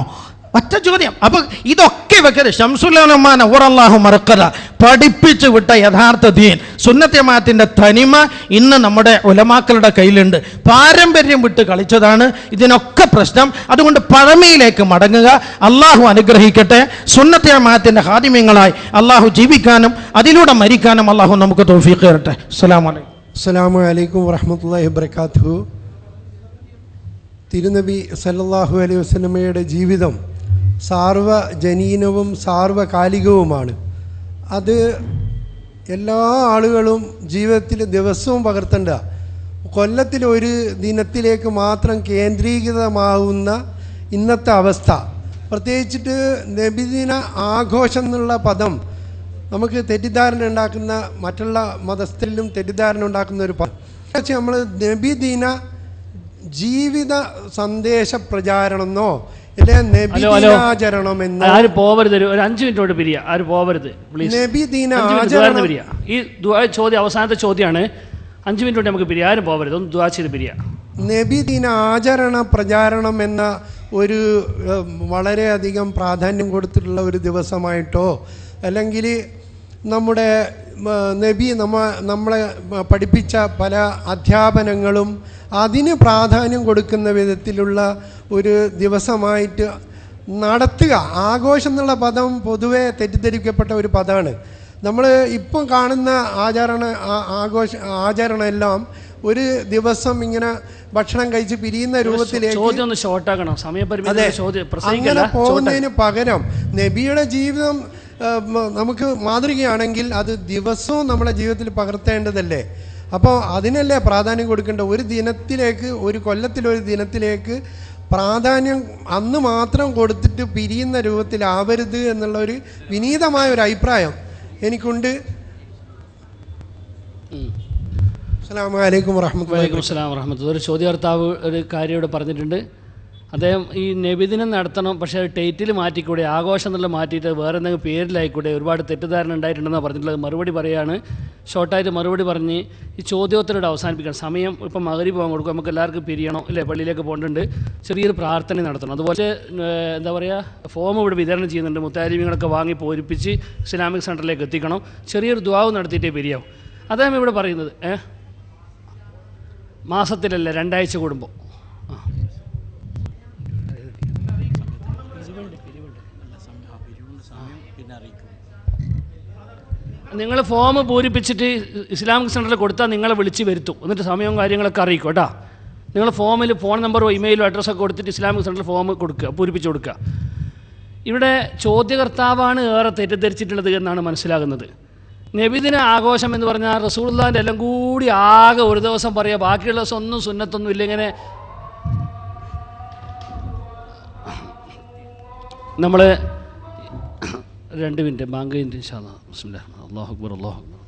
ഒറ്റ ചോദ്യം. അപ്പൊ ഇതൊക്കെ വെക്കരുത്. ശംസുല്ലമാൻ ഓറല്ലാഹു മറക്കത പഠിപ്പിച്ചു വിട്ട യഥാർത്ഥ ദീൻ സുന്നത്ത് ജമാഅത്തിന്റെ തനിമ ഇന്ന് നമ്മുടെ ഉലമാക്കളുടെ കയ്യിലുണ്ട്. പാരമ്പര്യം വിട്ട് കളിച്ചതാണ് ഇതിനൊക്കെ പ്രശ്നം. അതുകൊണ്ട് പഴമയിലേക്ക് മടങ്ങുക. അള്ളാഹു അനുഗ്രഹിക്കട്ടെ. സുന്നത്ത് ജമാഅത്തിന്റെ ഹാദിമ്യങ്ങളായി അള്ളാഹു ജീവിക്കാനും അതിലൂടെ മരിക്കാനും അള്ളാഹു നമുക്ക് തൗഫീഖ് തരട്ടെ. അസ്സലാമു അലൈക്കും വറഹ്മത്തുള്ളാഹി വബറകാതുഹു. തിരുനബി സല്ലല്ലാഹു അലൈഹി വസല്ലമയുടെ ജീവിതം സാർവജനീനവും സാർവകാലികവുമാണ്. അത് എല്ലാ ആളുകളും ജീവിതത്തിൽ ദിവസവും പകർത്തേണ്ട, കൊല്ലത്തിൽ ഒരു ദിനത്തിലേക്ക് മാത്രം കേന്ദ്രീകൃതമാവുന്ന ഇന്നത്തെ അവസ്ഥ, പ്രത്യേകിച്ചിട്ട് നബിദിന ആഘോഷം എന്നുള്ള പദം നമുക്ക് തെറ്റിദ്ധാരണ ഉണ്ടാക്കുന്ന, മറ്റുള്ള മതസ്ഥരിലും തെറ്റിദ്ധാരണ ഉണ്ടാക്കുന്ന ഒരു പദം. പക്ഷേ നമ്മൾ നബിദിന ജീവിത സന്ദേശ പ്രചാരണമെന്നോ നബിദിനാചരണം എന്നോ ആരും പോവരുത്. ഒരു 5 മിനിറ്റോട് പിരിയ, ആരും പോവരുത് പ്ലീസ്. നബിദിനാചരണം ഈ ചോദ്യം അവസാനത്തെ ചോദ്യമാണ്. 5 മിനിറ്റ് നമുക്ക് പിരിയ, ആരും പോവരുത്. ഒന്ന് ദുആ ചെയ്ത് പിരിയ. നബിദിന ആചരണ പ്രചാരണം എന്ന ഒരു വളരെയധികം പ്രാധാന്യം കൊടുത്തിട്ടുള്ള ഒരു ദിവസമായിട്ടോ, അല്ലെങ്കിൽ നമ്മുടെ നബി നമ്മളെ പഠിപ്പിച്ച പല അധ്യാപനങ്ങളും അതിന് പ്രാധാന്യം കൊടുക്കുന്ന വിധത്തിലുള്ള ഒരു ദിവസമായിട്ട് നടത്തുക. ആഘോഷം എന്നുള്ള പദം പൊതുവെ തെറ്റിദ്ധരിക്കപ്പെട്ട ഒരു പദമാണ്. നമ്മൾ ഇപ്പം കാണുന്ന ആചരണം എല്ലാം ഒരു ദിവസം ഇങ്ങനെ ഭക്ഷണം കഴിച്ച് പിരിയുന്ന രൂപത്തിലേക്ക് അങ്ങനെ പോകുന്നതിന് പകരം നബിയുടെ ജീവിതം നമുക്ക് മാതൃകയാണെങ്കിൽ അത് ദിവസവും നമ്മുടെ ജീവിതത്തിൽ പകർത്തേണ്ടതല്ലേ? അപ്പോൾ അതിനല്ലേ പ്രാധാന്യം കൊടുക്കേണ്ട. ഒരു ദിനത്തിലേക്ക്, ഒരു കൊല്ലത്തിലൊരു ദിനത്തിലേക്ക് പ്രാധാന്യം അന്ന് മാത്രം കൊടുത്തിട്ട് പിരിയുന്ന രൂപത്തിലാവരുത് എന്നുള്ള ഒരു വിനീതമായ ഒരു അഭിപ്രായം എനിക്കുണ്ട്. അസ്സലാമു അലൈക്കും വറഹ്മത്തുള്ളാഹി. ഒരു ചോദ്യകർത്താവ് ഒരു കാര്യം ഇവിടെ പറഞ്ഞിട്ടുണ്ട്. അദ്ദേഹം ഈ നബിദിനം നടത്തണം, പക്ഷേ ഡേറ്റിൽ മാറ്റിക്കൂടെ, ആഘോഷം എന്നുള്ള മാറ്റിയിട്ട് വേറെ എന്തെങ്കിലും പേരിലായിക്കൂടെ, ഒരുപാട് തെറ്റിദ്ധാരണ ഉണ്ടായിട്ടുണ്ടെന്നാണ് പറഞ്ഞിട്ടുള്ളത്. മറുപടി പറയുകയാണ്, ഷോർട്ടായിട്ട് മറുപടി പറഞ്ഞ് ഈ ചോദ്യോത്തരോട് അവസാനിപ്പിക്കണം. സമയം ഇപ്പം മഗ്‌രിബ് പോകാൻ കൊടുക്കും, നമുക്ക് എല്ലാവർക്കും പിരിയണം അല്ലേ, പള്ളിയിലേക്ക് പോകേണ്ടതുണ്ട്. ചെറിയൊരു പ്രാർത്ഥന നടത്തണം. അതുപോലെ എന്താ പറയുക, ഫോം ഇവിടെ വിതരണം ചെയ്യുന്നുണ്ട്. മുത്താലിമീങ്ങളൊക്കെ വാങ്ങി പൂരിപ്പിച്ച് ഇസ്ലാമിക് സെൻറ്ററിലേക്ക് എത്തിക്കണം. ചെറിയൊരു ദുആവ് നടത്തിയിട്ടേ പിരിയാവും. അദ്ദേഹം ഇവിടെ പറയുന്നത് മാസത്തിലല്ല, 2 ആഴ്ച കൂടുമ്പോൾ. നിങ്ങൾ ഫോം പൂരിപ്പിച്ചിട്ട് ഇസ്ലാമിക് സെൻറ്ററിൽ കൊടുത്താൽ നിങ്ങളെ വിളിച്ച് വരുത്തും. എന്നിട്ട് സമയവും കാര്യങ്ങളൊക്കെ അറിയിക്കും കേട്ടോ. നിങ്ങൾ ഫോമിൽ ഫോൺ നമ്പറോ ഇമെയിലോ അഡ്രസ്സൊക്കെ കൊടുത്തിട്ട് ഇസ്ലാമിക് സെൻറ്ററിൽ ഫോം കൊടുക്കുക, പൂരിപ്പിച്ച് കൊടുക്കുക. ഇവിടെ ചോദ്യകർത്താവാണ് ഏറെ തെറ്റിദ്ധരിച്ചിട്ടുള്ളത് എന്നാണ് മനസ്സിലാകുന്നത്. നബിദിന ആഘോഷം എന്ന് പറഞ്ഞാൽ റസൂലുള്ളാഹിൻ്റെ എല്ലാം കൂടി ആകെ ഒരു ദിവസം പറയുക, ബാക്കിയുള്ള ദിവസം ഒന്നും സുന്നത്തൊന്നും ഇല്ല. ഇങ്ങനെ നമ്മൾ 2 മിനിറ്റ് ബാങ്ക് കഴിഞ്ഞിട്ട് ഇൻഷാ അല്ലാഹ്. ബിസ്മില്ലാഹ്, അല്ലാഹു അക്ബർ, അല്ലാഹു അക്ബർ.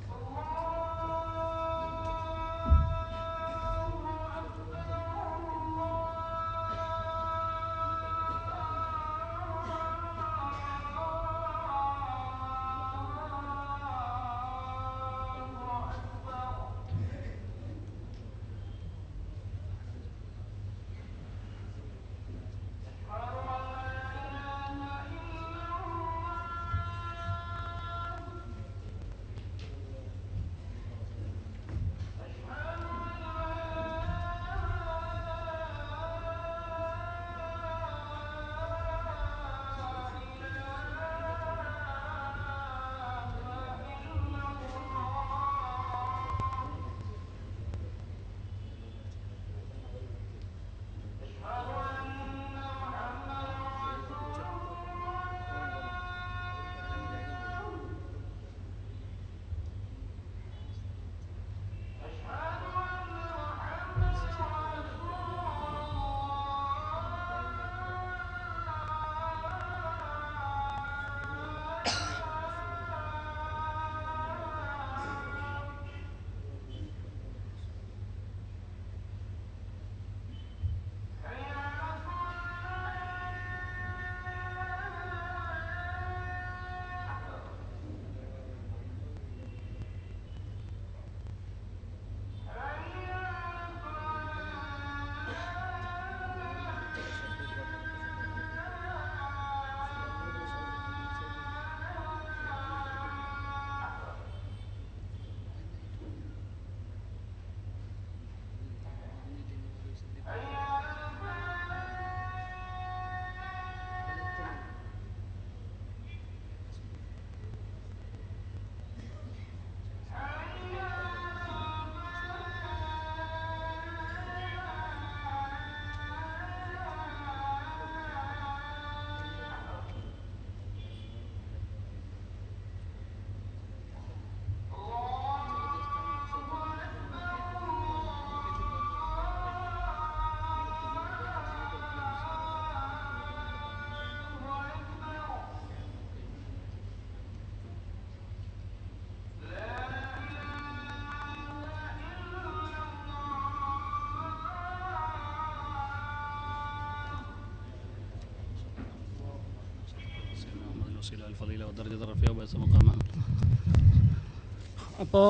അപ്പോൾ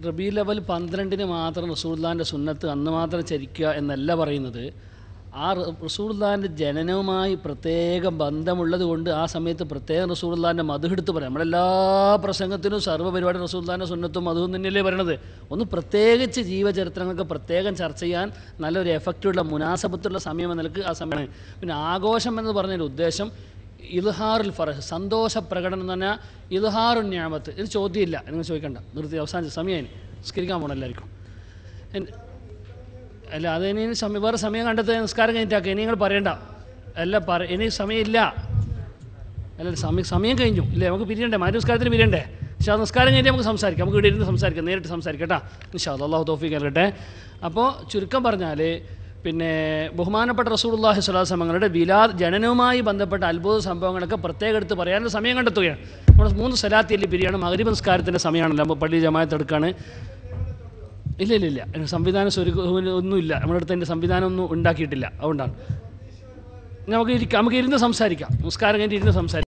റബീഉൽ അവ്വൽ 12-ന് മാത്രം റസൂലുള്ളാഹിൻ്റെ സുന്നത്ത് അന്ന് മാത്രം ചരിക്കുക എന്നല്ല പറയുന്നത്. ആ റസൂലുള്ളാഹിൻ്റെ ജനനവുമായി പ്രത്യേകം ബന്ധമുള്ളത് കൊണ്ട് ആ സമയത്ത് പ്രത്യേകം റസൂലുള്ളാഹിൻ്റെ മദ്ഹ് എടുത്ത് പറയാം. നമ്മളെല്ലാ പ്രസംഗത്തിനും സർവ്വ പരിപാടി റസൂലുള്ളാഹിൻ്റെ സുന്നത്തും മദ്ഹും തന്നെയല്ലേ പറയണത്. ഒന്ന് പ്രത്യേകിച്ച് ജീവചരിത്രങ്ങൾക്ക് പ്രത്യേകം ചർച്ച ചെയ്യാൻ നല്ലൊരു എഫക്റ്റുള്ള മുനാസബത്തുള്ള സമയം എന്ന നിലക്ക് ആ സമയമാണ്. പിന്നെ ആഘോഷം എന്ന് പറഞ്ഞതിൻ്റെ ഉദ്ദേശം ഇൽഹാറുൽ ഫറഹ്, സന്തോഷ പ്രകടനം എന്ന് പറഞ്ഞാൽ ഇൽഹാറുൻ നിഅമത്ത്. ഇത് ചോദ്യമില്ല, നിങ്ങൾ ചോദിക്കണ്ട, നിർത്തി അവസാനിച്ച സമയം നിസ്കരിക്കാൻ പോകണം എല്ലാവർക്കും. അല്ല അത് ഇനി സമയം വേറെ സമയം കണ്ടെത്തി നിസ്കാരം കഴിഞ്ഞിട്ടാക്കുക. ഇനി നിങ്ങൾ പറയണ്ട, അല്ല ഇനി സമയമില്ല, അല്ല സമയം കഴിഞ്ഞു ഇല്ലേ, നമുക്ക് പിരിയണ്ടേ, നിസ്കാരത്തിന് പിരിയണ്ടേ. പക്ഷേ അത് നിസ്കാരം കഴിഞ്ഞിട്ട് നമുക്ക് സംസാരിക്കാം, നമുക്ക് ഇവിടെ ഇരുന്ന് സംസാരിക്കാം, നേരിട്ട് സംസാരിക്കാം കേട്ടോ. ഇൻഷാ അല്ലാഹ്, അല്ലാഹു തൗഫീഖ് നൽകട്ടെ. അപ്പോൾ ചുരുക്കം പറഞ്ഞാൽ പിന്നെ ബഹുമാനപ്പെട്ട റസൂലുള്ളാഹി സ്വല്ലല്ലാഹു അലൈഹി വസല്ലമയുടെ വിലാദ് ജനനവുമായി ബന്ധപ്പെട്ട അത്ഭുത സംഭവങ്ങളൊക്കെ പ്രത്യേകം എടുത്ത് പറയാനുള്ള സമയം കണ്ടെത്തുകയാണ്. നമ്മൾ 3 സ്വലാത്തിൽ പിരിയാണ്, മഗ്രിബ് നിസ്കാരത്തിൻ്റെ സമയമാണല്ലോ, നമ്മൾ പള്ളി ജമാഅത്ത് എടുക്കുകയാണ്. ഇല്ല സംവിധാനം ഒന്നുമില്ല, നമ്മുടെ അടുത്ത് അതിൻ്റെ സംവിധാനം ഒന്നും ഉണ്ടാക്കിയിട്ടില്ല. അതുകൊണ്ടാണ് നമുക്ക് ഇരുന്ന് സംസാരിക്കാം, നിസ്കാരം കഴിഞ്ഞിട്ട് ഇരുന്ന് സംസാരിക്കാം.